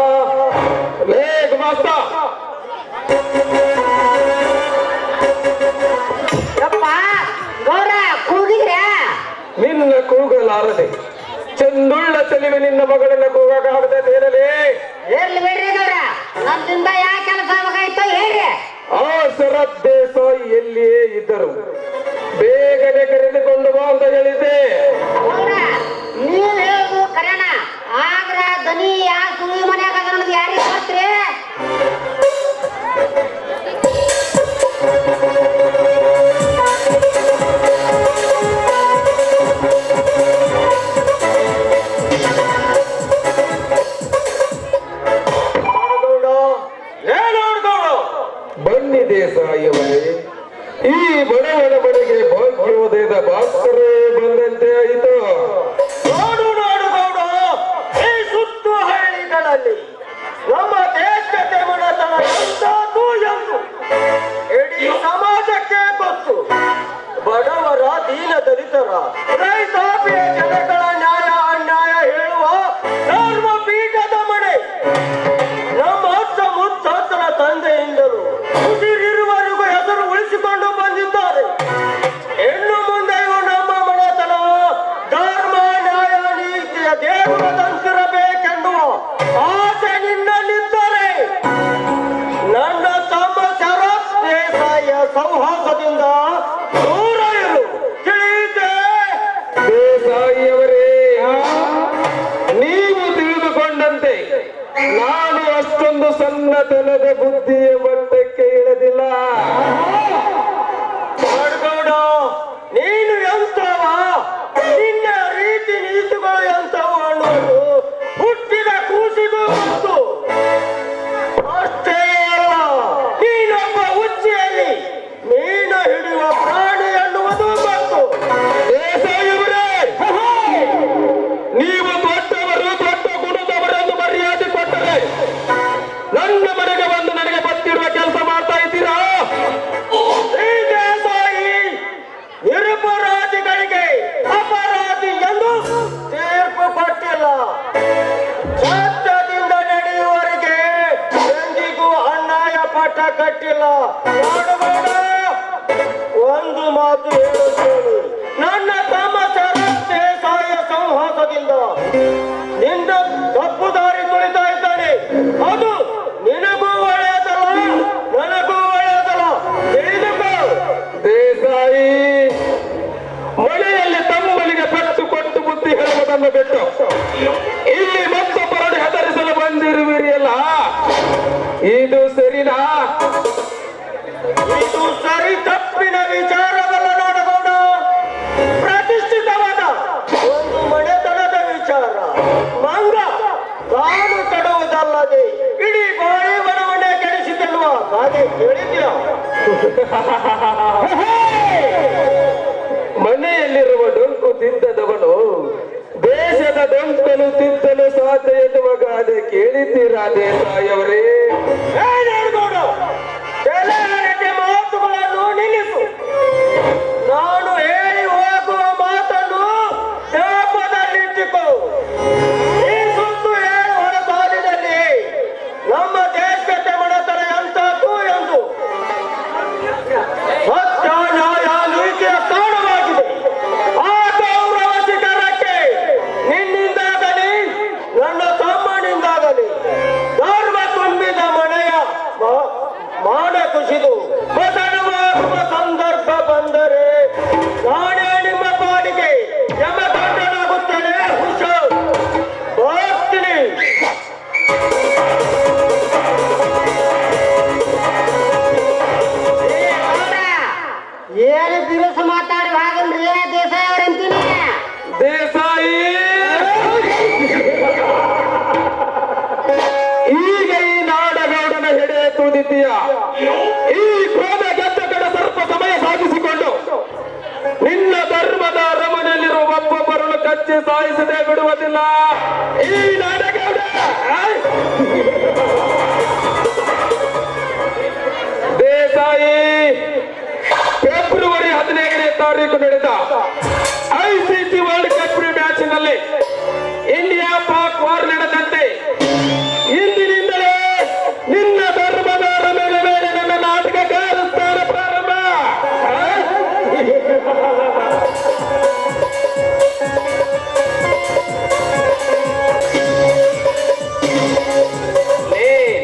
ಲೇ ಗುಮಾಸ್ತ, ಯಪ್ಪ ಗೌರ ಕೂಗಿದ್ರೆ ನಿನ್ನ ಕೂಗಲಾರದೆ ಚಂದುಳ್ಳ ಚೆಲುವೆ ನಿನ್ನ ಮಗಳನ್ನ ಕೂಗಾಗದೆ ನೇರಲೇ. ಇರ್ಲಿ ಬಿಡ್ರಿ ಗೌರ, ನಮ್ದಿಂದ ಯಾ ಕೆಲಸ ಬೇಕಾಯ್ತೋ ಹೇಳ್ರಿ. ಆ ಶರತ್ ದೇಸಾಯಿ ಎಲ್ಲಿಯೇ ಇದ್ದರು ಬೇಗನೆ ಕರೆದುಕೊಂಡು ಬಾ ಅಂತ ಹೇಳಿದ್ದೆ. ಗೌರ, ನೀವ್ ಹೇಳುದು ಕರೆನ, ಆದ್ರ ದನಿ ಯಾ ಸುಳಿ ಮನ್ಯಾಗ ಅನ್ನೋದು ಯಾರಿಗೆ ಗೊತ್ತ್ರಿ? ಬನ್ನಿ ದೇಸಾಯಿಯವರೇ, ಈ ಬಡವನ ಬಳಿಗೆ ಭಾಗ್ಯೋದಯದ ಭಾಸ್ಕರೇ ಬಂದಂತೆ ಆಯಿತು. ನೋಡು ನೋಡು ಗೌಡ, ಈ ಸುತ್ತು ಹಳ್ಳಿಗಳಲ್ಲಿ ನಮ್ಮ ದೇಶಕ್ಕೆ ಮನತನ ಎಂದಾಗೂ ಎಂದು ಇಡೀ ಸಮಾಜಕ್ಕೆ ಗೊತ್ತು. ಬಡವರ ದೀನ ದಲಿತರ ರೈತಾಪಿಯ ಜನಗಳ ನ್ಯಾಯ ಅನ್ಯಾಯ ಹೇಳುವ ಧರ್ಮ ಪೀಠದ ಮನೆ ನಮ್ಮ ಅಜ್ಜ ಮುತ್ತಜ್ಜನ ತಂದೆಯಿಂದಲೂ ಉಸಿರಿರುವವರೆಗೂ ಹೆಸರು ಉಳಿಸಿಕೊಂಡು ಬಂದಿದ್ದಾರೆ. ಇನ್ನು ಮುಂದೆಯೂ ನಮ್ಮ ಮನೆತನ ಧರ್ಮ ನ್ಯಾಯ ನೀತಿಯ ದೇಗುಲದಂತಿರಬೇಕೆನ್ನುವ ಆಸೆ ನಿನ್ನಲ್ಲಿದ್ದರೆ ನನ್ನ ತಮ್ಮ ಶರತ್ ದೇಸಾಯಿಯ ಸೌಹಾಸದಿಂದ ದೂರ ಇರು, ತಿಳಿಯಿತೆ? ದೇಸಾಯಿಯವರೇ, ನೀವು ತಿಳಿದುಕೊಂಡಂತೆ ನಾನು ಅಷ್ಟೊಂದು ಸಣ್ಣತನದ ಬುದ್ಧಿಯ ಮಟ್ಟಕ್ಕೆ ಇಳದಿಲ್ಲ. ಗೌಡ, ನೀನು ಎಂತವ, ನಿನ್ನ ರೀತಿ ನೀತಿಗಳು ಎಂತವ ಅನ್ನೋದು ಹುಟ್ಟಿದ ಕೂಸಿಗೂ ಗೊತ್ತು. ಅಷ್ಟೇ ಅಲ್ಲ, ನೀನೊಬ್ಬ ಹುಚ್ಚಿಯಲ್ಲಿ ಮೀನ ಹಿಡಿಯುವ ಪ್ರಾಣಿ ಎನ್ನುವುದು ಗೊತ್ತು. ದೇಸಾಯಿಯವರೇ, ನೀವು ದೊಡ್ಡವರು, ದೊಡ್ಡ ಗುಣದವರನ್ನು ಮರ್ಯಾದೆ ಕೊಟ್ಟರೆ ನನ್ನ ಮನೆಗೆ ಬಂದು ನನಗೆ ಬತ್ತಿರುವ ಕೆಲಸ ಮಾಡ್ತಾ ಇದ್ದೀರಾ? ಈ ದೇಸಾಯಿ ನಿರಪರಾಧಿಗಳಿಗೆ ಅಪರಾಧಿ ಎಂದು ತೀರ್ಪು ಕೊಟ್ಟಿಲ್ಲ. ಸತ್ಯದಿಂದ ನಡೆಯುವವರೆಗೆ ಎಂದಿಗೂ ಅನ್ಯಾಯ ಪಟ್ಟ ಕಟ್ಟಿಲ್ಲ. ನೋಡಬೇಡ, ಒಂದು ಮಾತು ಹೇಳುತ್ತೇನೆ, ನನ್ನ ತಮ್ಮ ಶರತ್ ದೇಸಾಯಿಯ ಸಂಹಾಸದಿಂದ ನಿನ್ನ ತಪ್ಪು ದಾರಿ ತುಳಿತಾ ಇರುವಿರಿಯಲ್ಲ, ಇದು ಸರಿನಾ? ಇದು ಸರಿ ತಪ್ಪಿನ ವಿಚಾರವಲ್ಲ ನಾಡಗೌಡ, ಪ್ರತಿಷ್ಠಿತವಾದ ಒಂದು ಮನೆತನದ ವಿಚಾರ. ಮಂಗ ತಾನು ಕೆಡುವುದಲ್ಲದೆ ಇಡೀ ಬಾಳಿ ಮನವನ್ನೇ ಕೆಡಿಸಿದಲ್ವಾ? ಹಾಗೆ ಕೇಳಿದ್ಯಾ? ಮನೆಯಲ್ಲಿರುವ ಡೊಂಕು ತಿದ್ದದವನು ದೇಶದ ಡೊಂಕಲು ತಿದ್ದಲು ಸಾಧ್ಯ ಎನ್ನುವ ಗಾದೆ ಕೇಳಿದ್ದೀರಾ ದೇಸಾಯವರೇ? ತಲೆಹರಟೆ ಮಾತುಗಳನ್ನು ನಿಲ್ಲಿಸು. ನಾನು ಹೇಳಿ ಹೋಗುವ ಮಾತನ್ನು ಜ್ಞಾಪಕದಲ್ಲಿಟ್ಟುಕೋ. ಈ ಸುತ್ತು ಹೇಳು ಹೊರ ಸಾಲಿನಲ್ಲಿ ನಮ್ಮ ದೇಶಕ್ಕೆ ಮನತನ ಎಂತದ್ದು ಎಂದು ಸತ್ಯ ನ್ಯಾಯ ನೀತಿಯ ಸ್ಥಾನವಾಗಿದೆ. ಆ ಗೌರವ ಶಿಖರಕ್ಕೆ ನಿನ್ನಿಂದಾಗಲಿ ನನ್ನ ತಮ್ಮನಿಂದಾಗಲಿ ಧರ್ಮ ತುಂಬಿದ ಮನೆಯ ಮಾನ ಕುಸಿದು ಬದಲಾಗುವ ಸಂದರ್ಭ ಬಂದರೆ ನಾನೇ ನಿಮ್ಮ ಪಾಲಿಗೆ ಯಮದಂಡನಾಗುತ್ತೇನೆ. ಹುಷಾರ್, ಬರ್ತೀನಿ. ಏನು ದಿವಸ ಮಾತಾಡಿ ಹಾಗಲ್ರಿ ದೇಸಾಯಿ ಅವ್ರಂತೀನಿ. ದೇಸಾಯಿ, ಈಗ ಈ ನಾಡಗೌಡನ ಹೆಡೆ ತುಳಿದಿದ್ದೀಯ. ಈ ಕ್ರೋಧ ಗೆದ್ದ ಕಡ ಸ್ವಲ್ಪ ಸಮಯ ಸಾಗಿಸಿಕೊಂಡು ನಿನ್ನ ಧರ್ಮದ ಅರಮನೆಯಲ್ಲಿರುವ ಒಬ್ಬೊಬ್ಬರನ್ನು ಕಚ್ಚಿ ಸಾಯಿಸದೆ ಬಿಡುವುದಿಲ್ಲ ಈ ನಾಡಗೌಡ. ದೇಸಾಯಿ, ಫೆಬ್ರವರಿ 15ನೇ ತಾರೀಕು ನಡೆದ ICC ವರ್ಲ್ಡ್ ಕಪ್ ಮ್ಯಾಚಿನಲ್ಲಿ ಇಂಡಿಯಾ ಪಾಕ್ ವಾರ್ ನಡೆದಂತೆ ಇಂದಿನಿಂದಲೇ ನಿನ್ನ ಧರ್ಮದ ಅರಮನೆ ಮೇಲೆ ನನ್ನ ನಾಟಕಕಾರ ಸ್ಥಾನ ಪ್ರಾರಂಭ.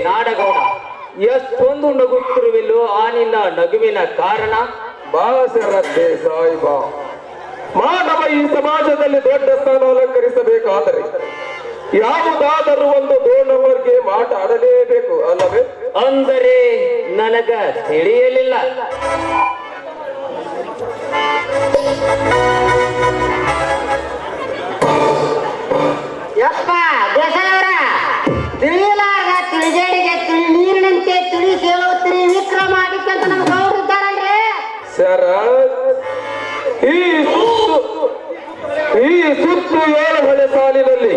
ನಾಡಗೌಡ, ಎಷ್ಟೊಂದು ನಗುತ್ತಿರುವಿಲ್ಲೋ ಆ ನಿನ್ನ ನಗುವಿನ ಕಾರಣ? ಬಾಸರತ್ತೆ ಸಾಯಿಬ, ಮಾನವ ಈ ಸಮಾಜದಲ್ಲಿ ದೊಡ್ಡ ಸ್ಥಾನ ಅಲಂಕರಿಸಬೇಕಾದರೆ ಯಾವುದಾದರೂ ಒಂದು ದೋಣವರ್ಗೆ ಮಾತಾಡಲೇಬೇಕು ಅಲ್ಲವೇ? ಅಂದರೆ ನನಗ ತಿಳಿಯಲಿಲ್ಲ. ಯಪ್ಪ ದೇಸಾಯವರ, ತಿಳಿಲಾಗ ತಿಳಿಗೇಡಿಗೆ ತಿಳಿ ನೀರಿನಂತೆ ತಿಳಿ ಕೇಳುತ್ತೀರಿ ವಿಕ್ರಮಾದಿತ್ಯ ಅಂತ ನಮ್ಮ ಗೌಡ್ರು ಇದ್ದಾರಲ್ರಿ. ಸರ, ಈ ಸುತ್ತು 7 ಹಳೆ ಸಾಲಿನಲ್ಲಿ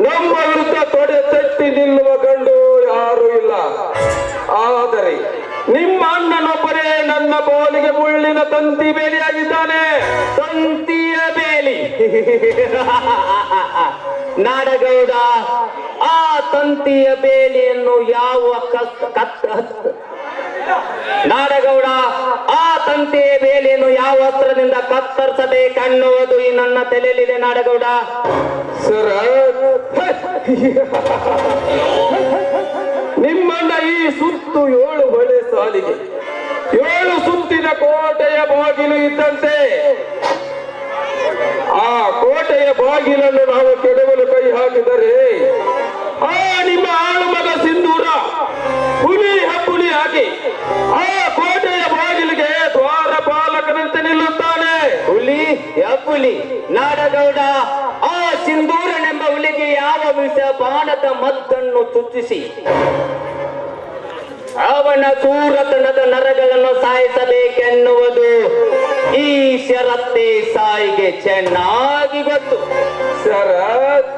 ನಮ್ಮ ವಿರುದ್ಧ ತೊಡೆ ತಟ್ಟಿ ನಿಲ್ಲುವ ಗಂಡು ಯಾರೂ ಇಲ್ಲ. ಆದರೆ ನಿಮ್ಮ ಅಣ್ಣನೊಬ್ಬರೇ ನನ್ನ ಬೋಲಿಗೆ ಮುಳ್ಳಿನ ತಂತಿ ಬೇಲಿಯಾಗಿದ್ದಾನೆ. ತಂತಿಯ ಬೇಲಿ. ನಾಡಗೌಡ, ಆ ತಂತಿಯ ಬೇಲಿಯನ್ನು ಯಾವ ನಾಡಗೌಡ, ಆ ತಂತಿಯ ಬೇಲಿಯನ್ನು ಯಾವ ಅಸ್ತ್ರದಿಂದ ಕತ್ತರಿಸಬೇಕನ್ನುವುದು ಈ ನನ್ನ ತಲೆಯಲ್ಲಿದೆ ನಾಡಗೌಡ. ಸರ, ನಿಮ್ಮಣ್ಣ ಈ ಸುತ್ತು 7 ಹೊಳೆ ಸಾಲಿಗೆ 7 ಸುತ್ತಿನ ಕೋಟೆಯ ಬಾಗಿಲು ಇದ್ದಂತೆ. ಆ ಕೋಟೆಯ ಬಾಗಿಲನ್ನು ನಾವು ಕೆಡವಲು ಕೈ ಹಾಕಿದರೆ ಆ ನಿಮ್ಮ ಆಳು ಮಗ ಸಿಂಧೂರ ಹುಲಿ ಹಾಕಿ ಆ ಕೋಟೆಯ ಬಾಗಿಲಿಗೆ ದ್ವಾರಪಾಲಕನಂತೆ ನಿಲ್ಲುತ್ತಾನೆ. ಹುಲಿ ನಾಡಗೌಡ, ಆ ಸಿಂಧೂರನೆಂಬ ಹುಲಿಗೆ ಯಾವ ವಿಷ ಬಾಣದ ಮದ್ದನ್ನು ಚುಚ್ಚಿಸಿ ಅವನ ಸೂರತನದ ನರಗಳನ್ನು ಸಾಯಿಸಬೇಕೆನ್ನುವುದು ಈ ಶರತ್ತೆ ಸಾಯಿಗೆ ಚೆನ್ನಾಗಿ ಗೊತ್ತು. ಶರತ್,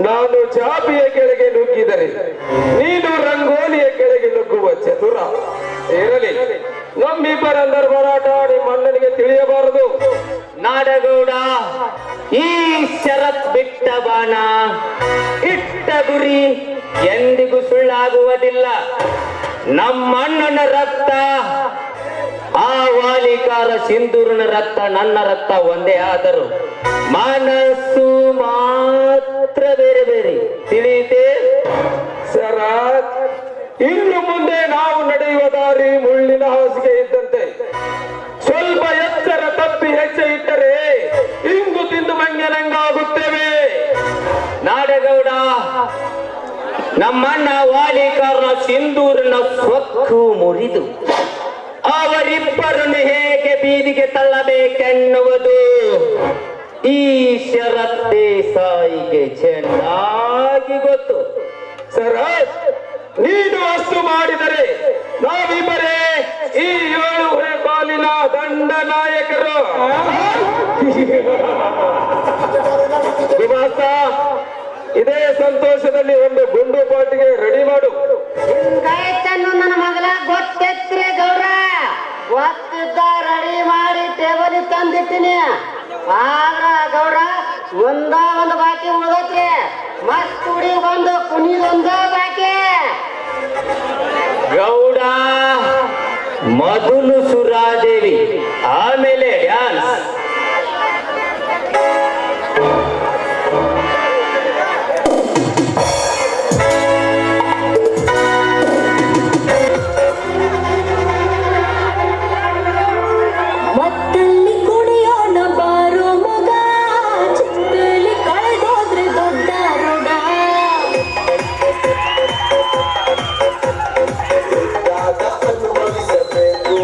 ನಾನು ಚಾಪಿಯ ಕೆಳಗೆ ನುಗ್ಗಿದರೆ ನೀನು ರಂಗೋಲಿಯ ಕೆಳಗೆ ನುಗ್ಗುವ ಚತುರ. ಇರಲಿ, ನಮ್ಮಿಬ್ಬರಂದರ ಹೋರಾಟ ನಿಮ್ಮ ಅಣ್ಣನಿಗೆ ತಿಳಿಯಬಾರದು. ನಾಡಗೌಡ, ಈ ಶರತ್ ಬಿಟ್ಟ ಬಾಣ ಇಟ್ಟ ಗುರಿ ಎಂದಿಗೂ ಸುಳ್ಳಾಗುವುದಿಲ್ಲ. ನಮ್ಮಣ್ಣನ ರಕ್ತ, ಆ ವಾಲಿಕಾರ ಸಿಂಧೂರನ ರಕ್ತ, ನನ್ನ ರಕ್ತ ಒಂದೇ ಆದರೂ ಮನಸ್ಸು ಮಾತ್ರ ಬೇರೆ ಬೇರೆ. ತಿಳಿಯಿತೆ ಶರತ್, ಇನ್ನು ಮುಂದೆ ನಾವು ನಡೆಯುವ ದಾರಿ ಮುಳ್ಳಿನ ಹಾಸಿಗೆ ಇದ್ದಂತೆ. ಸ್ವಲ್ಪ ಎಚ್ಚರ ತಪ್ಪಿ ಹೆಜ್ಜೆ ಇಟ್ಟರೆ ಇಂಗು ತಿಂದು ಮಂಗನಂಗಾಗುತ್ತೇವೆ. ನಾಡಗೌಡ, ನಮ್ಮಣ್ಣ ವಾಲಿಕಾರನ ಸಿಂಧೂರನ ಸ್ವತ್ತು ಮುರಿದು ಅವರಿಬ್ಬರನ್ನು ಹೇಗೆ ಬೀದಿಗೆ ತಳ್ಳಬೇಕೆನ್ನುವುದು ಈ ಶರತ್ ದೇಸಾಯಿಗೆ ಚೆನ್ನಾಗಿ ಗೊತ್ತು. ಸರ್, ನೀನು ಅಷ್ಟು ಮಾಡಿದರೆ ನಾವಿಬ್ಬರೇ ಈ 7 ಕಾಲಿನ ದಂಡ ನಾಯಕರು. ವಿವಾಸ, ಇದೇ ಸಂತೋಷದಲ್ಲಿ ಒಂದು ಗುಂಡು ಪಾಟಿಗೆ ರೆಡಿ ಮಾಡು. ಹಿಂಗಾಯ್ತನ್ನು ನನ್ನ ಮಗಳ ಗೊತ್ತೈತ್ರಿ ಗೌರ. ಗೊತ್ತಿದ್ದ ರೆಡಿ ಮಾಡಿ ಟೇಬಲ್ ತಂದಿಟ್ಟಿನಿ. ಆದ್ರ ಗೌರ ಒಂದು ಬಾಕಿ ಉಳ್ದೈತ್ರಿ. ಮಸ್ತ್ ಹುಡಿ ಬಂದು ಕುಣಿದೊಂದ ಬಾಕಿ. ಗೌಡ ಮೊದಲು ಸುರಾದೇವಿ, ಆಮೇಲೆ ಡ್ಯಾನ್ಸ್. ಮತ್ತಲ್ಲಿ ಕುಡಿಯೋಣ ಬಾರೋ ಮಗ, ಚಿಕ್ಕಲಿ ಕಳೆದೋದ್ರೆ ದೊಡ್ಡ ರೋಡ. ಅನುಭವಿಸಬೇಕು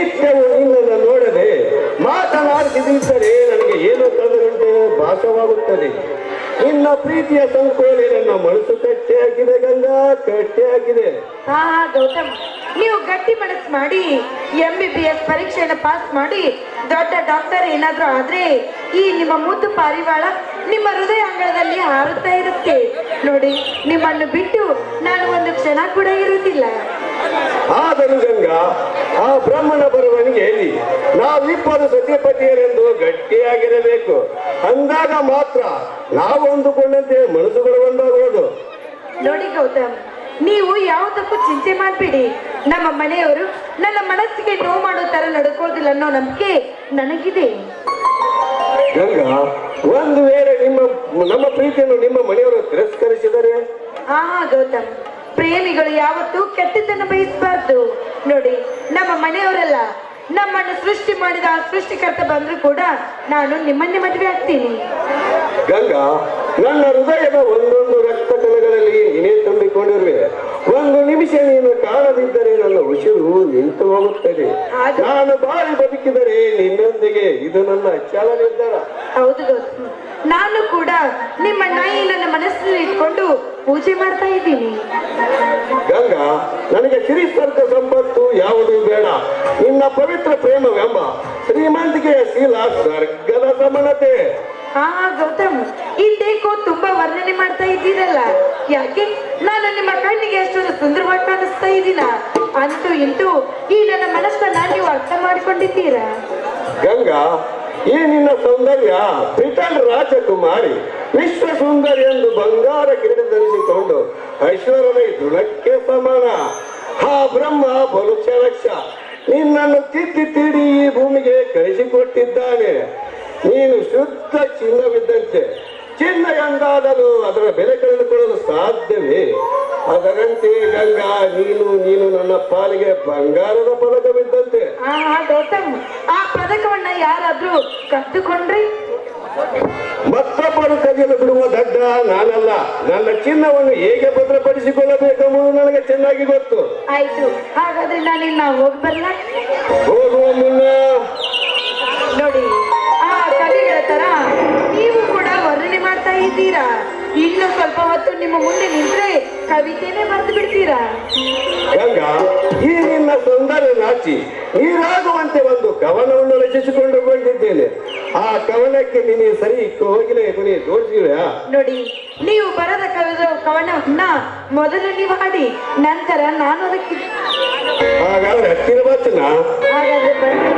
ನಿತ್ಯವೂ ನಿನ್ನನ್ನು ನೋಡದೆ ಮಾತನಾಡುತ್ತಿದ್ದರೆ ನನಗೆ ಏನು ತೊಂದರೆಯುಂಟೆ ಭಾಸವಾಗುತ್ತದೆ. ನಿನ್ನ ಪ್ರೀತಿಯ ಸಂಕೋಲೆ ನನ್ನ ಮನಸ್ಸು ಕಟ್ಟಿ ಹಾಕಿದೆ ಗಂಗಾ, ಕಟ್ಟಿ ಹಾಕಿದೆ. ಹಾ ಗೌತಮ್, ನೀವು ಗಟ್ಟಿ ಮನಸ್ಸು ಮಾಡಿ MBBS ಪರೀಕ್ಷೆಯನ್ನು ಪಾಸ್ ಮಾಡಿ ದೊಡ್ಡ ಡಾಕ್ಟರ್ ಏನಾದ್ರೂ ಆದ್ರೆ ಈ ನಿಮ್ಮ ಮುದ್ದು ಪಾರಿವಾಳ ನಿಮ್ಮ ಹೃದಯ ಅಂಗಳದಲ್ಲಿ ಹಾರುತ್ತಾ ಇರುತ್ತೆ ನೋಡಿ. ನಿಮ್ಮನ್ನು ಬಿಟ್ಟು ನಾನು ಒಂದು ಕ್ಷಣ ಕೂಡ ಇರುವುದಿಲ್ಲ. ಆದರೂ ಗಂಗಾ, ಆ ಬ್ರಹ್ಮನ ಬರವಣಿಗೆಯಲ್ಲಿ ನಾವಿಬ್ಬರು ಸತ್ಯಪತಿಯರೆಂದು ಗಟ್ಟಿಯಾಗಿರಬೇಕು. ಅಂದಾಗ ಮಾತ್ರ ನಾವು ಅಂದುಕೊಂಡಂತೆ ಮನಸ್ಸುಗಳು ಒಂದಾಗುವುದು. ನೋಡಿ ಗೌತಮ್, ನೀವು ಯಾವುದಕ್ಕೂ ಚಿಂತೆ ಮಾಡಬೇಡಿ. ನಮ್ಮ ಮನೆಯವರು ನನ್ನ ಮನಸ್ಸಿಗೆ ನೋವು ಮಾಡೋ ತರ ನಡ್ಕೊಳ್ಳೋದಿಲ್ಲ ಅನ್ನೋ ನಂಬಿಕೆ ನನಗಿದೆ. ಗಂಗಾ, ಒಂದು ವೇಳೆ ನಮ್ಮ ಪ್ರೀತಿಯನ್ನು ನಿಮ್ಮ ಮನೆಯವರು ತಿರಸ್ಕರಿಸಿದರೆ? ಹಾ ಗೌತಮ್, ಪ್ರೇಮಿಗಳು ಯಾವತ್ತೂ ಕೆಟ್ಟದ್ದನ್ನು ಬಯಸಬಾರ್ದು. ನೋಡಿ, ನಮ್ಮ ಮನೆಯವರೆಲ್ಲ ನಮ್ಮನ್ನು ಸೃಷ್ಟಿ ಮಾಡಿದ ಆ ಸೃಷ್ಟಿಕರ್ತ ಬಂದ್ರು ಕೂಡ ನಾನು ನಿಮ್ಮನ್ನೇ ಮದುವೆ ಆಗ್ತೀನಿ. ಗಂಗಾ, ನನ್ನ ಹೃದಯದ ಒಂದೊಂದು ರಕ್ತ ಕಣಗಳಲ್ಲಿ ನೀನೇ ತುಂಬಿಕೊಂಡಿರುವೆ. ಒಂದು ನಿಮಿಷ ನೀನು ಕಾಣದಿದ್ದರೆ ನನ್ನ ಉಸಿರು ನಿಂತು ಹೋಗುತ್ತದೆ. ನಾನು ಬಾಳಿ ಬದುಕಿದರೆ ನಿನ್ನೊಂದಿಗೆ. ಇದು ನನ್ನ ಅಚ್ಚಲ ನಿರ್ಧಾರ. ಹೌದು ಗೌತಮ್, ನಾನು ಕೂಡ ನಿಮ್ಮ ನಾಯಿ ನನ್ನ ಮನಸ್ಸಿನಲ್ಲಿ ಇಟ್ಕೊಂಡು ಪೂಜೆ ಮಾಡ್ತಾ ಇದ್ದೀನಿ. ಗಂಗಾ, ನನಗೆ ಸಿರಿ ಸ್ವರ್ಗ ಸಂಪತ್ತು ಯಾವುದೂ ಬೇಡ. ನಿನ್ನ ಪವಿತ್ರ ಪ್ರೇಮವೆಂಬ ಶ್ರೀಮಂತಿಕೆಯ ಶೀಲ ಸ್ವರ್ಗದ ಸಮಾನತೆ. ಹಾ ಗೌತಮ್, ಇಲ್ಲೇಕೋ ತುಂಬಾ ವರ್ಣನೆ ಮಾಡ್ತಾ ಇದ್ದೀರಲ್ಲ, ಯಾಕೆ? ನಾನು ನಿಮ್ಮ ಕಣ್ಣಿಗೆ ಅಷ್ಟೊಂದು ಸುಂದರವಾಗಿ ಕಾಣಿಸ್ತಾ ಇದ್ದೀನ? ಅಂತೂ ಇಂತೂ ಈ ನನ್ನ ಮನಸ್ಸನ್ನ ನೀವು ಅರ್ಥ ಮಾಡಿಕೊಂಡಿದ್ದೀರಾ? ಗಂಗಾ, ಈ ನಿನ್ನ ಸೌಂದರ್ಯ ಬ್ರಿಟನ್ ರಾಜಕುಮಾರಿ ವಿಶ್ವ ಸುಂದರಿ ಎಂದು ಬಂಗಾರ ಕಿರೀಟ ಧರಿಸಿಕೊಂಡು ಐಶ್ವರ್ಯದ ದುಳಕ್ಕೆ ಸಮಾನ. ಆ ಬ್ರಹ್ಮ ಬಲು ಕ್ಷಣಕ್ಷ ನಿನ್ನನ್ನು ತಿದ್ದಿ ತೀಡಿ ಈ ಭೂಮಿಗೆ ಕಳಿಸಿಕೊಟ್ಟಿದ್ದಾನೆ. ನೀನು ಶುದ್ಧ ಚಿನ್ನವಿದ್ದಂತೆ. ಚಿನ್ನ ಎಂದಾದರೂ ಅದರ ಬೆಲೆ ಕಳೆದುಕೊಳ್ಳಲು ಸಾಧ್ಯವೇ? ಅದರಂತೆ ಗಂಗಾ, ನೀನು ನನ್ನ ಪಾಲಿಗೆ ಬಂಗಾರದ ಪದಕವಿದ್ದಂತೆ. ಹಾ ಗೌತಮ್, ಆ ಪದಕವನ್ನ ಯಾರಾದ್ರೂ ಕದ್ದುಕೊಂಡ್ರಿ? ಮತ್ತೊಬ್ಬರು ಕದಿಯಲು ಬಿಡುವ ದಡ್ಡ ನಾನಲ್ಲ. ನನ್ನ ಚಿನ್ನವನ್ನು ಹೇಗೆ ಭದ್ರಪಡಿಸಿಕೊಳ್ಳಬೇಕೆಂಬುದು ನನಗೆ ಚೆನ್ನಾಗಿ ಗೊತ್ತು. ಆಯ್ತು, ಹಾಗಾದ್ರೆ ನಾನಿನ್ನ ಹೋಗಿ ಬರಲ್ಲ? ಹೋಗುವ ಮುನ್ನ ನೋಡಿ, ಆ ಕವಿಗಳ ತರ ನೀವು ಕೂಡ ವರ್ಣನೆ ಮಾಡ್ತಾ ಇದ್ದೀರಾ. ಇನ್ನು ಸ್ವಲ್ಪ ಹೊತ್ತು ನಿಮ್ಮ ಮುಂದೆ ನಿಂತ್ರೆ ಕವಿತೆನೇ ಬರೆದು ಬಿಡ್ತೀರಾ. ಗಂಗಾ, ಈ ನಿನ್ನ ಸೌಂದರ್ಯ ನಾಚಿ ನೀರಾಗುವಂತೆ ಒಂದು ಕವನವನ್ನು ರಚಿಸಿಕೊಂಡು ಬಂದಿದ್ದೇನೆ. ಆ ಕವನಕ್ಕೆ ನೀನು ಸರಿ ಹೋಗಿಲೆ ಕೊನೆ ತೋರಿಸಿವ್ಯಾ? ನೋಡಿ, ನೀವು ಬರದ ಕವನವನ್ನ ಮೊದಲು ನೀವು ಹಾಡಿ, ನಂತರ ನಾನು ಅದಕ್ಕೆ. ಹಾಗಾದ್ರೆ ಹತ್ತಿರ ಬಚ್ಚನ. ಹಾಗಾದ್ರೆ ಬನ್ನಿ.